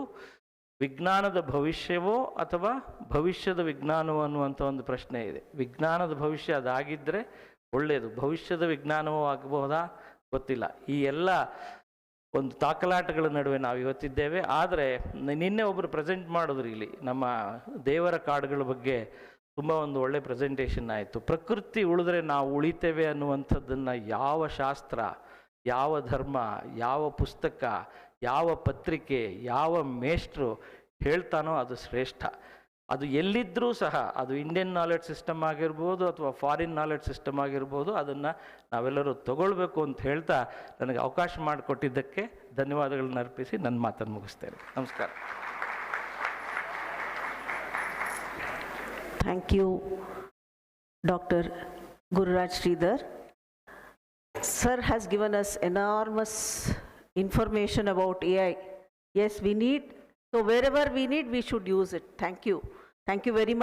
ವಿಜ್ಞಾನದ ಭವಿಷ್ಯವೋ ಅಥವಾ ಭವಿಷ್ಯದ ವಿಜ್ಞಾನವೋ ಅನ್ನುವಂಥ ಒಂದು ಪ್ರಶ್ನೆ ಇದೆ. ವಿಜ್ಞಾನದ ಭವಿಷ್ಯ ಅದಾಗಿದ್ದರೆ ಒಳ್ಳೆಯದು, ಭವಿಷ್ಯದ ವಿಜ್ಞಾನವೂ ಆಗಬಹುದಾ ಗೊತ್ತಿಲ್ಲ. ಈ ಎಲ್ಲ ಒಂದು ತಾಕಲಾಟಗಳ ನಡುವೆ ನಾವು ಇವತ್ತಿದ್ದೇವೆ. ಆದರೆ ನಿನ್ನೆ ಒಬ್ಬರು ಪ್ರೆಸೆಂಟ್ ಮಾಡಿದ್ರು ಇಲ್ಲಿ ನಮ್ಮ ದೇವರ ಕಾಡುಗಳ ಬಗ್ಗೆ ತುಂಬ ಒಂದು ಒಳ್ಳೆ ಪ್ರೆಸೆಂಟೇಷನ್ ಆಯಿತು. ಪ್ರಕೃತಿ ಉಳಿದ್ರೆ ನಾವು ಉಳಿತೇವೆ ಅನ್ನುವಂಥದ್ದನ್ನು ಯಾವ ಶಾಸ್ತ್ರ, ಯಾವ ಧರ್ಮ, ಯಾವ ಪುಸ್ತಕ, ಯಾವ ಪತ್ರಿಕೆ, ಯಾವ ಮೇಷ್ಟ್ರು ಹೇಳ್ತಾನೋ ಅದು ಶ್ರೇಷ್ಠ. ಅದು ಎಲ್ಲಿದ್ದರೂ ಸಹ, ಅದು ಇಂಡಿಯನ್ ನಾಲೆಡ್ಜ್ ಸಿಸ್ಟಮ್ ಆಗಿರ್ಬೋದು ಅಥವಾ ಫಾರಿನ್ ನಾಲೆಡ್ಜ್ ಸಿಸ್ಟಮ್ ಆಗಿರ್ಬೋದು, ಅದನ್ನು ನಾವೆಲ್ಲರೂ ತಗೊಳ್ಬೇಕು ಅಂತ ಹೇಳ್ತಾ ನನಗೆ ಅವಕಾಶ ಮಾಡಿಕೊಟ್ಟಿದ್ದಕ್ಕೆ ಧನ್ಯವಾದಗಳನ್ನ ಅರ್ಪಿಸಿ ನನ್ನ ಮಾತನ್ನು ಮುಗಿಸ್ತೇನೆ. ನಮಸ್ಕಾರ. Thank you, Dr. Gururaj Sridhar. Sir has given us enormous information about AI. Yes, we need, so wherever we need, we should use it. Thank you. Thank you very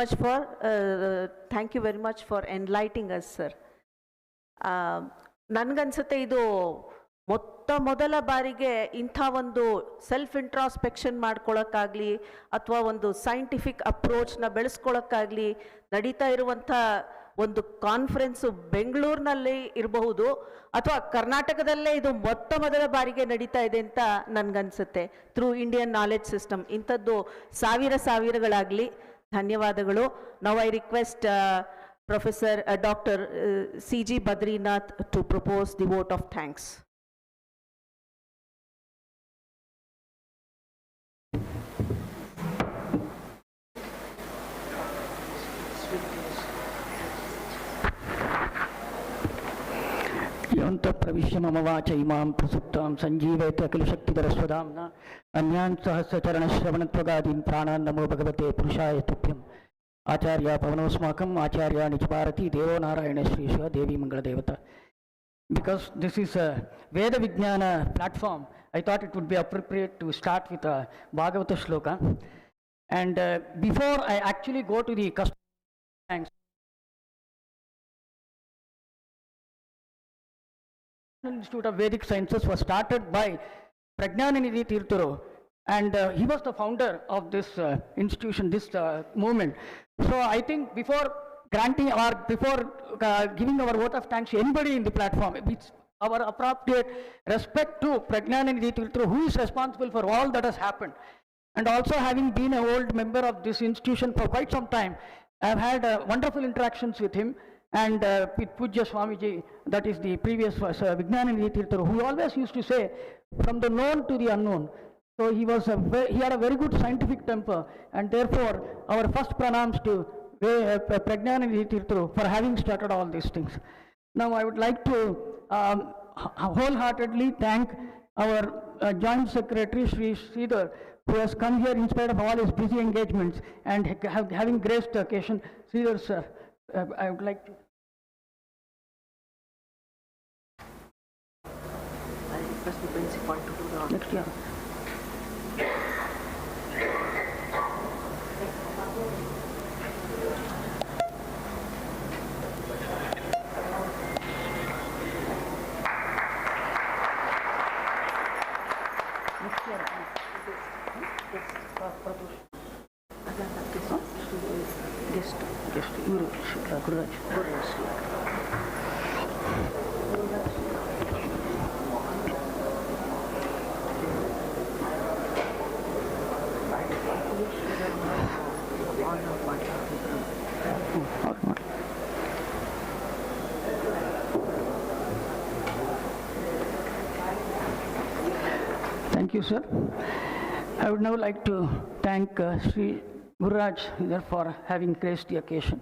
much for enlightening us, sir. ನನಗನ್ಸುತ್ತೆ ಇದು ಮೊದಲ ಬಾರಿಗೆ ಇಂಥ ಒಂದು self introspection ಮಾಡ್ಕೊಳ್ಳೋಕ್ಕಾಗಲಿ ಅಥವಾ ಒಂದು scientific ಅಪ್ರೋಚ್ನ ಬೆಳೆಸ್ಕೊಳ್ಳೋಕ್ಕಾಗಲಿ ನಡೀತಾ ಇರುವಂಥ ಒಂದು ಕಾನ್ಫರೆನ್ಸು ಬೆಂಗಳೂರಿನಲ್ಲಿ ಇರಬಹುದು ಅಥವಾ ಕರ್ನಾಟಕದಲ್ಲೇ ಇದು ಮೊದಲ ಬಾರಿಗೆ ನಡೀತಾ ಇದೆ ಅಂತ ನನಗನ್ಸುತ್ತೆ. ಥ್ರೂ ಇಂಡಿಯನ್ ನಾಲೆಡ್ಜ್ ಸಿಸ್ಟಮ್ ಇಂಥದ್ದು ಸಾವಿರಗಳಾಗಲಿ. ಧನ್ಯವಾದಗಳು. Now I request Professor Dr. C.G. Badrinath to propose the vote of thanks. योऽन्तः प्रविश्य मम वाच इमां प्रसुप्तां सञ्जीवयति अखिलशक्तिधरस्वधाम्ना अन्यान् सहस्रचरणश्रवणत्वगादीन् प्राणान् नमो भगवते पुरुषाय तुभ्यम्. Acharya Pavanasmakam Acharya Nichbharati Devo Narayana Srisha Devi Mangaladevata. Because this is a Veda Vijnana platform, I thought it would be appropriate to start with a Bhagavata shloka. And before I actually go to the custom thanks, Institute of Vedic Sciences was started by Prajnananidhi Tirthuru, and he was the founder of this institution, this movement. So I think before granting or before giving our vote of thanks to anybody in the platform, it's our appropriate respect to Prajnananidhi Tirthuru, who is responsible for all that has happened. And also, having been an old member of this institution for quite some time, I have had wonderful interactions with him and with Pujya Swamiji, that is the previous Vijnananidhi Tirthuru, who always used to say, from the known to the unknown. So he had a very good scientific temper, and therefore our first pranams to Prajnananidhi Tirthuru for having started all these things. Now I would like to wholeheartedly thank our Joint Secretary Sri Sridhar, who has come here in spite of all his busy engagements and having graced the occasion. Sridhar sir, I would like to. I request the principal to do the Next year. Thank you, sir. I would now like to thank Sri Gururaj for having graced the occasion.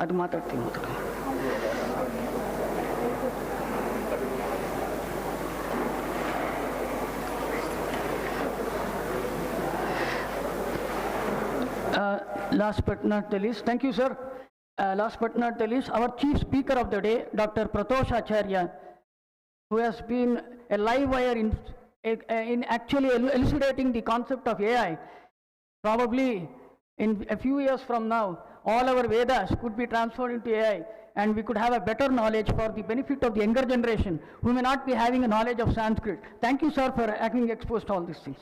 ಅದು ಮಾತಾಡ್ತೀನಿ Last but not the least, thank you, sir. Last but not the least, our chief speaker of the day, Dr. Pratosh Acharya, who has been a live wire in actually elucidating the concept of AI. Probably in a few years from now, all our Vedas could be transferred into AI, and we could have a better knowledge for the benefit of the younger generation who may not be having a knowledge of Sanskrit. Thank you, sir, for having exposed all these things.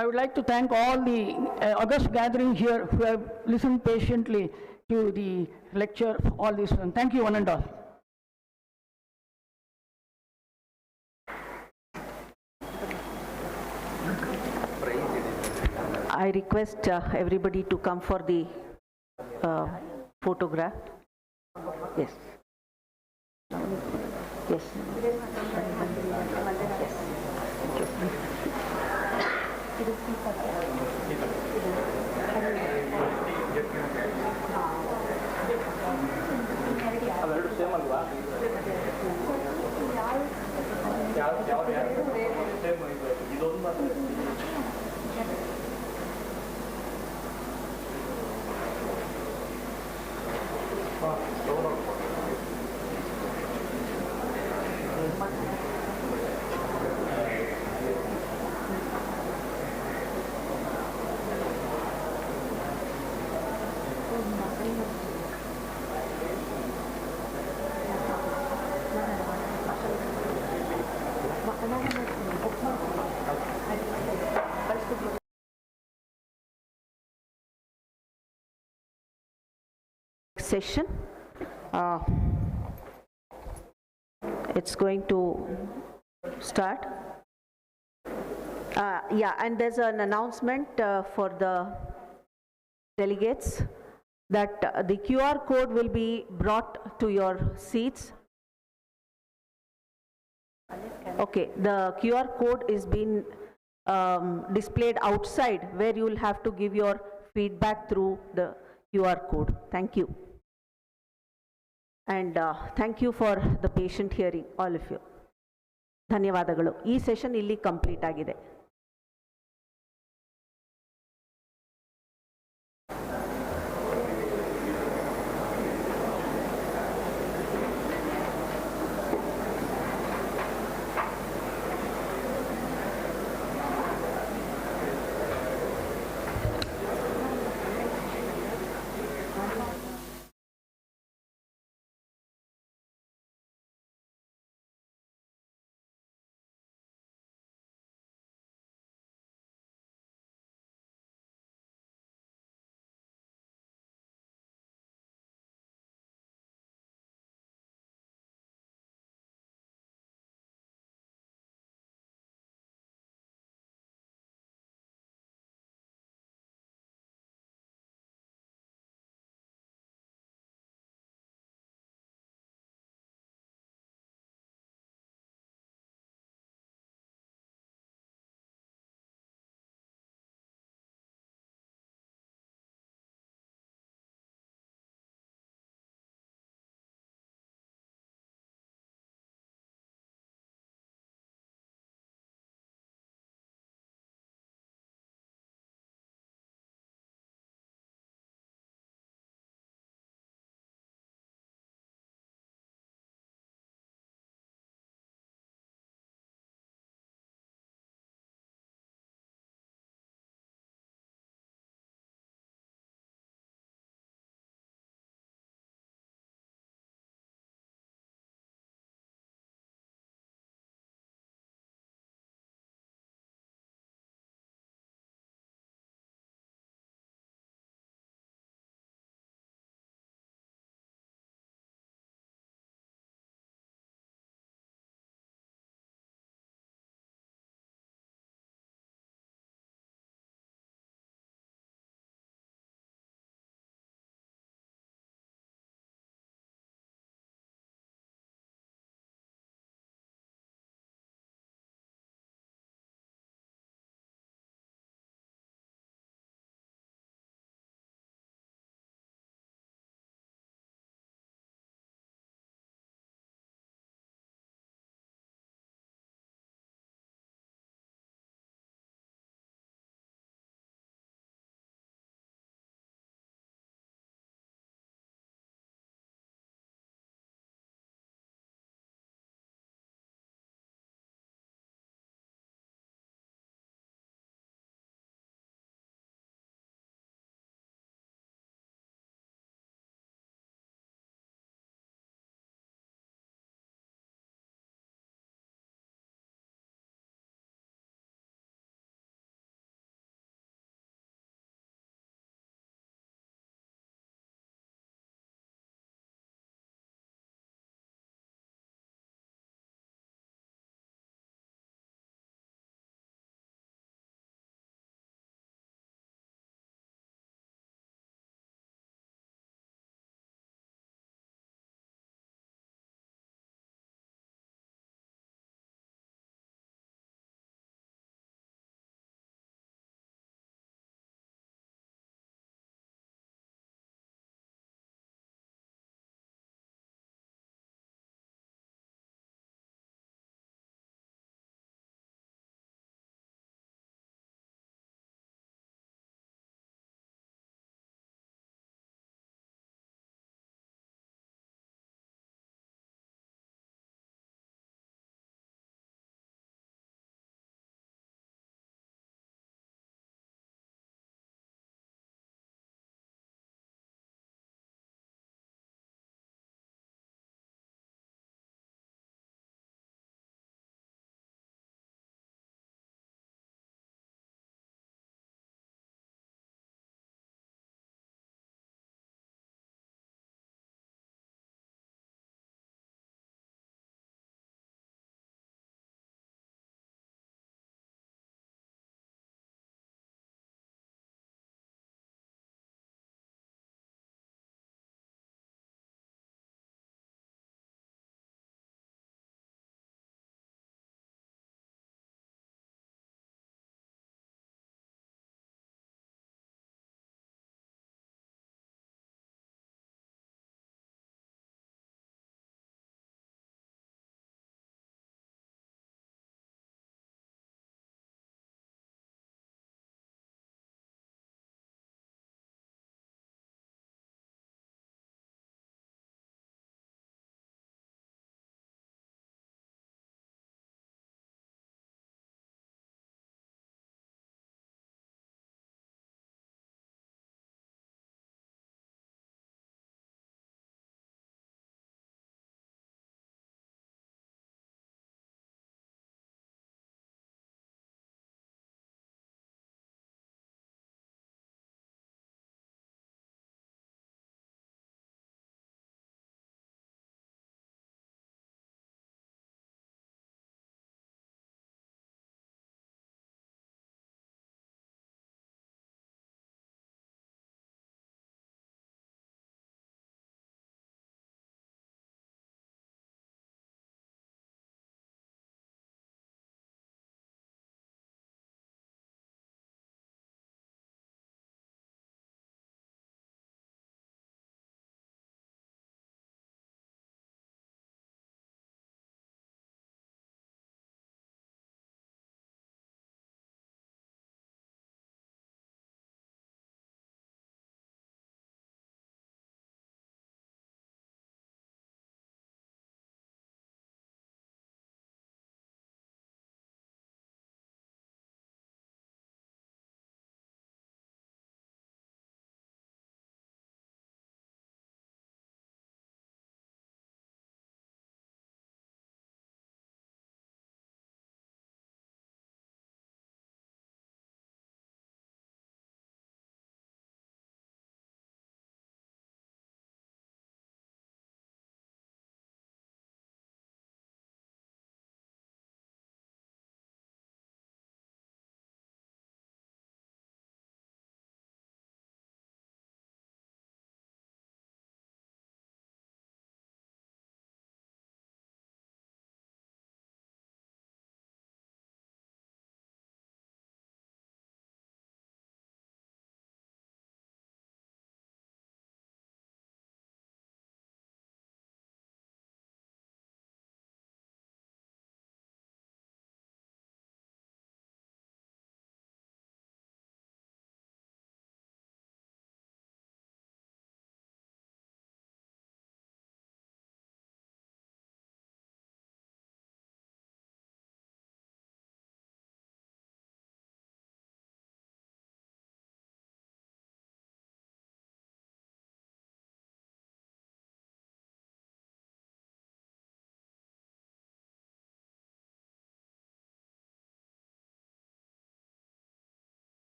I would like to thank all the august gathering here who have listened patiently to the lecture, all this. And thank you, one and all. I request everybody to come for the photograph. Yes. Yes. session. It's going to start. Yeah, and there's an announcement for the delegates that the QR code will be brought to your seats. Okay, the QR code is being displayed outside, where you will have to give your feedback through the QR code. Thank you. And thank you for the patient hearing, all of you. ಧನ್ಯವಾದಗಳು. ಈ session ಇಲ್ಲಿ complete ಆಗಿದೆ.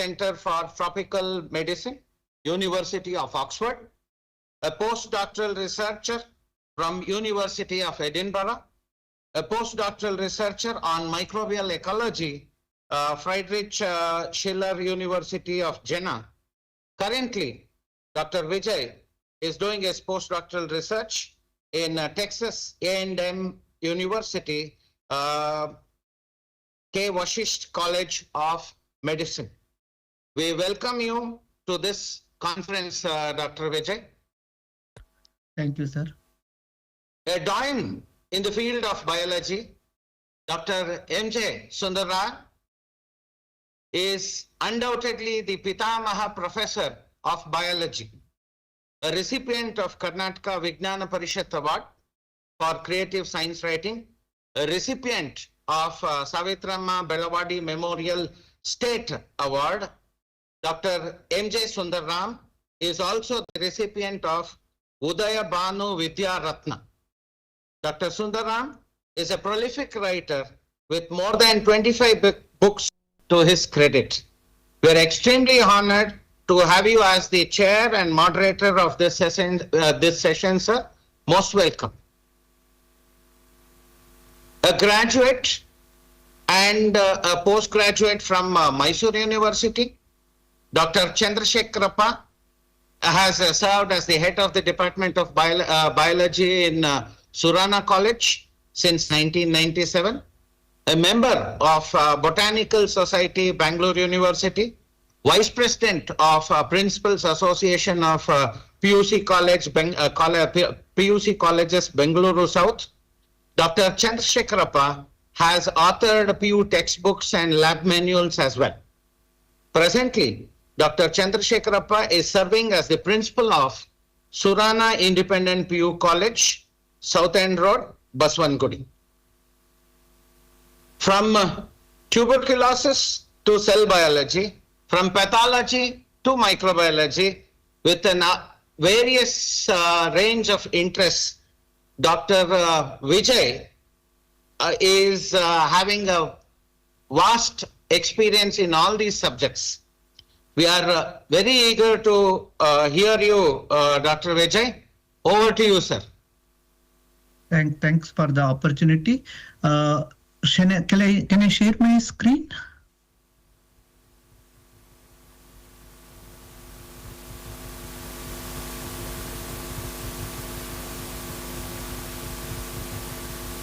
Center for Tropical Medicine, University of Oxford, a postdoctoral researcher from University of Edinburgh, a postdoctoral researcher on microbial ecology, Friedrich Schiller University of Jena. Currently, Dr. Vijay is doing his postdoctoral research in Texas A&M University, K. Vashisht College of Medicine. We welcome you to this conference, Dr. Vijay. Thank you, sir. A doyen in the field of biology, Dr. M.J. Sundarrao is undoubtedly the Pitamaha Professor of Biology, a recipient of Karnataka Vijnana Parishat Award for Creative Science Writing, a recipient of Savitramma Belawadi Memorial State Award. Dr. M.J. Sundarram is also the recipient of Udaya Banu Vidya Ratna. Dr. Sundarram is a prolific writer with more than 25 books to his credit. We are extremely honored to have you as the chair and moderator of this session, sir. Most welcome. A graduate and a postgraduate from Mysore University, Dr. Chandrasekharappa has served as the head of the Department of Biology in Surana College since 1997, a member of Botanical Society, Bangalore University, Vice President of Principals Association of PUC Colleges, Bengaluru South. Dr. Chandrasekharappa has authored PU textbooks and lab manuals as well. Presently, Dr. Chandrasekharappa is serving as the principal of Surana Independent PU College, South End Road, Baswangudi. From tuberculosis to cell biology, from pathology to microbiology, with a various range of interests, Dr. Vijay is having a vast experience in all these subjects. We are very eager to hear you, Dr. Vijay. Over to you, sir. Thanks for the opportunity. Can I share my screen?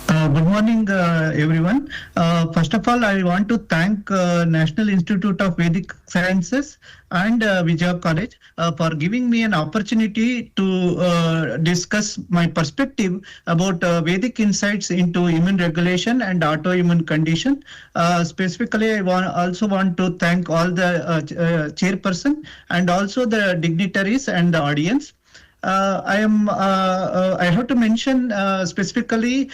Good morning, everyone. First of all, I want to thank National Institute of Vedic Sciences and Vijaya College for giving me an opportunity to discuss my perspective about Vedic insights into immune regulation and autoimmune condition. Specifically, I also want to thank all the chairperson and also the dignitaries and the audience. I have to mention specifically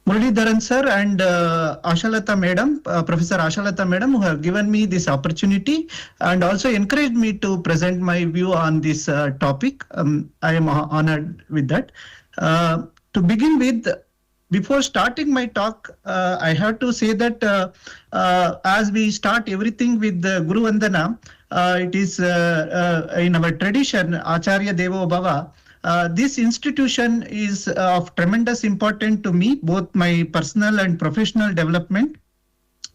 Muralidharan sir and Ashalata madam, Professor Ashalata madam, who have given me this opportunity and also encouraged me to present my view on this topic. I am honored with that. To begin with, before starting my talk, I have to say that as we start everything with Guru Vandana, it is in our tradition, Acharya Devo Bhava. This institution is of tremendous importance to me, both my personal and professional development,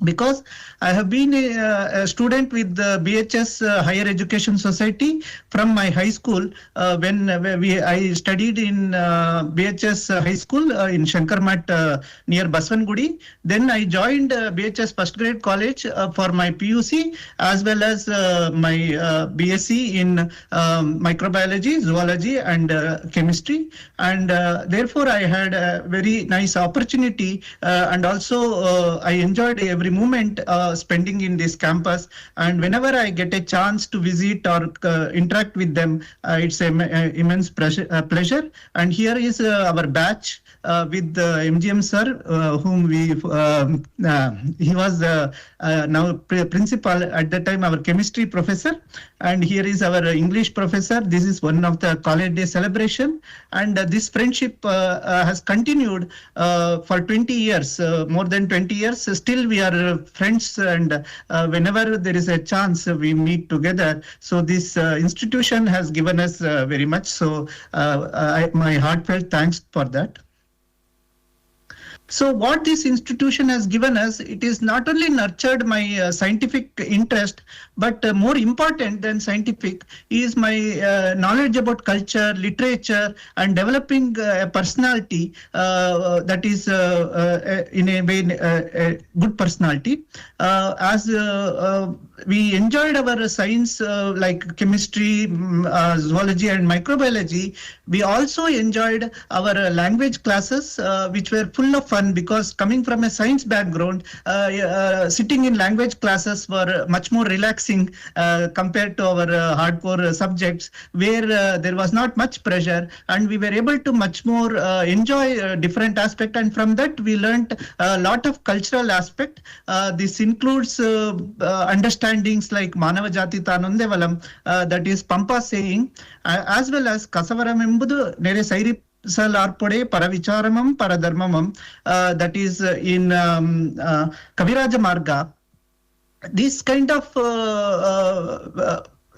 because I have been a student with the BHS Higher Education Society from my high school when I studied in BHS High School in Shankarmat near Baswangudi. Then I joined BHS First Grade College for my PUC as well as my BSc in microbiology, zoology and chemistry, and therefore I had a very nice opportunity and also I enjoyed every moment spending in this campus, and whenever I get a chance to visit or interact with them, it's an immense pleasure. And here is our batch with MGM sir, whom he was now principal, at the time our chemistry professor, and here is our English professor. This is one of the college day celebration, and this friendship has continued for 20 years, more than 20 years. Still we are are friends, and whenever there is a chance, we meet together. So this institution has given us very much. So my heartfelt thanks for that. So what this institution has given us, it is not only nurtured my scientific interest, but more important than scientific is my knowledge about culture, literature, and developing a personality that is in a way a good personality. As we enjoyed our science like chemistry, zoology, and microbiology, we also enjoyed our language classes, which were full of fun, because coming from a science background, sitting in language classes were much more relaxing compared to our hardcore subjects, where there was not much pressure, and we were able to much more enjoy different aspect, and from that we learned a lot of cultural aspect. This includes understandings like Manava Jati Tanundevalam, that is Pampa saying, as well as Kasavaram Embudu Nere Sairi Salarpode Paravicharamam Paradharmamam, that is in Kaviraja Marga. This kind of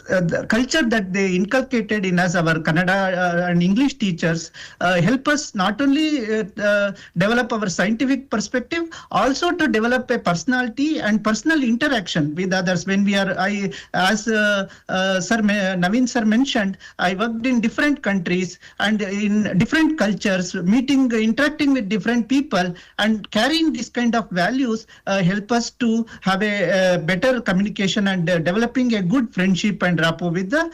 the culture that they inculcated in us, our Kannada and English teachers, help us not only develop our scientific perspective, also to develop a personality and personal interaction with others. When we are, as Naveen sir mentioned, I worked in different countries and in different cultures, interacting with different people, and carrying this kind of values help us to have a better communication and developing a good friendship and rapport with the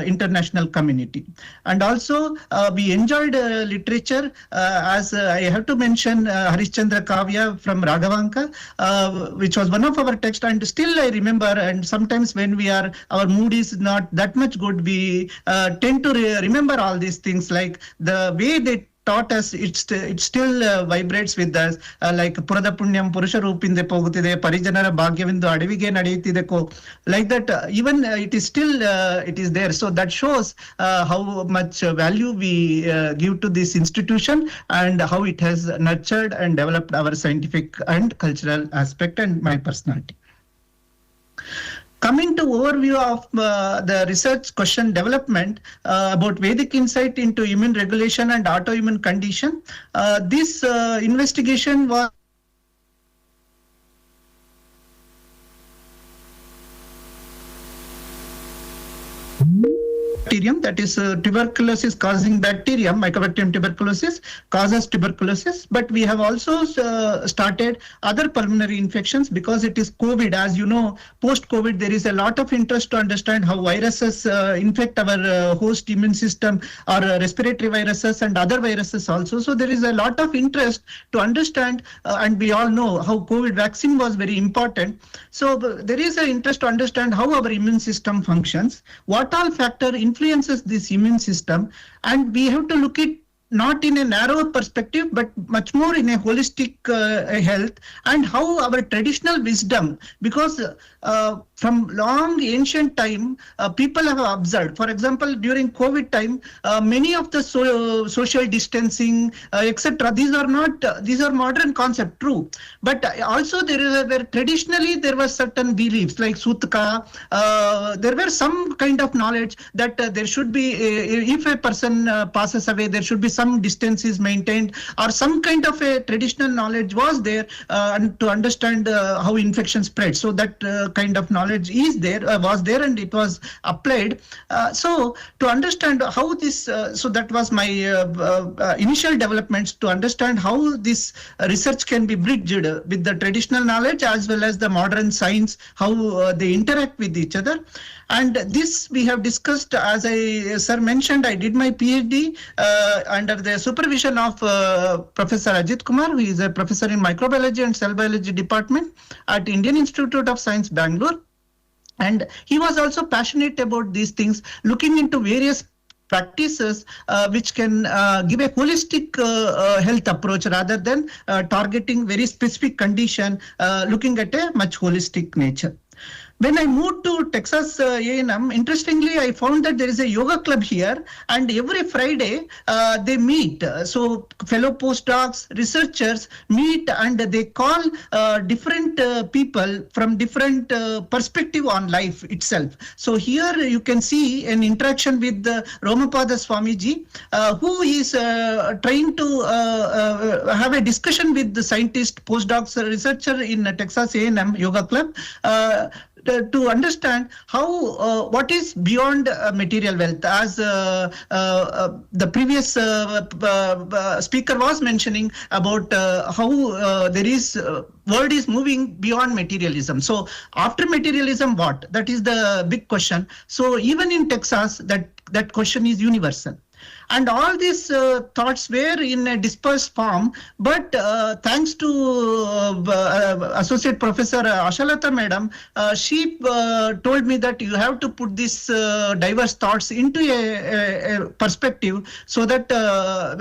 international community. And also we enjoyed literature, as I have to mention Harishchandra Kavya from Raghavanka, which was one of our texts, and still I remember, and sometimes when our mood is not that much good, we tend to remember all these things, like the way they taught us, it still vibrates with us, like Purada Punyam Purusha Rupinde Pogutide Parijanara Bhagyavindu Adivige Nadiyitideko, like that, even it is still it is there. So that shows how much value we give to this institution, and how it has nurtured and developed our scientific and cultural aspect and my personality. Coming to overview of the research question development about Vedic insight into immune regulation and autoimmune condition, this investigation was bacterium, that is tuberculosis causing bacterium, Mycobacterium tuberculosis causes tuberculosis, but we have also started other pulmonary infections, because it is COVID. As you know, post-COVID there is a lot of interest to understand how viruses infect our host immune system, or respiratory viruses and other viruses also. So there is a lot of interest to understand, and we all know how COVID vaccine was very important. So there is an interest to understand how our immune system functions, what all factor influences this immune system, and we have to look at not in a narrow perspective, but much more in a holistic health, and how our traditional wisdom, because from long ancient time, people have observed, for example, during COVID time, many of the social distancing, etc. These are modern concepts, true. But also traditionally there were certain beliefs like Sutka. There were some kind of knowledge that there should be, if a person passes away, there should be some distance is maintained, or some kind of a traditional knowledge was there to understand how infection spread. So that kind of knowledge was there, and it was applied. So to understand how this, so that was my initial developments, to understand how this research can be bridged with the traditional knowledge as well as the modern science, how they interact with each other. And this we have discussed, as sir mentioned, I did my PhD under the supervision of Professor Ajit Kumar, who is a professor in microbiology and cell biology department at Indian Institute of Science, Bangalore. And he was also passionate about these things, looking into various practices which can give a holistic health approach rather than targeting very specific condition, looking at a much holistic nature. when I moved to Texas A&M, interestingly, I found that there is a yoga club here, and every Friday they meet. So fellow postdocs, researchers meet, and they call different people from different perspective on life itself. So here you can see an interaction with Romapada Swamiji, who is trying to have a discussion with the scientist, postdocs, researcher in Texas A&M Yoga Club. To understand how what is beyond material wealth, as the previous speaker was mentioning about how there is world is moving beyond materialism. So after materialism, what? That is the big question. So even in Texas, that question is universal. And all these thoughts were in a dispersed form, but thanks to Associate Professor Ashalata Madam, she told me that you have to put these diverse thoughts into a perspective so that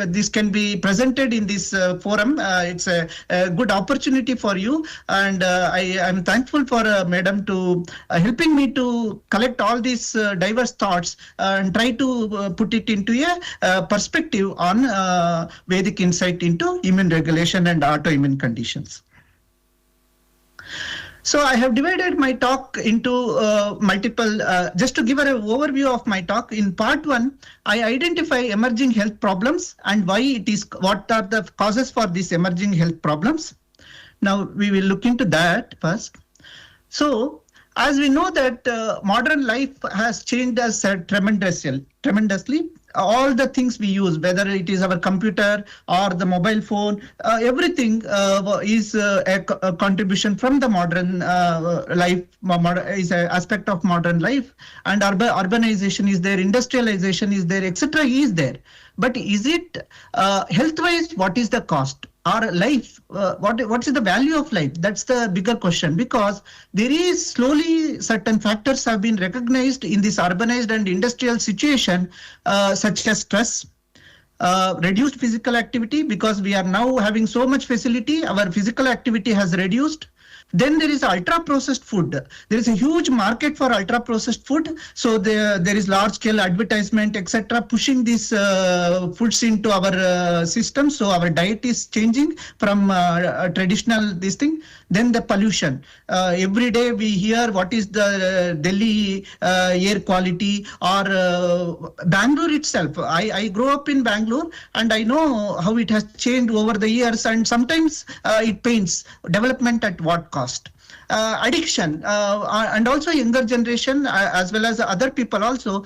this can be presented in this forum. It's a good opportunity for you, and I am thankful for Madam to helping me to collect all these diverse thoughts and try to put it into a perspective on Vedic insight into immune regulation and autoimmune conditions. So I have divided my talk into multiple, just to give an overview of my talk. In part 1, I identify emerging health problems and why it is, what are the causes for these emerging health problems. Now we will look into that first. So as we know that modern life has changed us tremendously. All the things we use, whether it is our computer or the mobile phone, everything is a contribution from the modern life, is an aspect of modern life, and urbanization is there, industrialization is there, etc. is there. But is it health-wise, what is the cost? Our life, what is the value of life? That's the bigger question, because there is slowly certain factors have been recognized in this urbanized and industrial situation, such as stress, reduced physical activity, because we are now having so much facility, our physical activity has reduced. Then there is ultra-processed food. There is a huge market for ultra-processed food. So there is large-scale advertisement, etc., pushing these foods into our system. So our diet is changing from traditional this thing. Then the pollution. Every day we hear what is the Delhi air quality, or Bangalore itself. I grew up in Bangalore, and I know how it has changed over the years, and sometimes it pains. Development at what cost? Addiction, and also younger generation, as well as other people also,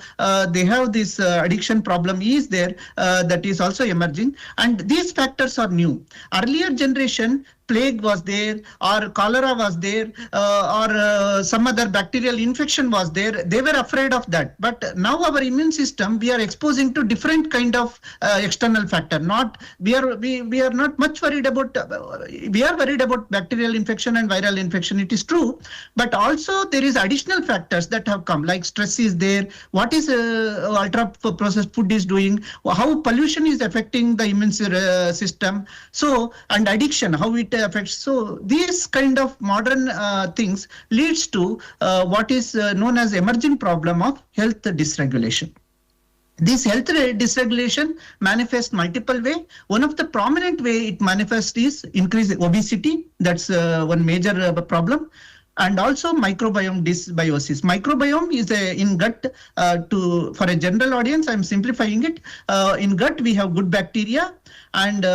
they have this addiction problem is there, that is also emerging, and these factors are new. Earlier generation, plague was there, or cholera was there, or some other bacterial infection was there. They were afraid of that. But now our immune system, we are exposing to different kind of external factor. We are not much worried about. We are worried about bacterial infection and viral infection. It is true, but also there is additional factors that have come, like stress is there. What is ultra processed food is doing? How pollution is affecting the immune system? So, and addiction, how it affects. So these kind of modern things leads to what is known as emerging problem of health dysregulation. This health dysregulation manifests multiple way. One of the prominent way it manifests is increased obesity. That's one major problem. And also microbiome dysbiosis. Microbiome is in gut, for a general audience, I'm simplifying it. In gut, we have good bacteria. And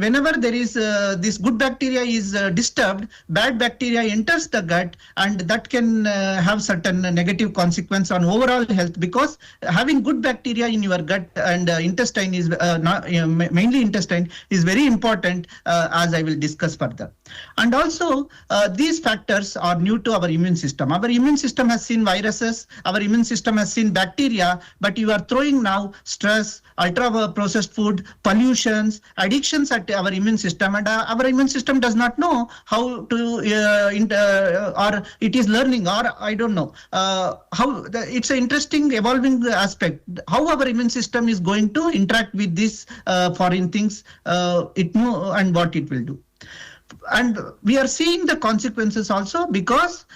whenever there is this good bacteria is disturbed, bad bacteria enters the gut, and that can have certain negative consequence on overall health, because having good bacteria in your gut and intestine is mainly intestine is very important, as I will discuss further. And also these factors are new to our immune system. Our immune system has seen viruses, our immune system has seen bacteria, but you are throwing now stress, ultra processed food, pollutions, addictions at our immune system, and our immune system does not know how to, or it is learning, or I don't know it's an interesting evolving aspect, how our immune system is going to interact with these foreign things, and what it will do. and we are seeing the consequences also, because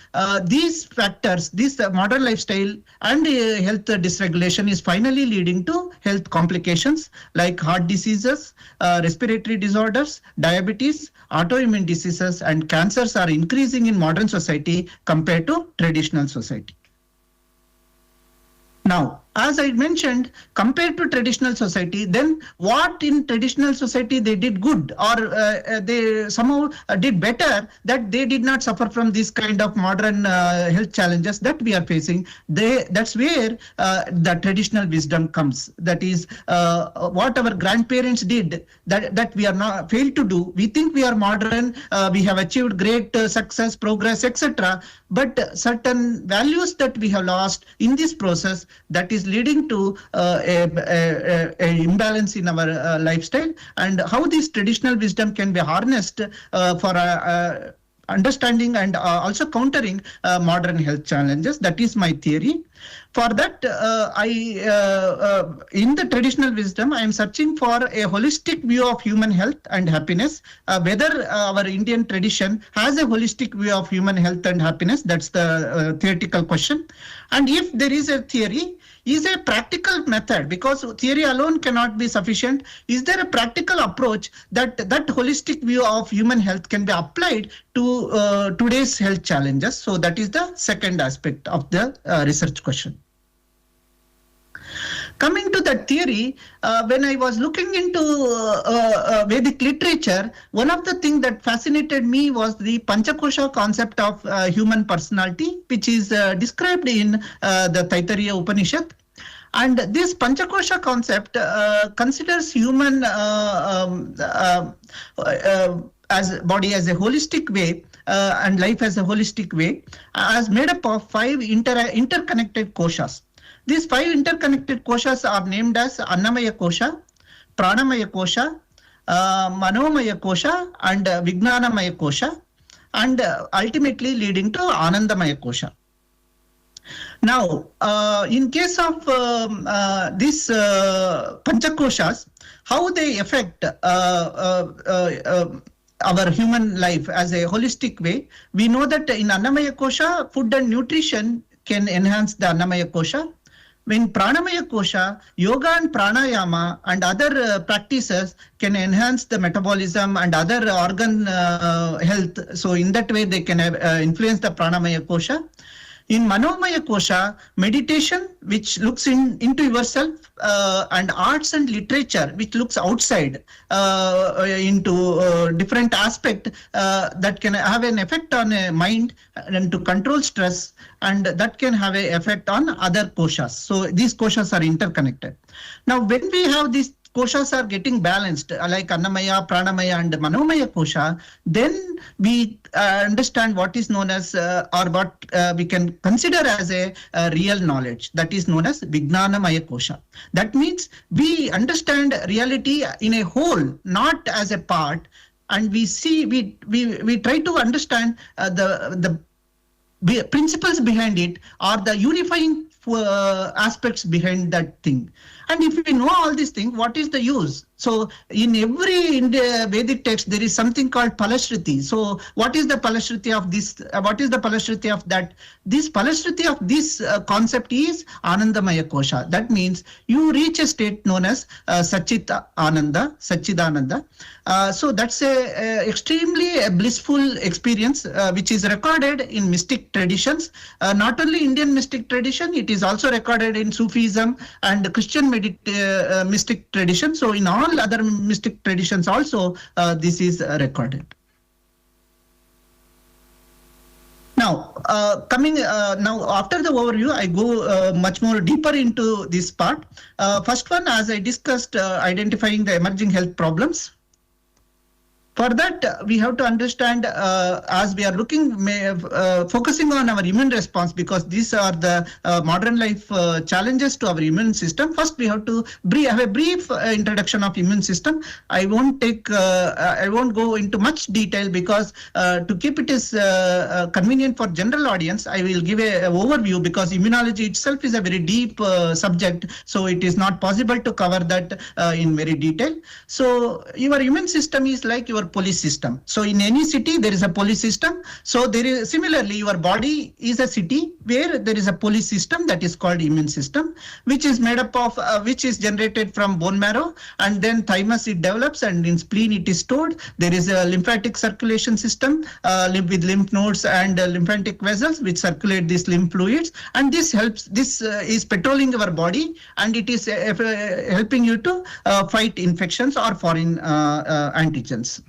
these factors, this modern lifestyle and health dysregulation is finally leading to health complications like heart diseases, respiratory disorders, diabetes, autoimmune diseases, and cancers are increasing in modern society compared to traditional society. Now, as I mentioned, compared to traditional society, then what in traditional society they did good, or they somehow did better, that they did not suffer from this kind of modern health challenges that we are facing. That's where the traditional wisdom comes. That is what our grandparents did, that we are not failed to do. We think we are modern, we have achieved great success, progress, etc. But certain values that we have lost in this process, that is leading to a imbalance in our lifestyle, and how this traditional wisdom can be harnessed for understanding and also countering modern health challenges. That is my theory. For that, in the traditional wisdom, I am searching for a holistic view of human health and happiness. Whether our Indian tradition has a holistic view of human health and happiness, that's the theoretical question. And if there is a theory, is a practical method, because theory alone cannot be sufficient. Is there a practical approach that holistic view of human health can be applied to today's health challenges? So that is the second aspect of the research question. Coming to that theory, when I was looking into Vedic literature, one of the things that fascinated me was the Panchakosha concept of human personality, which is described in the Taittiriya Upanishad. And this Panchakosha concept considers human as body as a holistic way, and life as a holistic way, as made up of 5 interconnected koshas. These 5 interconnected koshas are named as Annamaya Kosha, Pranamaya Kosha, Manomaya Kosha, and Vijnanamaya Kosha, and ultimately leading to Anandamaya Kosha. Now, in case of these Panchakoshas, how they affect our human life as a holistic way, we know that in Annamaya Kosha, food and nutrition can enhance the Annamaya Kosha. In Pranamaya Kosha, yoga and pranayama and other practices can enhance the metabolism and other organ health. So in that way, they can influence the Pranamaya Kosha. In Manomaya Kosha, meditation, which looks into yourself, and arts and literature, which looks outside into different aspect that can have an effect on a mind and to control stress, and that can have an effect on other koshas. So these koshas are interconnected. Now, when we have these koshas are getting balanced, like Annamaya, Pranamaya, and Manomaya Kosha, then we understand what is known as, or what we can consider as a real knowledge, that is known as Vijnanamaya Kosha. That means we understand reality in a whole, not as a part, and we see, we try to understand the principles behind it, or the unifying aspects behind that thing. And if we know all these things, what is the use? So in every Vedic text, there is something called Palashruti. So what is the Palashruti of this? What is the Palashruti of that? This Palashruti of this concept is Anandamaya Kosha. That means you reach a state known as Sachit Ananda, Sachidananda. So that's a extremely blissful experience, which is recorded in mystic traditions. Not only Indian mystic tradition, it is also recorded in Sufism and Christian mystic tradition. So in all other mystic traditions also, this is recorded. Now, now after the overview, I go much more deeper into this part. First one, as I discussed, identifying the emerging health problems. For that, we have to understand, as we are looking, focusing on our immune response, because these are the modern life challenges to our immune system. First, we have to have a brief introduction of immune system. I won't go into much detail, because to keep it as convenient for general audience, I will give an overview, because immunology itself is a very deep subject, so it is not possible to cover that in very detail. So your immune system is like your your police system. So in any city, there is a police system. So there is similarly, your body is a city where there is a police system that is called immune system, which is made up of, which is generated from bone marrow, and then thymus it develops, and in spleen it is stored. There is a lymphatic circulation system with lymph nodes and lymphatic vessels which circulate these lymph fluids, and this helps. This is patrolling your body, and it is helping you to fight infections or foreign antigens.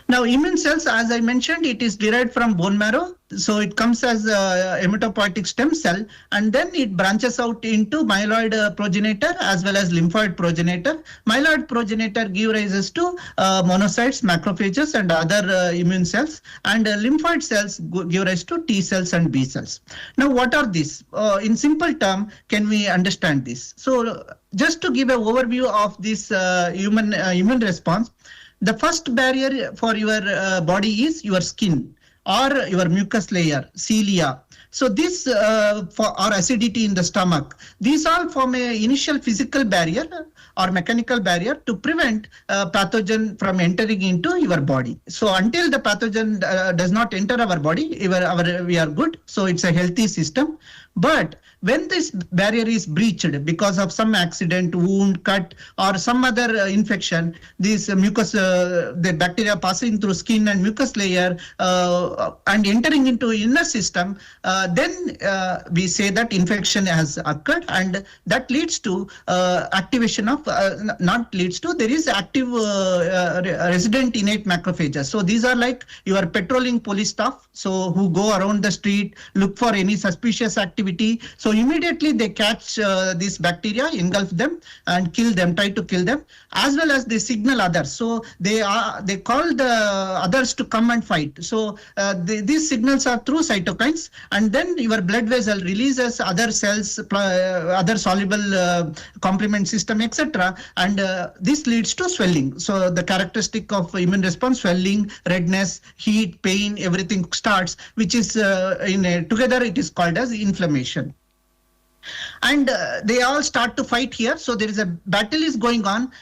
Now, immune cells, as I mentioned, it is derived from bone marrow. So it comes as a hematopoietic stem cell, and then it branches out into myeloid progenitor as well as lymphoid progenitor. Myeloid progenitor give rises to monocytes, macrophages, and other immune cells, and lymphoid cells give rise to T cells and B cells. Now, what are these? In simple term, can we understand this? So just to give an overview of this human immune response, the first barrier for your body is your skin or your mucus layer, cilia. So this or acidity in the stomach, these all form an initial physical barrier or mechanical barrier to prevent pathogen from entering into your body. So until the pathogen does not enter our body, we are good. So it's a healthy system. But when this barrier is breached because of some accident, wound, cut, or some other infection, this mucus, the bacteria passing through skin and mucus layer and entering into inner system, then we say that infection has occurred, and that leads to activation of, not leads to, there is active resident innate macrophages. So these are like your patrolling police staff, so who go around the street, look for any suspicious activity. So immediately they catch these bacteria, engulf them and kill them, try to kill them, as well as they signal others. So they call the others to come and fight. So these signals are through cytokines, and then your blood vessel releases other cells, other soluble complement system, etc. And this leads to swelling. So the characteristic of immune response: swelling, redness, heat, pain, everything starts, which is together it is called as inflammation. And they all start to fight here. So there is a battle is going on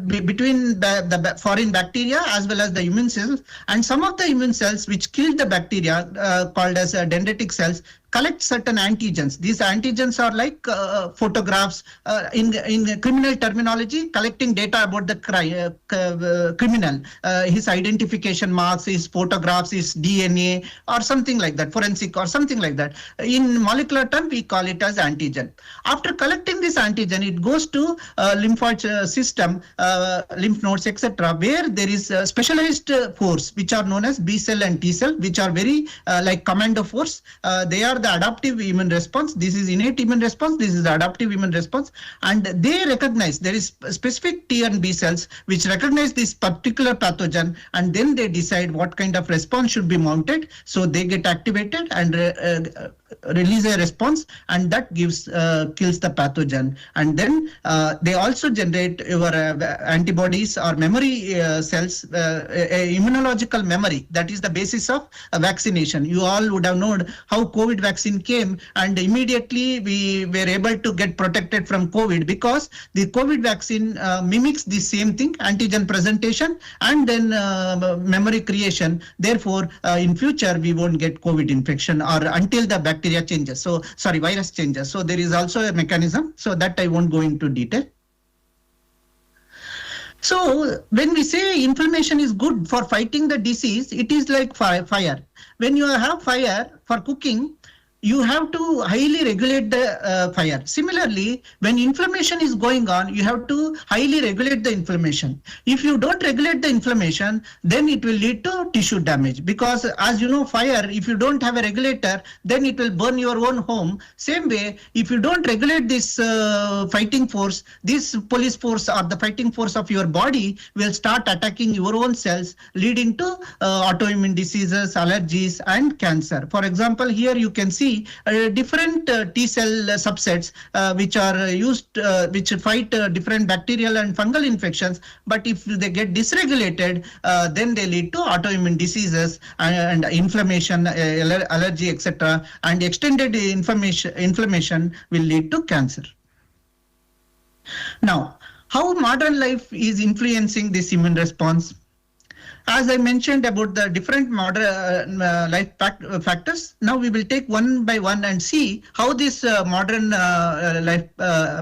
between the foreign bacteria as well as the immune cells. And some of the immune cells which kill the bacteria, called as dendritic cells, collect certain antigens. These antigens are like photographs, in criminal terminology, collecting data about the criminal, his identification marks, his photographs, his DNA, or something like that, forensic or something like that. In molecular term, we call it as antigen. After collecting this antigen, it goes to lymphoid system, lymph nodes, etc., where there is a specialized force, which are known as B cell and T cell, which are very like commando force. They are the adaptive immune response. This is innate immune response. This is the adaptive immune response. And they recognize there is specific T and B cells which recognize this particular pathogen, and then they decide what kind of response should be mounted. So they get activated and release a response, and that gives kills the pathogen. And then they also generate your antibodies or memory cells, immunological memory. That is the basis of vaccination. You all would have known how COVID vaccine came, and immediately we were able to get protected from COVID because the COVID vaccine mimics the same thing, antigen presentation and then memory creation. Therefore, in future we won't get COVID infection or until the bacteria changes. So sorry, virus changes. So there is also a mechanism, so that I won't go into detail. So when we say inflammation is good for fighting the disease, it is like fire. When you have fire for cooking, you have to highly regulate the fire. Similarly, when inflammation is going on, you have to highly regulate the inflammation. If you don't regulate the inflammation, then it will lead to tissue damage. Because as you know, fire, if you don't have a regulator, then it will burn your own home. Same way, if you don't regulate this fighting force, this police force or the fighting force of your body will start attacking your own cells, leading to autoimmune diseases, allergies, and cancer. For example, here you can see different T cell subsets which are used, which fight different bacterial and fungal infections. But if they get dysregulated, then they lead to autoimmune diseases and inflammation, allergy, etc. And extended inflammation will lead to cancer. Now, How modern life is influencing this immune response? As I mentioned about the different modern life factors, now we will take one by one and see how these modern life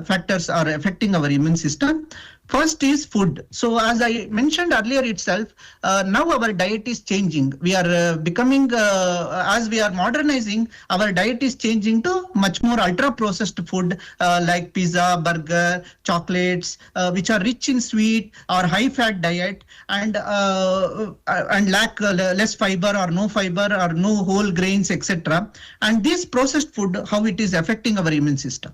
factors are affecting our immune system. First is food. So as I mentioned earlier itself, now our diet is changing. We are becoming, as we are modernizing, our diet is changing to much more ultra processed food like pizza, burger, chocolates, which are rich in sweet or high fat diet and lack less fiber or no whole grains, etc. And this processed food, how it is affecting our immune system.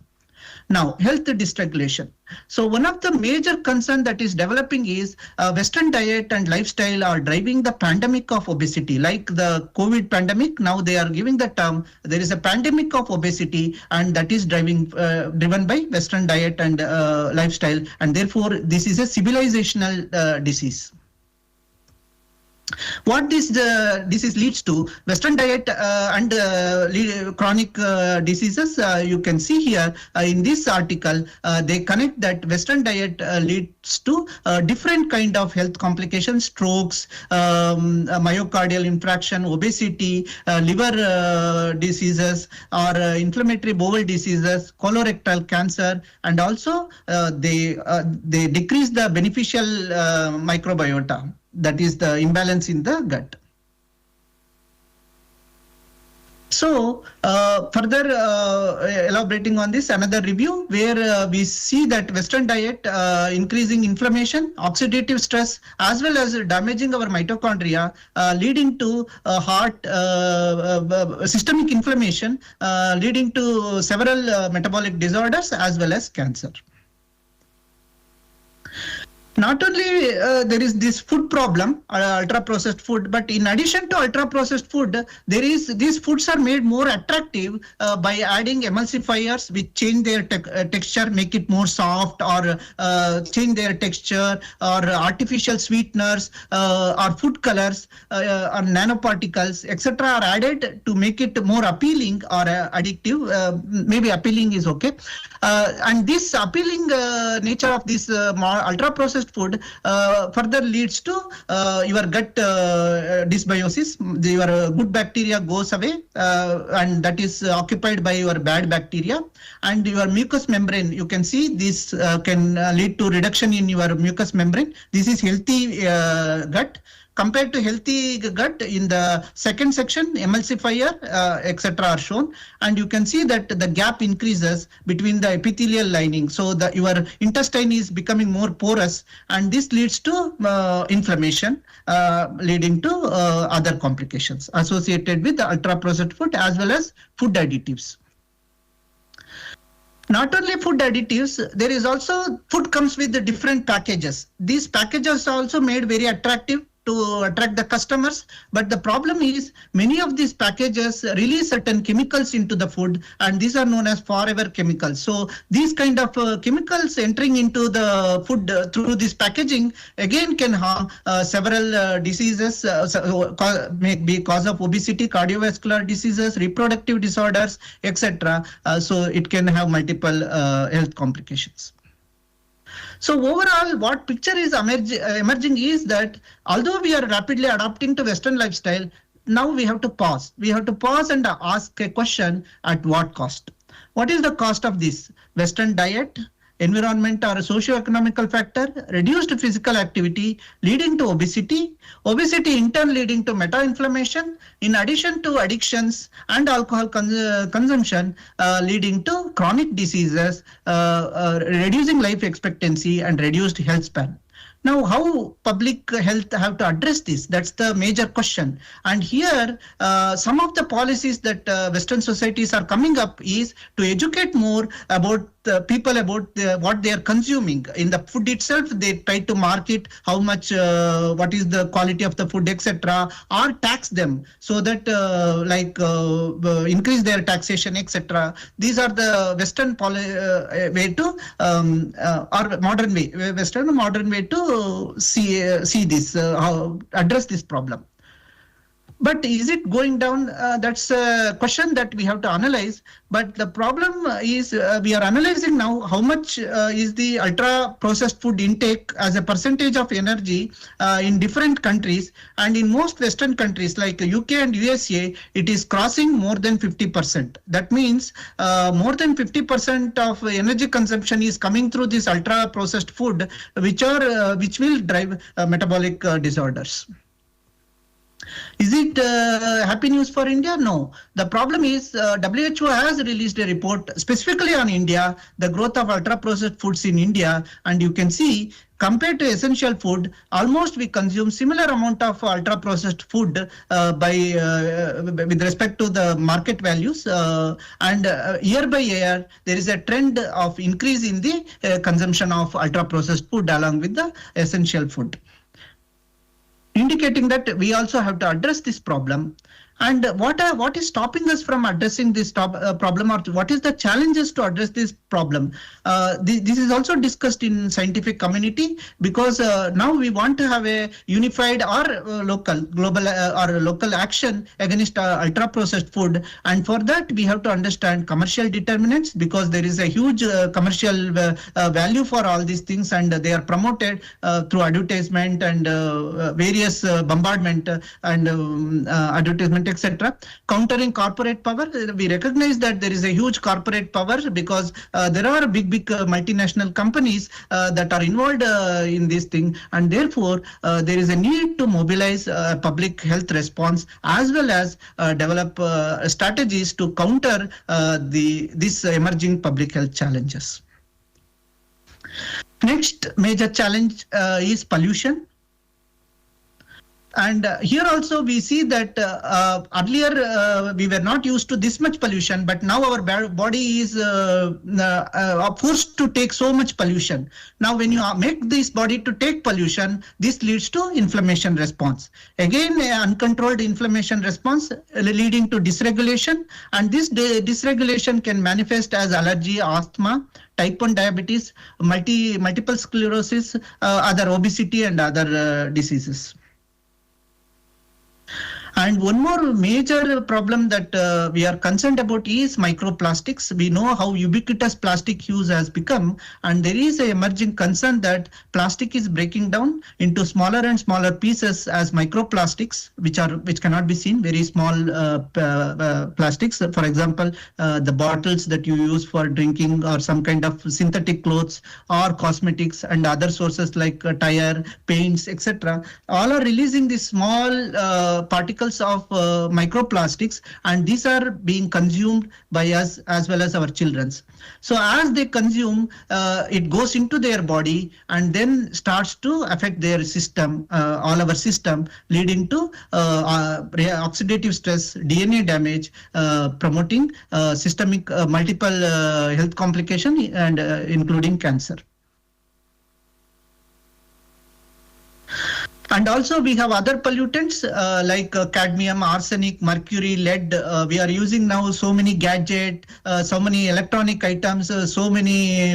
Now, health dysregulation. So one of the major concern that is developing is Western diet and lifestyle are driving the pandemic of obesity. Like the COVID pandemic, now they are giving the term, there is a pandemic of obesity, and that is driven by Western diet and lifestyle. And therefore, this is a civilizational disease. What this disease leads to, Western diet and chronic diseases, you can see here in this article, they connect that Western diet leads to different kind of health complications, strokes, myocardial infarction, obesity, liver diseases, or inflammatory bowel diseases, colorectal cancer, and also they decrease the beneficial microbiota. That is the imbalance in the gut. So further elaborating on this, another review where we see that Western diet increasing inflammation, oxidative stress, as well as damaging our mitochondria, leading to heart systemic inflammation, leading to several metabolic disorders as well as cancer. Not only there is this food problem, ultra processed food, but in addition to ultra processed food, these foods are made more attractive by adding emulsifiers which change their texture, make it more soft, or change their texture, or artificial sweeteners, or food colors, or nanoparticles, etc. are added to make it more appealing or addictive. Maybe appealing is okay. And this appealing nature of this ultra processed food further leads to your gut dysbiosis. Your good bacteria goes away, and that is occupied by your bad bacteria. And your mucous membrane, you can see this can lead to reduction in your mucous membrane. This is healthy gut. Compared to healthy gut, in the second section, emulsifier, etc. are shown, and you can see that the gap increases between the epithelial lining. So your intestine is becoming more porous, and this leads to inflammation, leading to other complications associated with the ultra-processed food as well as food additives. Not only food additives, there is also food comes with the different packages. These packages are also made very attractive to attract the customers, but the problem is many of these packages release certain chemicals into the food, and these are known as forever chemicals. So these kind of chemicals entering into the food through this packaging again can harm several diseases, may be cause of obesity, cardiovascular diseases, reproductive disorders, etc. So it can have multiple health complications. So overall, what picture is emerging is that although we are rapidly adapting to Western lifestyle, now we have to pause. We have to pause and ask a question: at what cost? What is the cost of this? Western diet, environment or a socio-economical factor, reduced physical activity leading to obesity, obesity in turn leading to meta-inflammation, in addition to addictions and alcohol consumption, leading to chronic diseases, reducing life expectancy and reduced health span. Now, how public health have to address this? That's the major question. And here, some of the policies that Western societies are coming up is to educate more about people about what they are consuming. In the food itself, they try to market how much, what is the quality of the food, etc., or tax them so that increase their taxation, etc. These are the Western way to, or modern way, Western modern way to see this, how address this problem. But is it going down? That's a question that we have to analyze. But the problem is we are analyzing now how much is the ultra processed food intake as a percentage of energy in different countries. And in most Western countries like UK and USA, it is crossing more than 50%. That means more than 50% of energy consumption is coming through this ultra processed food, which will drive metabolic disorders. Is it happy news for India? No. The problem is WHO has released a report specifically on India, the growth of ultra-processed foods in India, and you can see compared to essential food, almost we consume similar amount of ultra-processed food with respect to the market values, and year by year there is a trend of increase in the consumption of ultra-processed food along with the essential food, indicating that we also have to address this problem. And what is stopping us from addressing this problem, or what is the challenges to address this problem? This is also discussed in scientific community, because now we want to have a unified or local action against ultra processed food, and for that we have to understand commercial determinants, because there is a huge commercial value for all these things, and they are promoted through advertisement and various bombardment and advertisement, etc. Countering corporate power, we recognize that there is a huge corporate power, because there are big multinational companies that are involved in this thing, and therefore there is a need to mobilize public health response as well as develop strategies to counter these emerging public health challenges. Next major challenge is pollution. And here also we see that earlier we were not used to this much pollution, but now our body is forced to take so much pollution. Now when you make this body to take pollution, this leads to inflammation response. Again, uncontrolled inflammation response leading to dysregulation, and this dysregulation can manifest as allergy, asthma, type 1 diabetes, multiple sclerosis, other obesity and other diseases. And one more major problem that we are concerned about is microplastics. We know how ubiquitous plastic use has become, and there is an emerging concern that plastic is breaking down into smaller and smaller pieces as microplastics, which cannot be seen, very small plastics. For example, the bottles that you use for drinking, or some kind of synthetic clothes or cosmetics, and other sources like tire, paints, etc. all are releasing these small particles of microplastics, and these are being consumed by us as well as our children's. So as they consume, it goes into their body and then starts to affect their system, all our system, leading to oxidative stress, DNA damage, promoting systemic multiple health complication, and including cancer. And also we have other pollutants like cadmium, arsenic, mercury, lead. We are using now so many gadgets, so many electronic items, so many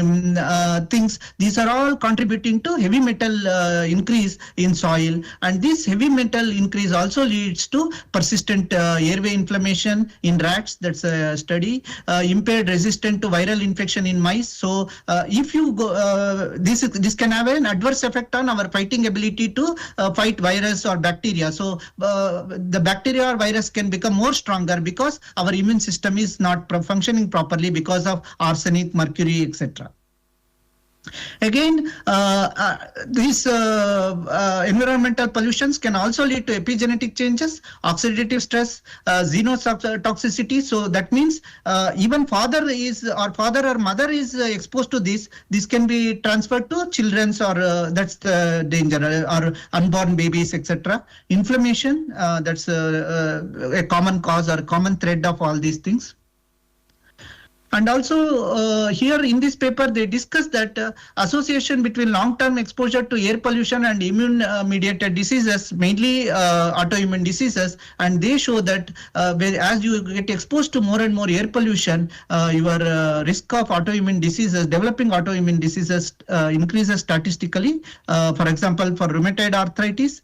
things. These are all contributing to heavy metal increase in soil. And this heavy metal increase also leads to persistent airway inflammation in rats. That's a study. Impaired resistance to viral infection in mice. So if you go, this can have an adverse effect on our fighting ability to fight virus or bacteria. So the bacteria or virus can become more stronger because our immune system is not functioning properly because of arsenic, mercury, etc. Again, these environmental pollutions can also lead to epigenetic changes, oxidative stress, xenotoxicity. So that means even father or mother is exposed to this. This can be transferred to children's, or that's the danger, or unborn babies, etc. Inflammation, that's a common cause or common thread of all these things. And also here in this paper, they discuss that association between long-term exposure to air pollution and immune-mediated diseases, mainly autoimmune diseases. And they show that as you get exposed to more and more air pollution, your risk of autoimmune diseases, developing autoimmune diseases increases statistically. For example, for rheumatoid arthritis,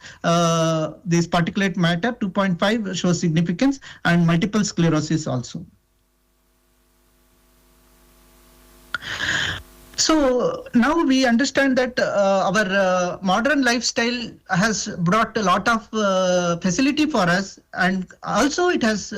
this particulate matter 2.5 shows significance, and multiple sclerosis also. So now we understand that our modern lifestyle has brought a lot of facility for us, and also it has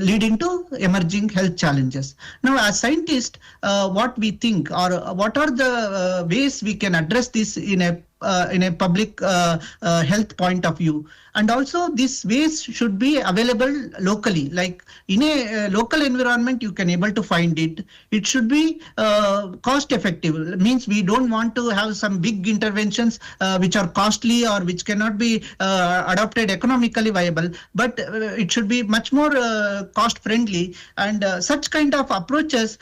leading to emerging health challenges. Now, as scientists, what we think, or what are the ways we can address this in a public health point of view. And also these ways should be available locally, like in a local environment you can able to find it. It should be cost effective, means we don't want to have some big interventions which are costly or which cannot be adopted economically viable, but it should be much more cost friendly, and such kind of approaches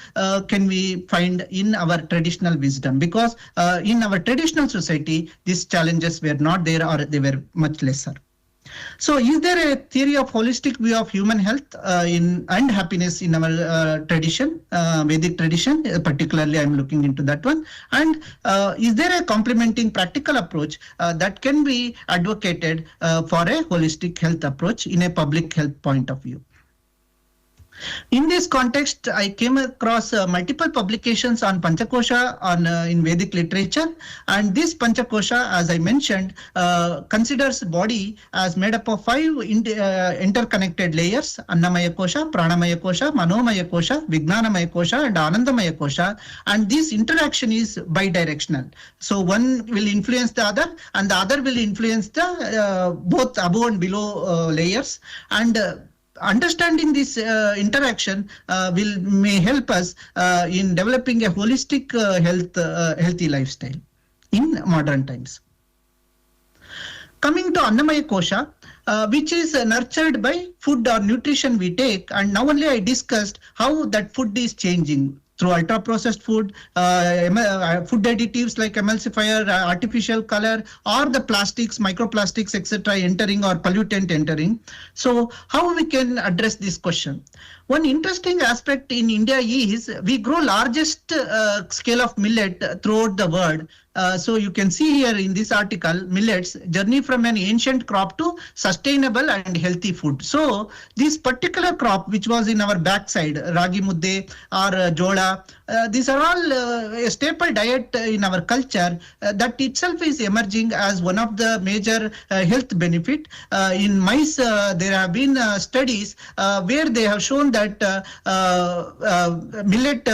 can we find in our traditional wisdom, because in our traditional society these challenges were not there, or they were much lesser. So is there a theory of holistic view of human health and happiness in our tradition, Vedic tradition, particularly I'm looking into that one. And is there a complementing practical approach that can be advocated for a holistic health approach in a public health point of view? In this context, I came across multiple publications on Panchakosha in Vedic literature, and this Panchakosha, as I mentioned, considers body as made up of 5 interconnected layers: Annamaya Kosha, Pranamaya Kosha, Manomaya Kosha, Vijnanamaya Kosha, and Anandamaya Kosha. And this interaction is bidirectional. So one will influence the other, and the other will influence the both above and below layers. And understanding this interaction may help us in developing a holistic healthy lifestyle in modern times. Coming to Annamaya Kosha, which is nurtured by food or nutrition we take, and now only I discussed how that food is changing through ultra-processed food, food additives like emulsifier, artificial color, or the plastics, microplastics, etc. entering, or pollutant entering. So how we can address this question? One interesting aspect in India is we grow largest scale of millet throughout the world. So you can see here in this article, millets journey from an ancient crop to sustainable and healthy food. So this particular crop, which was in our backside, ragi mudde or jola, these are all a staple diet in our culture that itself is emerging as one of the major health benefit. In mice, there have been studies where they have shown that millet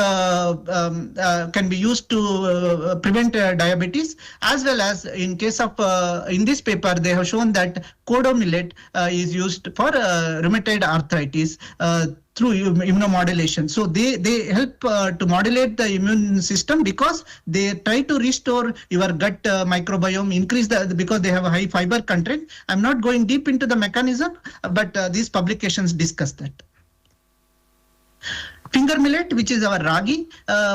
can be used to prevent diabetes, as well as in case of in this paper they have shown that kodo millet is used for rheumatoid arthritis through immunomodulation. So they help to modulate the immune system, because they try to restore your gut microbiome, increase because they have a high fiber content. I'm not going deep into the mechanism, but these publications discuss that. Finger millet, which is our ragi,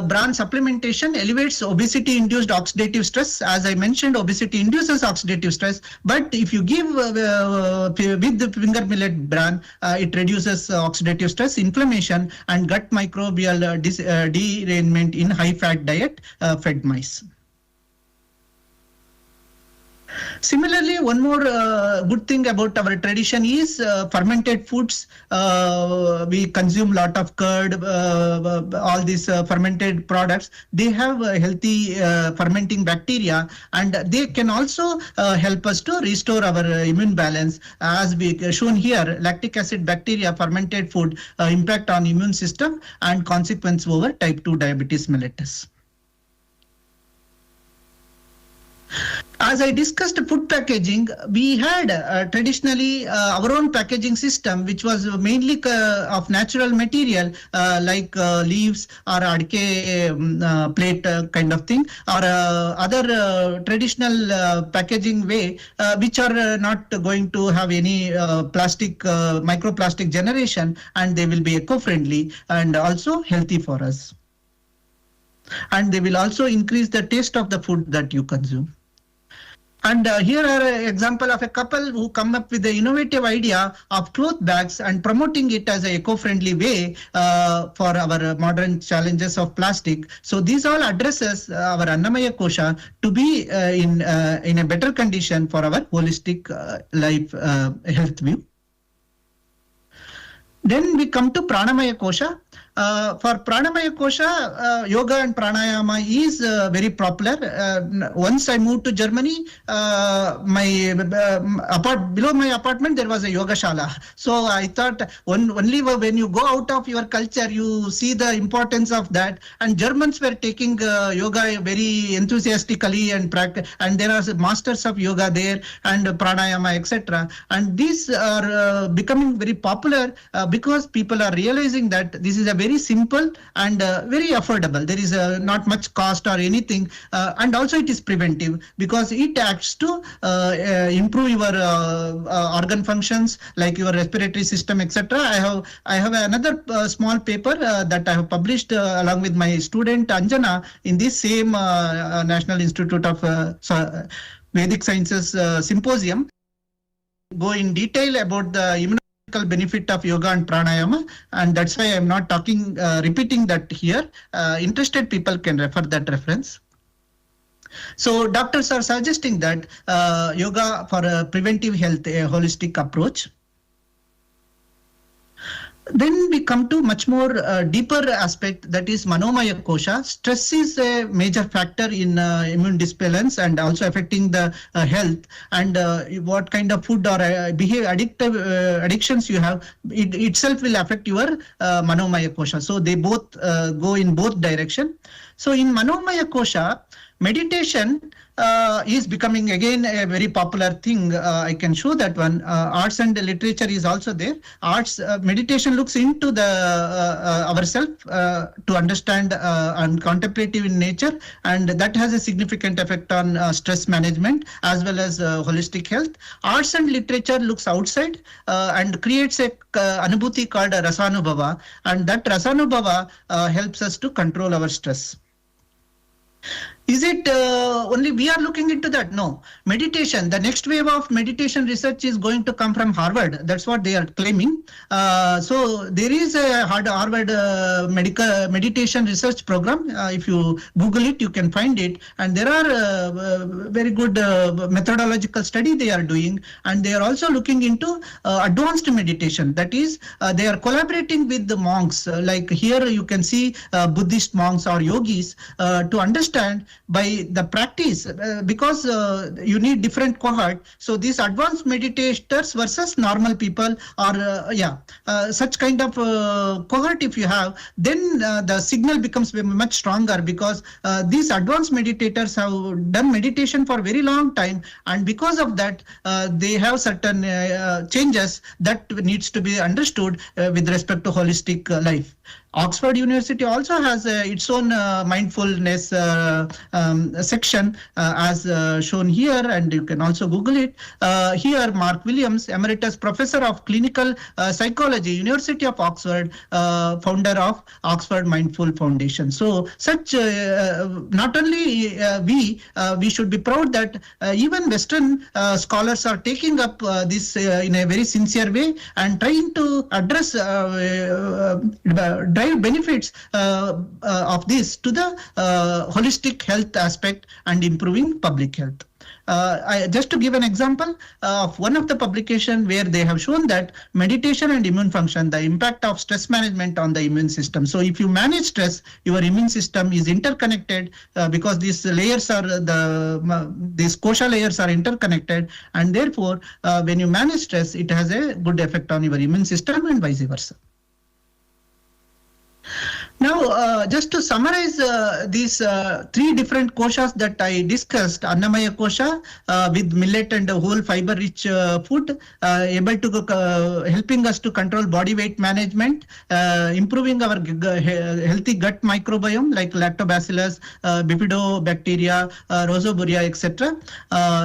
bran supplementation elevates obesity-induced oxidative stress. As I mentioned, obesity induces oxidative stress, but if you give with the finger millet bran, it reduces oxidative stress, inflammation, and gut microbial derangement in high-fat diet fed mice. Similarly, one more good thing about our tradition is fermented foods. We consume a lot of curd, all these fermented products. They have healthy fermenting bacteria, and they can also help us to restore our immune balance. As we shown here, lactic acid bacteria, fermented food, impact on immune system and consequence over type 2 diabetes mellitus. As I discussed food packaging, we had traditionally our own packaging system, which was mainly of natural material like leaves or adke plate kind of thing, or other traditional packaging way, which are not going to have any plastic, microplastic generation, and they will be eco-friendly and also healthy for us. And they will also increase the taste of the food that you consume. And here are an example of a couple who come up with the innovative idea of cloth bags and promoting it as an eco-friendly way for our modern challenges of plastic. So these all addresses our Annamaya Kosha to be in a better condition for our holistic life health view. Then we come to Pranamaya Kosha. For Pranamaya Kosha, yoga and pranayama is very popular. Once I moved to Germany, below my apartment there was a yoga shala. So I thought only when you go out of your culture, you see the importance of that. And Germans were taking yoga very enthusiastically and there are masters of yoga there and pranayama, etc. And these are becoming very popular because people are realizing that this is a very simple and very affordable. There is not much cost or anything, and also it is preventive because it acts to improve your organ functions like your respiratory system, etc. I have another small paper that I have published along with my student Anjana in this same National Institute of Vedic Sciences Symposium. Go in detail about the benefit of yoga and pranayama, and that's why I'm not repeating that here. Interested people can refer that reference. So doctors are suggesting that yoga for a preventive health, a holistic approach. Then we come to much more deeper aspect, that is Manomaya Kosha. Stress is a major factor in immune disbalance and also affecting the health, and what kind of food or addictions you have, it itself will affect your Manomaya Kosha. So they both go in both direction. So in Manomaya Kosha, meditation is becoming again a very popular thing. I can show that one. Arts and literature is also there. Arts, meditation looks into the ourself to understand and contemplative in nature, and that has a significant effect on stress management as well as holistic health. Arts and literature looks outside and creates a anubhuti called a rasanubhava, and that rasanubhava helps us to control our stress. Is it only we are looking into that? No. Meditation, the next wave of meditation research is going to come from Harvard. That's what they are claiming. So there is a Harvard meditation research program. If you Google it, you can find it. And there are very good methodological study they are doing. And they are also looking into advanced meditation. That is, they are collaborating with the monks. Like here you can see Buddhist monks or yogis to understand by the practice, because you need different cohort. So these advanced meditators versus normal people, or such kind of cohort if you have, then the signal becomes much stronger, because these advanced meditators have done meditation for a very long time, and because of that they have certain changes that needs to be understood with respect to holistic life. Oxford University also has its own mindfulness section as shown here, and you can also Google it. Here, Mark Williams, Emeritus Professor of Clinical Psychology, University of Oxford, founder of Oxford Mindful Foundation. So such, not only we should be proud that even Western scholars are taking up this in a very sincere way and trying to address drive benefits of this to the holistic health aspect and improving public health. Just to give an example of one of the publication where they have shown that meditation and immune function, the impact of stress management on the immune system. So if you manage stress, your immune system is interconnected because these layers are these kosha layers are interconnected, and therefore when you manage stress, it has a good effect on your immune system and vice versa. Now, just to summarize these three different koshas that I discussed, Annamaya kosha with millet and whole fiber rich food, able to helping us to control body weight management, improving our healthy gut microbiome like lactobacillus, bifidobacteria, rosoburia, etc.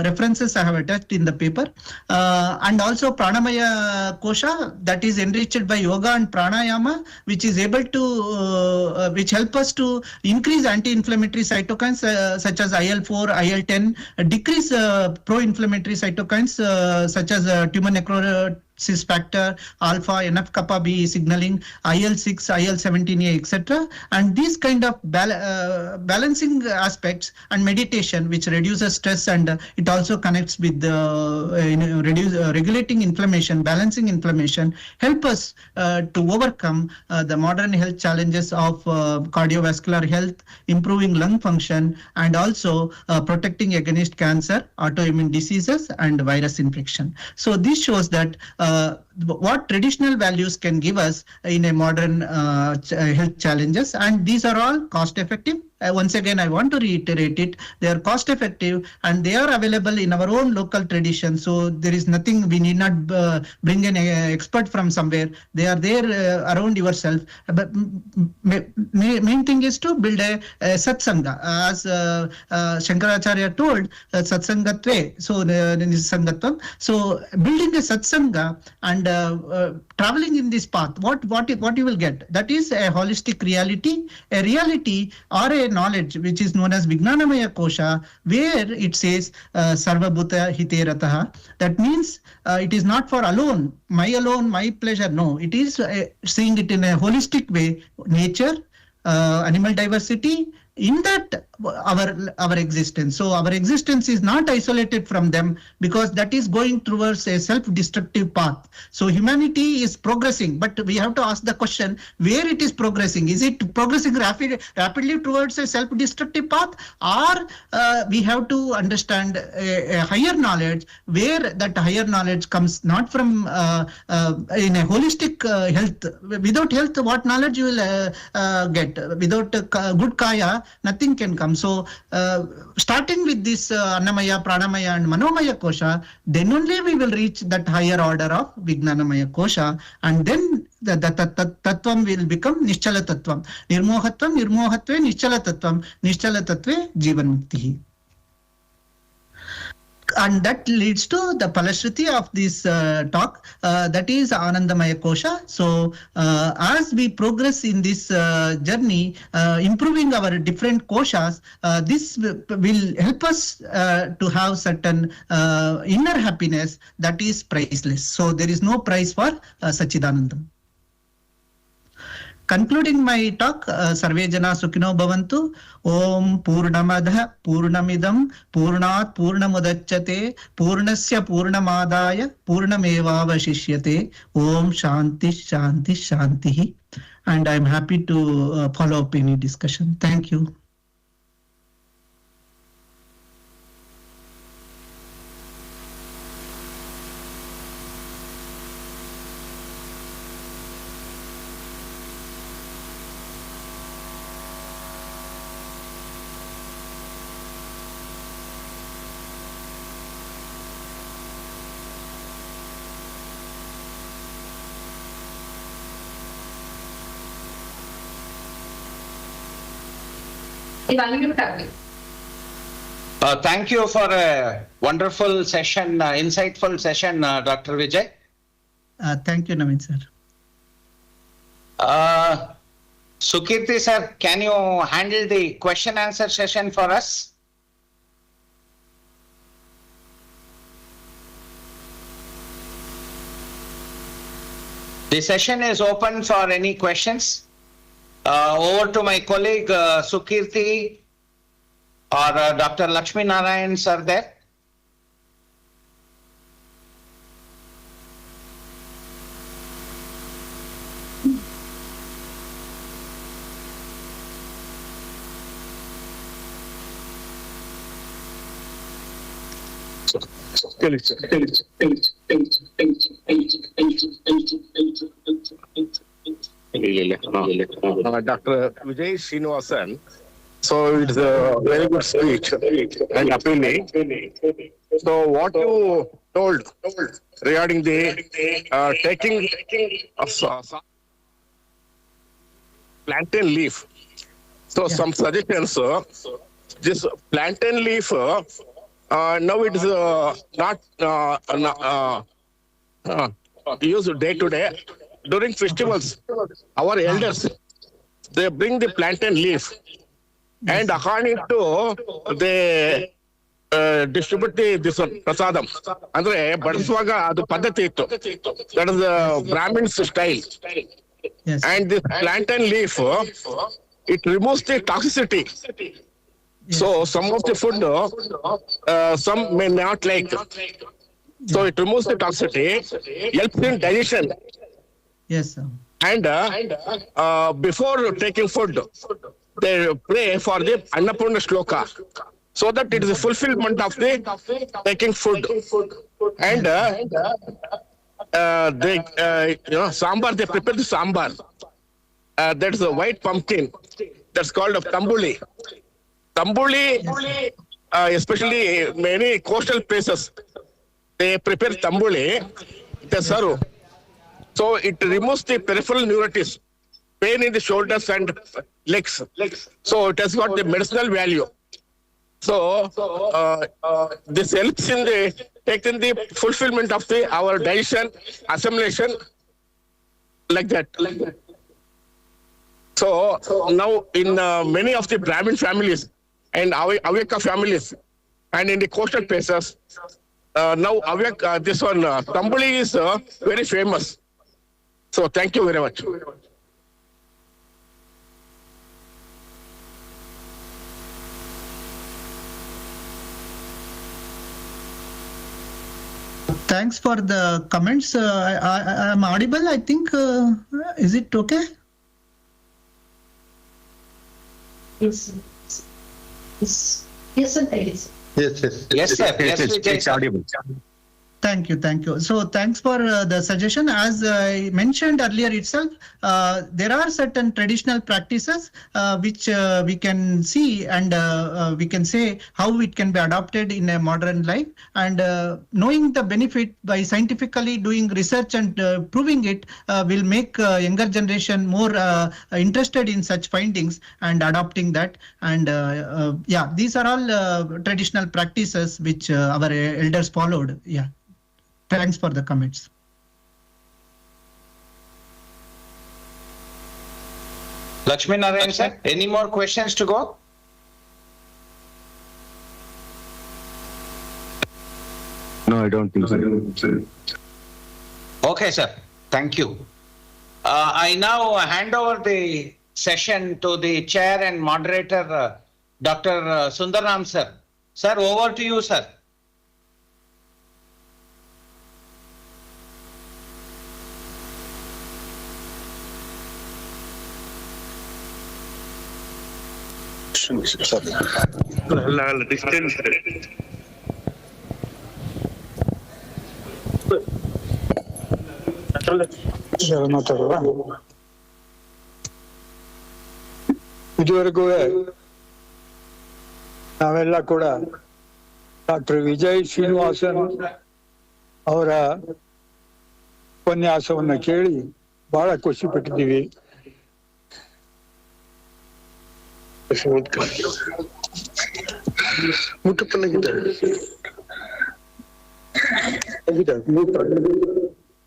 References I have attached in the paper. And also Pranamaya kosha that is enriched by yoga and pranayama, which is able to which help us to increase anti-inflammatory cytokines such as IL-4, IL-10, decrease pro-inflammatory cytokines such as tumor necrosis factor, alpha, NF-kappa B signaling, IL-6, IL-17A, etc. And these kind of balancing aspects and meditation, which reduces stress, and it also connects with regulating inflammation, balancing inflammation, help us to overcome the modern health challenges of cardiovascular health, improving lung function, and also protecting against cancer, autoimmune diseases, and virus infection. So this shows that what traditional values can give us in a modern health challenges, and these are all cost effective. Once again, I want to reiterate it. They are cost effective and they are available in our own local tradition. So there is nothing, we need not bring an expert from somewhere. They are there around yourself. But main thing is to build a satsanga. As Shankaracharya told, satsangatve, so sangatvam. So building a satsanga and traveling in this path, what you will get? That is a holistic reality, a reality or a knowledge which is known as Vijnanamaya kosha, where it says Sarva Bhuta Hite Rataha. That means it is not for alone, my pleasure. No, it is seeing it in a holistic way, nature, animal diversity, in that our existence. So our existence is not isolated from them, because that is going towards a self-destructive path. So humanity is progressing, but we have to ask the question where it is progressing. Is it progressing rapidly towards a self-destructive path, or we have to understand a higher knowledge, where that higher knowledge comes not from in a holistic health. Without health, what knowledge you will get? Without good kaya, nothing can come. So starting with this Annamaya, Pranamaya and Manomaya kosha, then only we will reach that higher order of Vijnanamaya kosha, and then the tattvam will become Nischala tattvam. Nirmohatvam, nirmohatve, Nischala tattvam, Nischala tattve, Jivan muktihi. And that leads to the Palashruti of this talk, that is Anandamaya kosha. So as we progress in this journey, improving our different koshas, this will help us to have certain inner happiness that is priceless. So there is no price for Sachidanandam. Concluding my talk, Sarve Jana Sukhino Bhavantu. Om Purnamadha Purnamidam Purnat Purnamudachyate Purnasya Purnamadaya Purnamevavashishyate. Om Shanti Shanti Shanti. And I am happy to follow up any discussion. Thank you. Thank you for a wonderful session, insightful session, Dr. Vijay. Thank you, Naveen sir. Sukirti sir, can you handle the question answer session for us? The session is open for any questions. Over to my colleague Sukirti or Dr. Lakshmi Narayan sir there. Dr. Vijay Srinivasan. So it's a very good speech and appealing. So what you told regarding the taking of plantain leaf. So some suggestions. This plantain leaf. Now it is not used day to day. During festivals, our elders, they bring the plantain leaf, and according to the distribute this one prasadam. Andre ಬಡಿಸುವಾಗ ಅದು ಪದ್ಧತಿ ಇತ್ತು. That is the Brahmin's style. Yes. And this plantain leaf, it removes the toxicity. Yes. So some of the food, some may not like. So it removes the toxicity, helps in digestion. Yes, sir. And before taking food, they pray for the Annapurna Shloka, so that it is a fulfillment of the taking food. And they, sambar, they prepare the sambar. That is a white pumpkin. That's called a tambuli. Tambuli, especially many coastal places, they prepare tambuli, they serve. So it removes the peripheral neuritis, pain in the shoulders and legs. So it has got the medicinal value. So this helps in taking the fulfillment of our digestion, assimilation, like that. So now in many of the Brahmin families and Avyaka families and in the coastal places, now this one tambuli is very famous. So thank you very much. Thanks for the comments. I am audible, I think. Is it okay? Yes. Yes. Yes, sir. Yes. Yes, sir. Yes, it's audible. Thank you. So thanks for the suggestion. As I mentioned earlier itself, there are certain traditional practices which we can see and we can say how it can be adopted in a modern life. And knowing the benefit by scientifically doing research and proving it will make younger generation more interested in such findings and adopting that. And yeah, these are all traditional practices which our elders followed. Yeah. Thanks for the comments. Lakshmi Narayan sir, any more questions to go? No, I don't think so. Okay, sir. Thank you. I now hand over the session to the chair and moderator, Dr. Sundaram sir. Sir, over to you, sir. Distance. ಇದುವರೆಗೂ ನಾವೆಲ್ಲ ಕೂಡ doctor Vijay Srinivasan ಅವರ ಉಪನ್ಯಾಸವನ್ನ ಕೇಳಿ ಬಹಳ ಖುಷಿ ಪಟ್ಟಿದ್ದೀವಿ.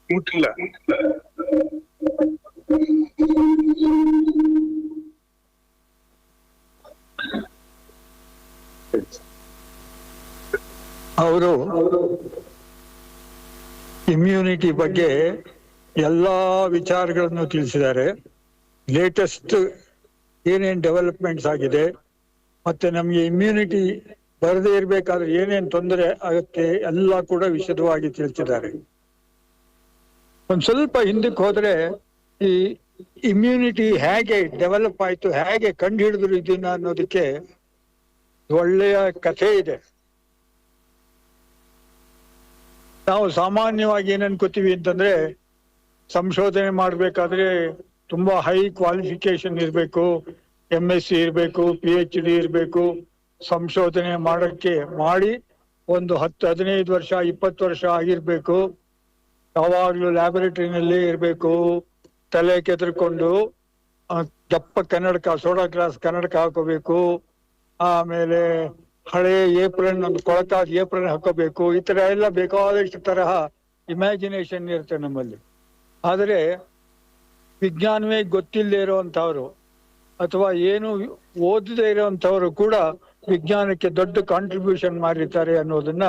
ಮುಟ್ಟಿಲ್ಲ. ಅವರು immunity ಬಗ್ಗೆ ಎಲ್ಲಾ ವಿಚಾರಗಳನ್ನು ತಿಳಿಸಿದ್ದಾರೆ. ಲೇಟೆಸ್ಟ್ ಏನೇನ್ ಡೆವಲಪ್ಮೆಂಟ್ಸ್ ಆಗಿದೆ ಮತ್ತೆ ನಮ್ಗೆ ಇಮ್ಯುನಿಟಿ ಬರದೇ ಇರ್ಬೇಕಾದ್ರೆ ಏನೇನ್ ತೊಂದರೆ ಆಗುತ್ತೆ ಎಲ್ಲ ಕೂಡ ವಿಶದವಾಗಿ ತಿಳಿಸಿದ್ದಾರೆ. ಒಂದ್ ಸ್ವಲ್ಪ ಹಿಂದಕ್ಕೆ ಹೋದ್ರೆ ಈ ಇಮ್ಯುನಿಟಿ ಹೇಗೆ ಡೆವಲಪ್ ಆಯ್ತು, ಹೇಗೆ ಕಂಡು ಹಿಡಿದ್ರು ಇದನ್ನ ಅನ್ನೋದಕ್ಕೆ ಒಳ್ಳೆಯ ಕಥೆ ಇದೆ. ನಾವು ಸಾಮಾನ್ಯವಾಗಿ ಏನ್ ಅನ್ಕೋತೀವಿ ಅಂತಂದ್ರೆ ಸಂಶೋಧನೆ ಮಾಡ್ಬೇಕಾದ್ರೆ ತುಂಬಾ ಹೈ ಕ್ವಾಲಿಫಿಕೇಶನ್ ಇರಬೇಕು, MSc ಇರಬೇಕು, PhD ಇರಬೇಕು, ಸಂಶೋಧನೆ ಮಾಡಿ ಒಂದು 10-15 ವರ್ಷ 20 ವರ್ಷ ಆಗಿರ್ಬೇಕು. ಯಾವಾಗ್ಲೂ ಲ್ಯಾಬೊರೇಟರಿನಲ್ಲಿ ಇರಬೇಕು, ತಲೆ ಕೆದರ್ಕೊಂಡು ದಪ್ಪ ಕನ್ನಡಕ, ಸೋಡಾ ಗ್ಲಾಸ್ ಕನ್ನಡಕ ಹಾಕೋಬೇಕು, ಆಮೇಲೆ ಹಳೆ ಏಪ್ರಿಲ್ ಒಂದು ಕೊಳಕಾದ ಏಪ್ರಿಲ್ ಹಾಕೋಬೇಕು. ಈ ತರ ಎಲ್ಲ ಬೇಕಾದಷ್ಟು ತರಹ ಇಮ್ಯಾಜಿನೇಷನ್ ಇರುತ್ತೆ ನಮ್ಮಲ್ಲಿ. ಆದರೆ ವಿಜ್ಞಾನವೇ ಗೊತ್ತಿಲ್ಲದೆ ಇರುವಂತವ್ರು ಅಥವಾ ಏನು ಓದದೇ ಇರುವಂತವ್ರು ಕೂಡ ವಿಜ್ಞಾನಕ್ಕೆ ದೊಡ್ಡ ಕಾಂಟ್ರಿಬ್ಯೂಷನ್ ಮಾಡಿರ್ತಾರೆ ಅನ್ನೋದನ್ನ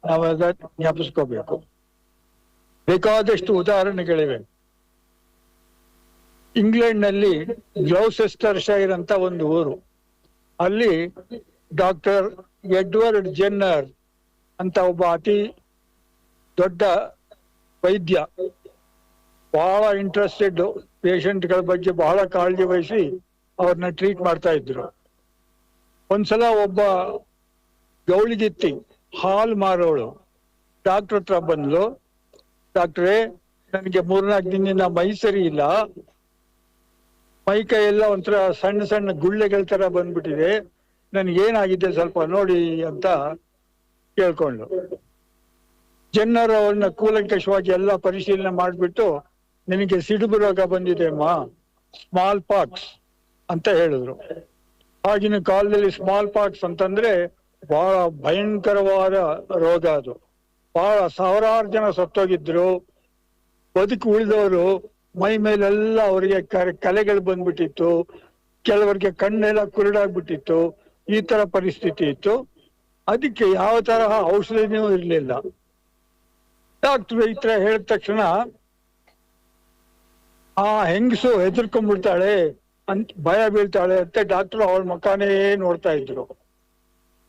ನಾವೆಲ್ಲ ಜ್ಞಾಪಿಸ್ಕೋಬೇಕು. ಬೇಕಾದಷ್ಟು ಉದಾಹರಣೆಗಳಿವೆ. ಇಂಗ್ಲೆಂಡ್ನಲ್ಲಿ ಗ್ಲೌಸೆಸ್ಟರ್ಶೈರ್ ಅಂತ ಒಂದು ಊರು, ಅಲ್ಲಿ ಡಾಕ್ಟರ್ ಎಡ್ವರ್ಡ್ ಜೆನ್ನರ್ ಅಂತ ಒಬ್ಬ ಅತಿ ದೊಡ್ಡ ವೈದ್ಯ, ಬಹಳ ಇಂಟ್ರೆಸ್ಟೆಡ್, ಪೇಷಂಟ್ಗಳ ಬಗ್ಗೆ ಬಹಳ ಕಾಳಜಿ ವಹಿಸಿ ಅವ್ರನ್ನ ಟ್ರೀಟ್ ಮಾಡ್ತಾ ಇದ್ರು. ಒಂದ್ಸಲ ಒಬ್ಬ ಗೌಳಿಗಿತ್ತಿ ಹಾಲ್ ಮಾರೋಳು ಡಾಕ್ಟರ್ ಹತ್ರ ಬಂದ್ಲು. ಡಾಕ್ಟ್ರೇ, ನನಗೆ 3-4 ದಿನದಿಂದ ಮೈ ಸರಿ ಇಲ್ಲ, ಮೈ ಕೈ ಎಲ್ಲ ಒಂಥರ ಸಣ್ಣ ಸಣ್ಣ ಗುಳ್ಳೆಗಳ ತರ ಬಂದ್ಬಿಟ್ಟಿದೆ, ನನ್ಗೇನಾಗಿದೆ ಸ್ವಲ್ಪ ನೋಡಿ ಅಂತ ಕೇಳ್ಕೊಂಡು. ಜನರು ಅವ್ರನ್ನ ಕೂಲಂಕಷವಾಗಿ ಎಲ್ಲ ಪರಿಶೀಲನೆ ಮಾಡಿಬಿಟ್ಟು, ನಿನಗೆ ಸಿಡುಬು ರೋಗ ಬಂದಿದೆ ಅಮ್ಮ, ಸ್ಮಾಲ್ ಪಾಕ್ಸ್ ಅಂತ ಹೇಳಿದ್ರು. ಆಗಿನ ಕಾಲದಲ್ಲಿ ಸ್ಮಾಲ್ ಪಾಕ್ಸ್ ಅಂತಂದ್ರೆ ಬಹಳ ಭಯಂಕರವಾದ ರೋಗ. ಅದು ಬಹಳ ಸಾವಿರಾರು ಜನ ಸತ್ತೋಗಿದ್ರು. ಬದುಕು ಉಳಿದವರು ಮೈ ಮೇಲೆಲ್ಲ ಅವರಿಗೆ ಕಲೆಗಳು ಬಂದ್ಬಿಟ್ಟಿತ್ತು, ಕೆಲವರಿಗೆ ಕಣ್ಣೆಲ್ಲ ಕುರುಡಾಗ್ಬಿಟ್ಟಿತ್ತು. ಈ ತರ ಪರಿಸ್ಥಿತಿ ಇತ್ತು. ಅದಕ್ಕೆ ಯಾವ ತರಹ ಔಷಧಿನೂ ಇರಲಿಲ್ಲ. ಡಾಕ್ಟರ್ ಈ ತರ ಹೇಳಿದ ತಕ್ಷಣ ಆ ಹೆಂಗಸು ಹೆದರ್ಕೊಂಡ್ಬಿಡ್ತಾಳೆ ಅಂತ, ಭಯ ಬೀಳ್ತಾಳೆ ಅಂತ ಡಾಕ್ಟರ್ ಅವಳ ಮುಖಾನೇ ನೋಡ್ತಾ ಇದ್ರು.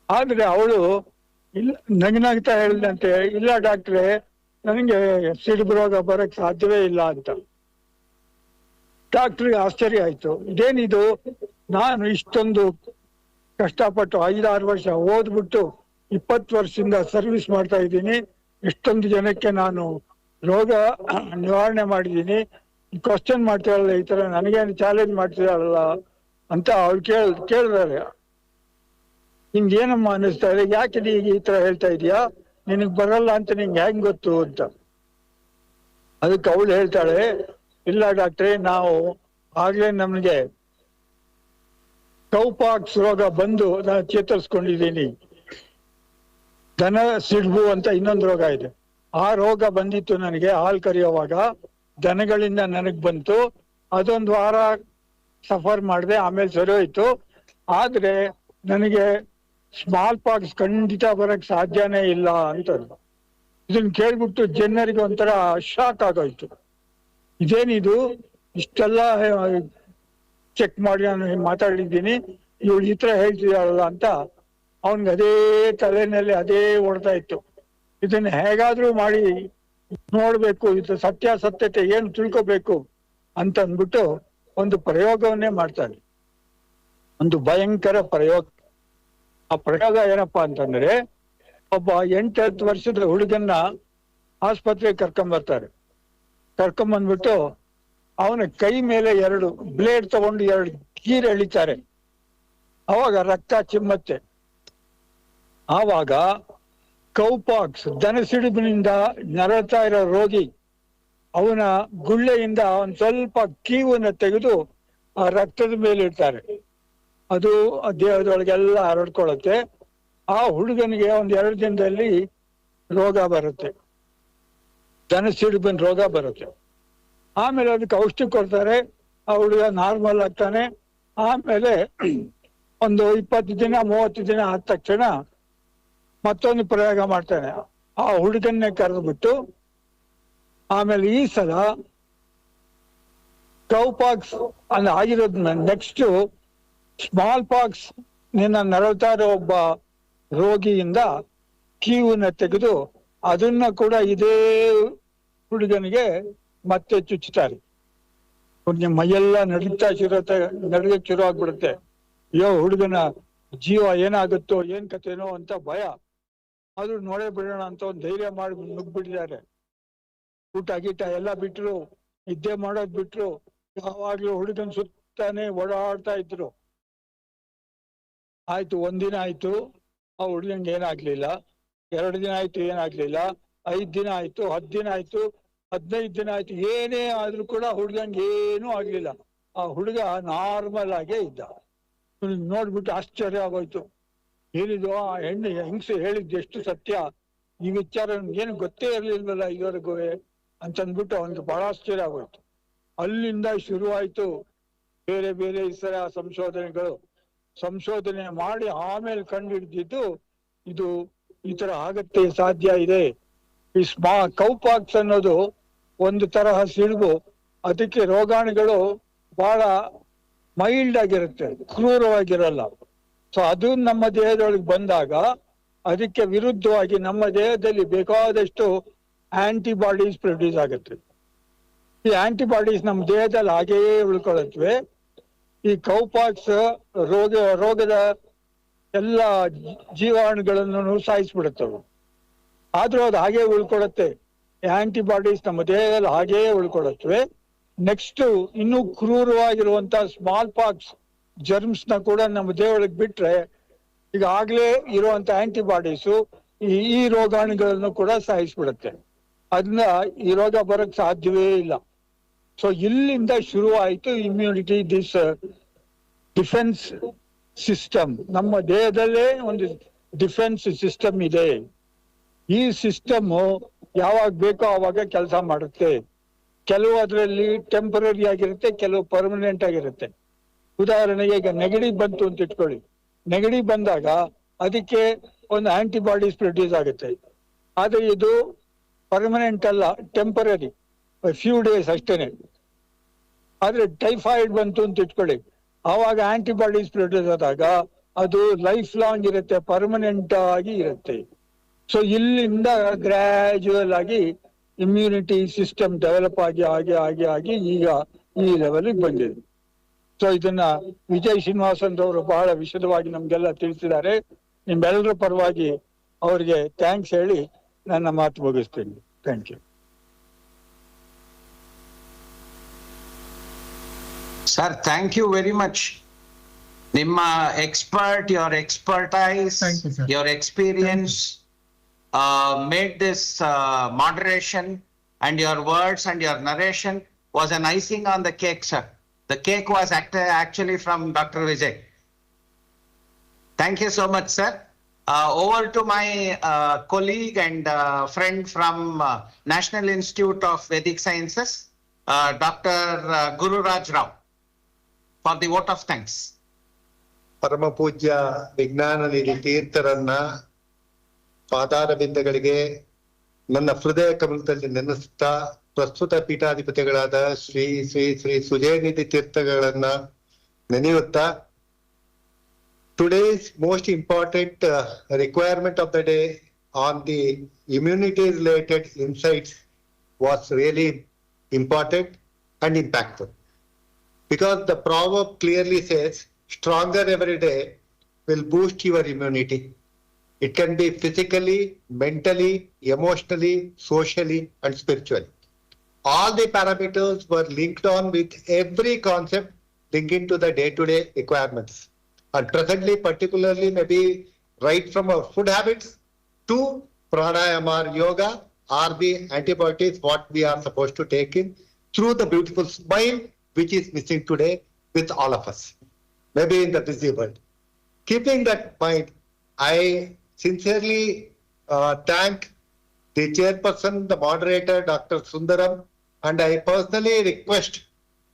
ಆದ್ರೆ ಅವಳು ಇಲ್ಲ, ನಗನಾಗ್ತಾ ಹೇಳಿದಂತೆ, ಇಲ್ಲ ಡಾಕ್ಟ್ರೆ, ನನಗೆ ಸಿಡುಬು ರೋಗ ಬರಕ್ ಸಾಧ್ಯವೇ ಇಲ್ಲ ಅಂತ. ಡಾಕ್ಟ್ರಿಗೆ ಆಶ್ಚರ್ಯ ಆಯ್ತು, ಇದೇನಿದು, ನಾನು ಇಷ್ಟೊಂದು ಕಷ್ಟಪಟ್ಟು 5-6 ವರ್ಷ ಓದ್ಬಿಟ್ಟು 20 ವರ್ಷದಿಂದ ಸರ್ವಿಸ್ ಮಾಡ್ತಾ ಇದ್ದೀನಿ, ಇಷ್ಟೊಂದು ಜನಕ್ಕೆ ನಾನು ರೋಗ ನಿವಾರಣೆ ಮಾಡಿದ್ದೀನಿ, ಕ್ವಶನ್ ಮಾಡ್ತಾಳಲ್ಲ, ಈ ತರ ನನಗೇನು ಚಾಲೆಂಜ್ ಮಾಡ್ತಿದ್ದಾಳಲ್ಲ ಅಂತ ಅವ್ರು ಕೇಳಿದಾರೆ. ನಿಮ್ಗೇನಮ್ಮ ಅನ್ನಿಸ್ತಾ ಇದೆ, ಯಾಕೆ ನೀಗ ಈ ತರ ಹೇಳ್ತಾ ಇದೀಯಾ, ನಿನಗ್ ಬರಲ್ಲ ಅಂತ ನಿಂಗೆ ಹೆಂಗ್ ಗೊತ್ತು ಅಂತ. ಅದಕ್ಕೆ ಅವಳು ಹೇಳ್ತಾಳೆ, ಇಲ್ಲ ಡಾಕ್ಟ್ರೆ, ನಾವು ಆಗ್ಲೇ ನಮ್ಗೆ ಕೌಪಾಕ್ಸ್ ರೋಗ ಬಂದು ನಾನು ಚೇತರಿಸ್ಕೊಂಡಿದ್ದೀನಿ. ದನ ಸಿಡ್ಬು ಅಂತ ಇನ್ನೊಂದು ರೋಗ ಇದೆ, ಆ ರೋಗ ಬಂದಿತ್ತು ನನಗೆ ಹಾಲು ಕರೆಯುವಾಗ, ದನಗಳಿಂದ ನನಗ್ ಬಂತು. ಅದೊಂದು ವಾರ ಸಫರ್ ಮಾಡಿದೆ, ಆಮೇಲೆ ಸರಿ ಹೋಯ್ತು. ಆದ್ರೆ ನನಗೆ ಸ್ಮಾಲ್ ಪಾಕ್ಸ್ ಖಂಡಿತ ಬರಕ್ ಸಾಧ್ಯನೇ ಇಲ್ಲ ಅಂತ. ಇದನ್ನ ಕೇಳ್ಬಿಟ್ಟು ಜನರಿಗೆ ಒಂಥರ ಶಾಕ್ ಆಗೋಯ್ತು. ಇದೇನಿದು, ಇಷ್ಟೆಲ್ಲ ಚೆಕ್ ಮಾಡಿ ನಾನು ಮಾತಾಡಿದ್ದೀನಿ, ಇವಳು ಈ ತರ ಹೇಳ್ತಿದ್ದಾಳಲ್ಲ ಅಂತ ಅವನ್ಗೆ ಅದೇ ತಲೆನಲ್ಲಿ ಅದೇ ಓಡ್ತಾ ಇತ್ತು. ಇದನ್ನ ಹೇಗಾದ್ರೂ ಮಾಡಿ ನೋಡ್ಬೇಕು, ಇದು ಸತ್ಯಾಸತ್ಯತೆ ಏನು ತಿಳ್ಕೋಬೇಕು ಅಂತ ಅಂದ್ಬಿಟ್ಟು ಒಂದು ಪ್ರಯೋಗವನ್ನೇ ಮಾಡ್ತಾನೆ, ಒಂದು ಭಯಂಕರ ಪ್ರಯೋಗ. ಆ ಪ್ರಯೋಗ ಏನಪ್ಪಾ ಅಂತಂದ್ರೆ, ಒಬ್ಬ 8-10 ವರ್ಷದ ಹುಡುಗನ್ನ ಆಸ್ಪತ್ರೆಗೆ ಕರ್ಕೊಂಬರ್ತಾರೆ. ಕರ್ಕೊಂಬಂದ್ಬಿಟ್ಟು ಅವನ ಕೈ ಮೇಲೆ 2 ಬ್ಲೇಡ್ ತಗೊಂಡು 2 ಕೀರು ಎಳಿತಾರೆ. ಅವಾಗ ರಕ್ತ ಚಿಮ್ಮತ್ತೆ. ಆವಾಗ ಕೌಪಾಕ್ಸ್ ದನ ಸಿಡುಬಿನಿಂದ ನರಳ್ತಾ ಇರೋ ರೋಗಿ ಅವನ ಗುಳ್ಳೆಯಿಂದ ಒಂದ್ ಸ್ವಲ್ಪ ಕೀವನ್ನ ತೆಗೆದು ಆ ರಕ್ತದ ಮೇಲೆ ಇಡ್ತಾರೆ. ಅದು ದೇಹದೊಳಗೆಲ್ಲ ಹರಡ್ಕೊಳ್ಳುತ್ತೆ. ಆ ಹುಡುಗನಿಗೆ 1-2 ದಿನದಲ್ಲಿ ರೋಗ ಬರುತ್ತೆ, ದನ ಸಿಡುಬಿನ ರೋಗ ಬರುತ್ತೆ. ಆಮೇಲೆ ಅದಕ್ಕೆ ಔಷಧಿ ಕೊಡ್ತಾರೆ, ಆ ಹುಡುಗ ನಾರ್ಮಲ್ ಆಗ್ತಾನೆ. ಆಮೇಲೆ ಒಂದು 20 ದಿನ 30 ದಿನ ಆದ ತಕ್ಷಣ ಮತ್ತೊಂದು ಪ್ರಯೋಗ ಮಾಡ್ತಾನೆ. ಆ ಹುಡುಗನ್ನೇ ಕರೆದ್ಬಿಟ್ಟು, ಆಮೇಲೆ ಈ ಸಲ ಕೌಪಾಕ್ಸ್ ಅನ್ನ ಆಗಿರೋದ್ ನೆಕ್ಸ್ಟ್ ಸ್ಮಾಲ್ ಪಾಕ್ಸ್ ನಿನ್ನ ನರಳ್ತಾ ಇರೋ ಒಬ್ಬ ರೋಗಿಯಿಂದ ಕೀವನ್ನ ತೆಗೆದು ಅದನ್ನ ಕೂಡ ಇದೇ ಹುಡುಗನಿಗೆ ಮತ್ತೆ ಚುಚ್ಚುತ್ತಾರೆ. ಮೈಯೆಲ್ಲ ನಡಗಕ್ಕೆ ಶುರು ಆಗ್ಬಿಡುತ್ತೆ. ಅಯ್ಯೋ, ಹುಡುಗನ ಜೀವ ಏನಾಗುತ್ತೋ ಏನ್ ಕಥೆನೋ ಅಂತ ಭಯ. ಆದ್ರೂ ನೋಡೇ ಬಿಡೋಣ ಅಂತ ಒಂದು ಧೈರ್ಯ ಮಾಡಿ ನುಗ್ಬಿಟ್ಟಿದ್ದಾರೆ. ಊಟ ಗೀಟ ಎಲ್ಲ ಬಿಟ್ರು, ನಿದ್ದೆ ಮಾಡೋದ್ ಬಿಟ್ರು, ಯಾವಾಗ್ಲೂ ಹುಡುಗನ್ ಸುತ್ತಾನೆ ಓಡಾಡ್ತಾ ಇದ್ರು. ಆಯ್ತು, ಒಂದಿನ ಆಯ್ತು, ಆ ಹುಡುಗಂಗೆ ಏನಾಗ್ಲಿಲ್ಲ. 2 ದಿನ ಆಯ್ತು, ಏನಾಗ್ಲಿಲ್ಲ. 5 ದಿನ ಆಯ್ತು, 10 ದಿನ ಆಯ್ತು, 15 ದಿನ ಆಯ್ತು, ಏನೇ ಆದ್ರೂ ಕೂಡ ಹುಡುಗಂಗೆ ಏನೂ ಆಗ್ಲಿಲ್ಲ. ಆ ಹುಡುಗ ನಾರ್ಮಲ್ ಆಗೇ ಇದ್ದ. ನೋಡ್ಬಿಟ್ಟು ಆಶ್ಚರ್ಯ ಆಗೋಯ್ತು. ಏನಿದು ಆ ಹೆಂಗಸು ಹೇಳಿದ್ದು ಎಷ್ಟು ಸತ್ಯ, ಈ ವಿಚಾರ ಏನು ಗೊತ್ತೇ ಇರ್ಲಿಲ್ವಲ್ಲ ಇದುವರೆಗೂ ಅಂತಂದ್ಬಿಟ್ಟು ಅವನಿಗೆ ಬಹಳ ಆಶ್ಚರ್ಯ ಆಗೋಯ್ತು. ಅಲ್ಲಿಂದ ಶುರುವಾಯ್ತು ಬೇರೆ ಬೇರೆ ಇತರ ಸಂಶೋಧನೆ ಮಾಡಿ ಆಮೇಲೆ ಕಂಡುಹಿಡಿದಿದ್ದು ಇದು ಈ ತರ ಆಗತ್ತೆ, ಸಾಧ್ಯ ಇದೆ. ಈ ಕೌಪಾಕ್ಸ್ ಅನ್ನೋದು ಒಂದು ತರಹ ಸಿಡುಬು. ಅದಕ್ಕೆ ರೋಗಾಣುಗಳು ಬಹಳ ಮೈಲ್ಡ್ ಆಗಿರುತ್ತೆ, ಕ್ರೂರವಾಗಿರಲ್ಲ. ಸೊ ಅದು ನಮ್ಮ ದೇಹದೊಳಗೆ ಬಂದಾಗ ಅದಕ್ಕೆ ವಿರುದ್ಧವಾಗಿ ನಮ್ಮ ದೇಹದಲ್ಲಿ ಬೇಕಾದಷ್ಟು ಆಂಟಿಬಾಡೀಸ್ ಪ್ರೊಡ್ಯೂಸ್ ಆಗುತ್ತೆ. ಈ ಆಂಟಿಬಾಡೀಸ್ ನಮ್ಮ ದೇಹದಲ್ಲಿ ಹಾಗೆಯೇ ಉಳ್ಕೊಳ್ಳುತ್ತವೆ. ಈ ಕೌಪಾಕ್ಸ್ ರೋಗದ ಎಲ್ಲ ಜೀವಾಣುಗಳನ್ನು ಸಾಯಿಸ್ಬಿಡುತ್ತವೆ. ಆದ್ರೂ ಅದು ಹಾಗೆ ಉಳ್ಕೊಳತ್ತೆ. ಆಂಟಿಬಾಡೀಸ್ ನಮ್ಮ ದೇಹದಲ್ಲಿ ಹಾಗೆಯೇ ಉಳ್ಕೊಳತ್ವೆ. ನೆಕ್ಸ್ಟ್ ಇನ್ನೂ ಕ್ರೂರವಾಗಿರುವಂತ ಸ್ಮಾಲ್ ಪಾಕ್ಸ್ ಜರ್ಮ್ಸ್ ನ ಕೂಡ ನಮ್ಮ ದೇಹದೊಳಗೆ ಬಿಟ್ರೆ ಈಗಾಗ್ಲೇ ಇರುವಂತ ಆಂಟಿಬಾಡೀಸು ಈ ರೋಗಾಣುಗಳನ್ನು ಕೂಡ ಸಾಯಿಸ್ಬಿಡುತ್ತೆ. ಅದನ್ನ ಈ ರೋಗ ಬರಕ್ ಸಾಧ್ಯವೇ ಇಲ್ಲ. ಸೊ ಇಲ್ಲಿಂದ ಶುರುವಾಯಿತು ಇಮ್ಯುನಿಟಿ, ದಿಸ್ ಡಿಫೆನ್ಸ್ ಸಿಸ್ಟಮ್. ನಮ್ಮ ದೇಹದಲ್ಲೇ ಒಂದು ಡಿಫೆನ್ಸ್ ಸಿಸ್ಟಮ್ ಇದೆ. ಈ ಸಿಸ್ಟಮ್ ಯಾವಾಗ ಬೇಕೋ ಆವಾಗ ಕೆಲಸ ಮಾಡುತ್ತೆ. ಕೆಲವು ಅದರಲ್ಲಿ ಟೆಂಪರರಿ ಆಗಿರುತ್ತೆ, ಕೆಲವು ಪರ್ಮನೆಂಟ್ ಆಗಿರುತ್ತೆ. ಉದಾಹರಣೆಗೆ ಈಗ ನೆಗಡಿ ಬಂತು ಅಂತ ಇಟ್ಕೊಳ್ಳಿ. ನೆಗಡಿ ಬಂದಾಗ ಅದಕ್ಕೆ ಒಂದು ಆಂಟಿಬಾಡೀಸ್ ಪ್ರೊಡ್ಯೂಸ್ ಆಗುತ್ತೆ. ಆದ್ರೆ ಇದು ಪರ್ಮನೆಂಟ್ ಅಲ್ಲ, ಟೆಂಪರರಿ, ಫ್ಯೂ ಡೇಸ್ ಅಷ್ಟೇನೆ. ಆದ್ರೆ ಟೈಫಾಯ್ಡ್ ಬಂತು ಅಂತ ಇಟ್ಕೊಳ್ಳಿ, ಆವಾಗ ಆಂಟಿಬಾಡೀಸ್ ಪ್ರೊಡ್ಯೂಸ್ ಆದಾಗ ಅದು ಲೈಫ್ ಲಾಂಗ್ ಇರುತ್ತೆ, ಪರ್ಮನೆಂಟ್ ಆಗಿ ಇರುತ್ತೆ. ಸೊ ಇಲ್ಲಿಂದ ಗ್ರಾಜುವಲ್ ಆಗಿ ಇಮ್ಯುನಿಟಿ ಸಿಸ್ಟಮ್ ಡೆವಲಪ್ ಆಗಿ ಈಗ ಈ ಲೆವೆಲ್ಗೆ ಬಂದಿದೆ. ಸೊ ಇದನ್ನ ವಿಜಯ್ ಶ್ರೀನಿವಾಸನ್ ಅವರು ಬಹಳ ವಿಶದವಾಗಿ ನಮ್ಗೆಲ್ಲ ತಿಳಿಸಿದ್ದಾರೆ. ನಿಮ್ಮೆಲ್ಲರ ಪರವಾಗಿ ಅವರಿಗೆ ಥ್ಯಾಂಕ್ಸ್ ಹೇಳಿ ನನ್ನ ಮಾತು ಮುಗಿಸ್ತೀನಿ. Thank you. Sir, thank you very much. Nimma your expertise, your experience made this moderation, and your words and your narration was an icing on the cake, sir. The cake was actually from Dr. Vijay. Thank you so much, sir. Over to my colleague and friend from National Institute of Vedic Sciences, Dr. Guru Raj Rao, for the vote of thanks. ಪರಮ ಪೂಜ್ಯ ವಿಜ್ಞಾನ ನಿಧಿ ತೀರ್ಥರನ್ನ ಪಾದಾರವಿಂದಗಳಿಗೆ ನನ್ನ ಹೃದಯ ಕಮಲದಲ್ಲಿ ನೆನೆಸುತ್ತಾ, ಪ್ರಸ್ತುತ ಪೀಠಾಧಿಪತಿಗಳಾದ Shri Shri Shri ಸುಜಯನಿಧಿ ತೀರ್ಥಗಳನ್ನ ನೆನೆಯುತ್ತಾ, today's most important requirement of the day on the immunity related insights was really important and impactful, because the proverb clearly says stronger every day will boost your immunity. It can be physically, mentally, emotionally, socially, and spiritually. All the parameters were linked on with every concept linking to the day-to-day requirements. And presently, particularly maybe right from our food habits to pranayama or yoga are the antibiotics what we are supposed to take in through the beautiful smile which is missing today with all of us, maybe in the busy world. Keeping that mind, I sincerely thank the chairperson, the moderator, Dr. Sundaram, and I personally request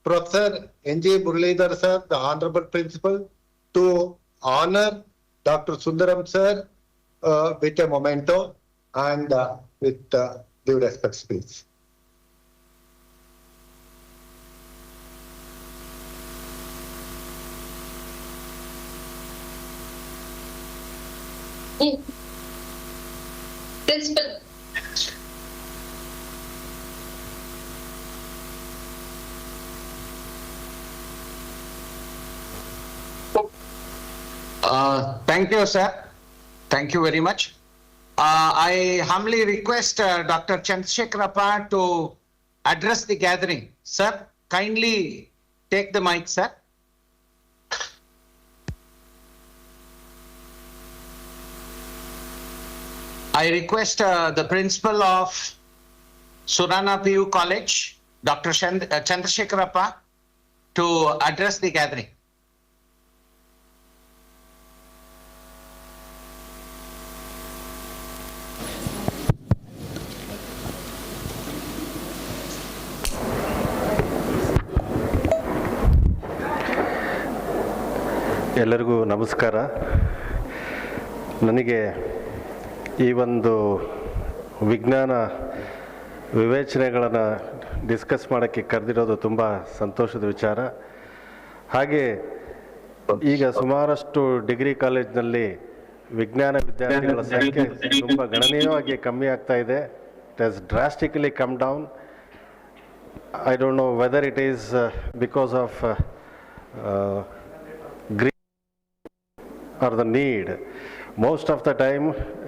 Professor N.G. Muralidhar sir, the Honorable Principal, to honor Dr. Sundaram sir with a memento and with due respects, please. Principal. Thank you, sir. Thank you very much. I humbly request Dr. Chandrasekharappa to address the gathering. Sir, kindly take the mic, sir. I request the principal of Surana PU College, Dr. Chandrasekharappa, to address the gathering. ಎಲ್ಲರಿಗೂ ನಮಸ್ಕಾರ. ನನಗೆ ಈ ಒಂದು ವಿಜ್ಞಾನ ವಿವೇಚನೆಗಳನ್ನು discuss ಮಾಡೋಕ್ಕೆ ಕರೆದಿರೋದು ತುಂಬ ಸಂತೋಷದ ವಿಚಾರ. ಹಾಗೆ ಈಗ ಸುಮಾರಷ್ಟು ಡಿಗ್ರಿ ಕಾಲೇಜ್ನಲ್ಲಿ ವಿಜ್ಞಾನ ವಿದ್ಯಾರ್ಥಿಗಳ ಸಂಖ್ಯೆ ತುಂಬ ಗಣನೀಯವಾಗಿ ಕಮ್ಮಿ ಆಗ್ತಾ ಇದೆ. It has drastically come down. I don't know whether it is because of are the need. Most of the time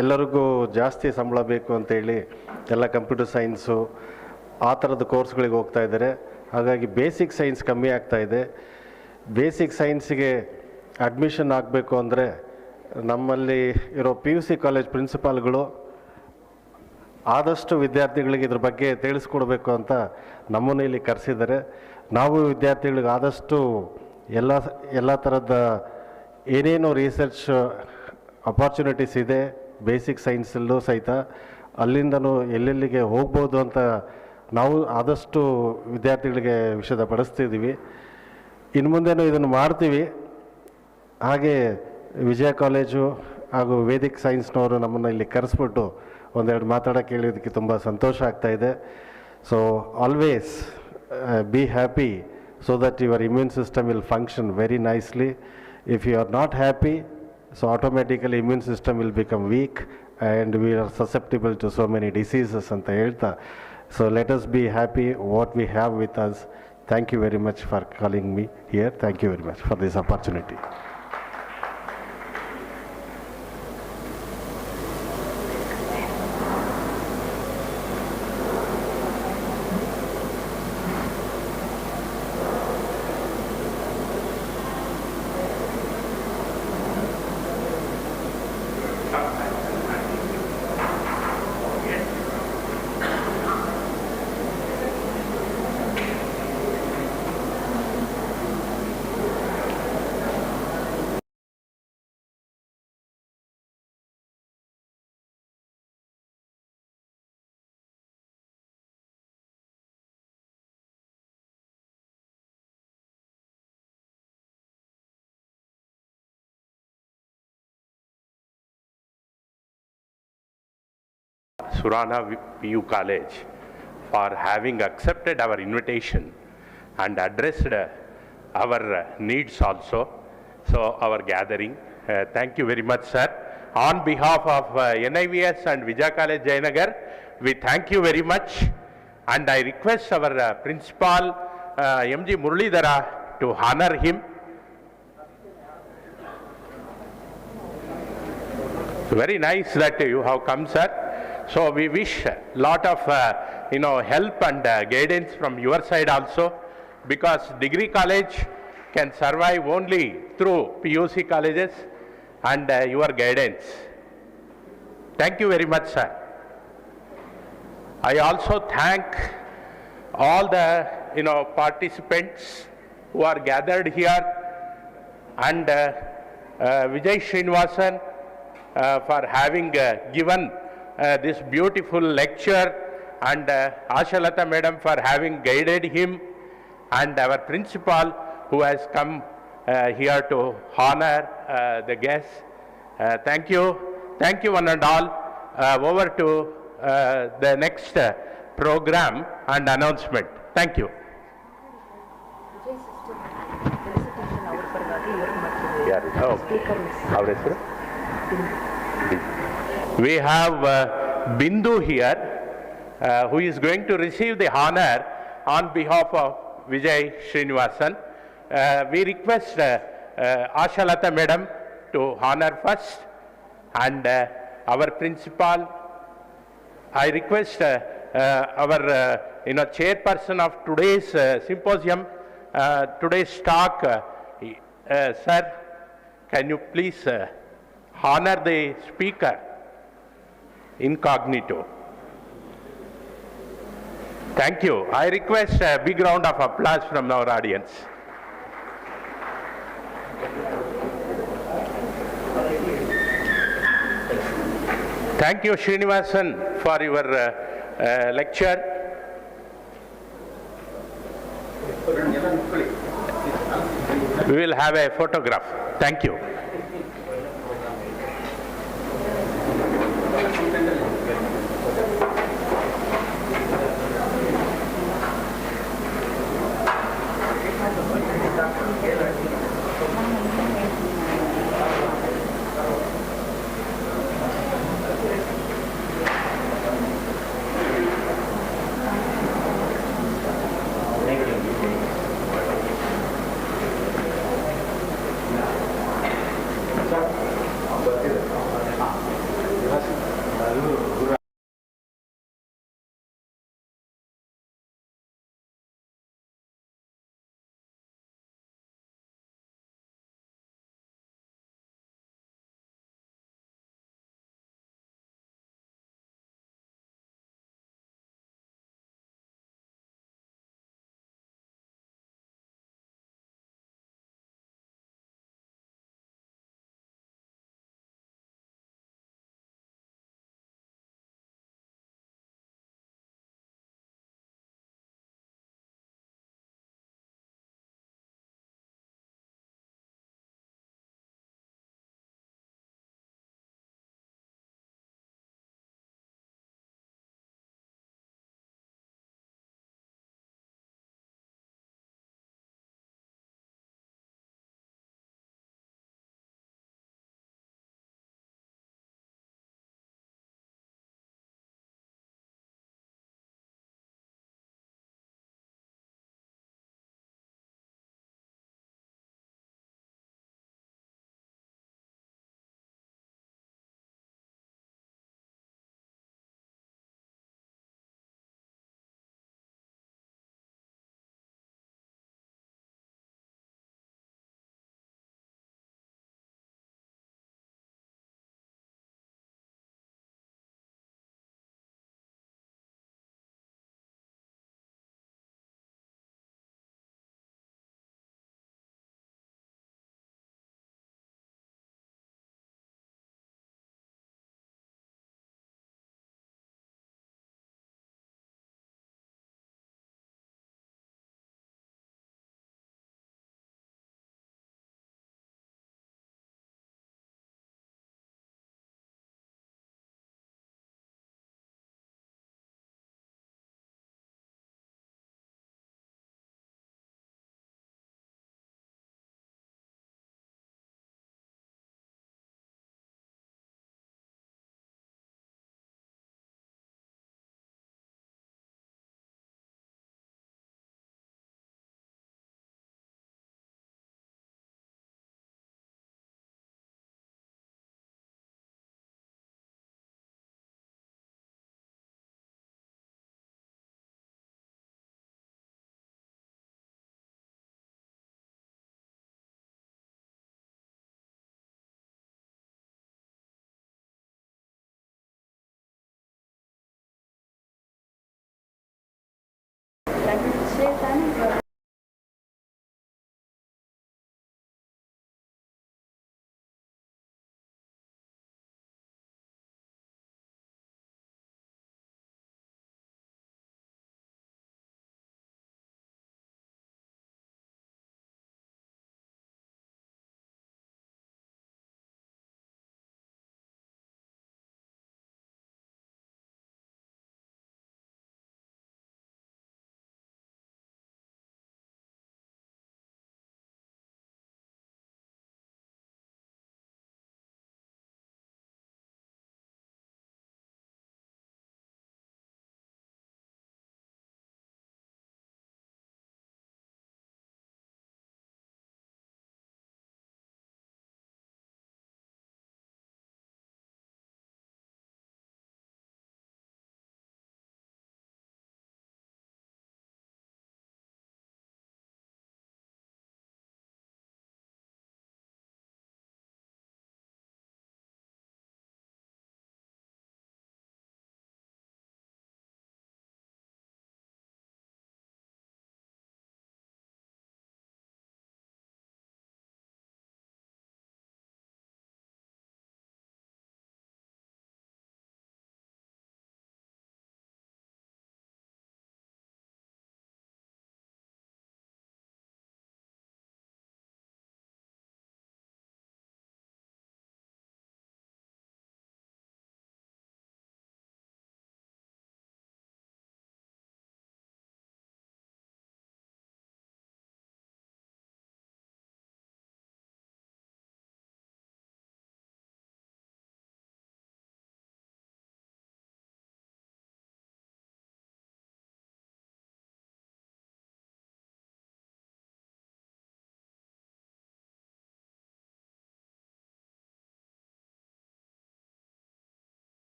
ಎಲ್ಲರಿಗೂ ಜಾಸ್ತಿ ಸಂಬಳ ಬೇಕು ಅಂತೇಳಿ ಎಲ್ಲ ಕಂಪ್ಯೂಟರ್ ಸೈನ್ಸು ಆ ಥರದ ಕೋರ್ಸ್ಗಳಿಗೆ ಹೋಗ್ತಾ ಇದ್ದಾರೆ. ಹಾಗಾಗಿ ಬೇಸಿಕ್ ಸೈನ್ಸ್ ಕಮ್ಮಿ ಆಗ್ತಾ ಇದೆ. ಬೇಸಿಕ್ ಸೈನ್ಸಿಗೆ ಅಡ್ಮಿಷನ್ ಆಗಬೇಕು ಅಂದರೆ ನಮ್ಮಲ್ಲಿ ಇರೋ PUC ಕಾಲೇಜ್ ಪ್ರಿನ್ಸಿಪಾಲ್ಗಳು ಆದಷ್ಟು ವಿದ್ಯಾರ್ಥಿಗಳಿಗೆ ಇದ್ರ ಬಗ್ಗೆ ತಿಳಿಸ್ಕೊಡ್ಬೇಕು ಅಂತ ನಮ್ಮನ್ನು ಇಲ್ಲಿ ಕರೆಸಿದ್ದಾರೆ. ನಾವು ವಿದ್ಯಾರ್ಥಿಗಳಿಗೆ ಆದಷ್ಟು ಎಲ್ಲ ಥರದ ಏನೇನು ರಿಸರ್ಚ್ ಅಪಾರ್ಚುನಿಟೀಸ್ ಇದೆ ಬೇಸಿಕ್ ಸೈನ್ಸಲ್ಲೂ ಸಹಿತ ಅಲ್ಲಿಂದನೂ ಎಲ್ಲೆಲ್ಲಿಗೆ ಹೋಗ್ಬೋದು ಅಂತ ನಾವು ಆದಷ್ಟು ವಿದ್ಯಾರ್ಥಿಗಳಿಗೆ ವಿಷಯದ ಪಡಿಸ್ತಿದ್ದೀವಿ. ಇನ್ನು ಮುಂದೆನೂ ಇದನ್ನು ಮಾಡ್ತೀವಿ. ಹಾಗೆ ವಿಜಯ ಕಾಲೇಜು ಹಾಗೂ ವೇದಿಕ್ ಸೈನ್ಸ್ನವರು ನಮ್ಮನ್ನು ಇಲ್ಲಿ ಕರೆಸ್ಬಿಟ್ಟು ಒಂದೆರಡು ಮಾತಾಡೋಕ್ಕೆ ಹೇಳಿದ್ದಕ್ಕೆ ತುಂಬ ಸಂತೋಷ ಆಗ್ತಾಯಿದೆ. So always be happy so that your immune system will function very nicely. If you are not happy, so automatically immune system will become weak and we are susceptible to so many diseases anta helta. So let us be happy what we have with us. Thank you very much for calling me here. Thank you very much for this opportunity. Surana PU College for having accepted our invitation and addressed our needs also. So our gathering, thank you very much, sir. On behalf of NIVS and Vijay College Jayanagar, we thank you very much, and I request our principal MG Muralidhara to honor him. Very nice that you have come, sir. So we wish a lot of help and guidance from your side also, because degree college can survive only through PUC colleges and your guidance. Thank you very much, sir. I also thank all the participants who are gathered here, and Vijay Srinivasan for having given this beautiful lecture, and Ashalata madam for having guided him, and our principal who has come here to honor the guests. Thank you one and all. Over to the next program and announcement. Thank you. We have Bindu here, who is going to receive the honor on behalf of Vijay Srinivasan. We request Ashalata madam to honor first, and our principal. I request our chairperson of today's symposium, today's talk, sir, can you please honor the speaker incognito? Thank you. I request a big round of applause from our audience. Thank you, Srinivasan, for your lecture. We will have a photograph. Thank you. Say thank you.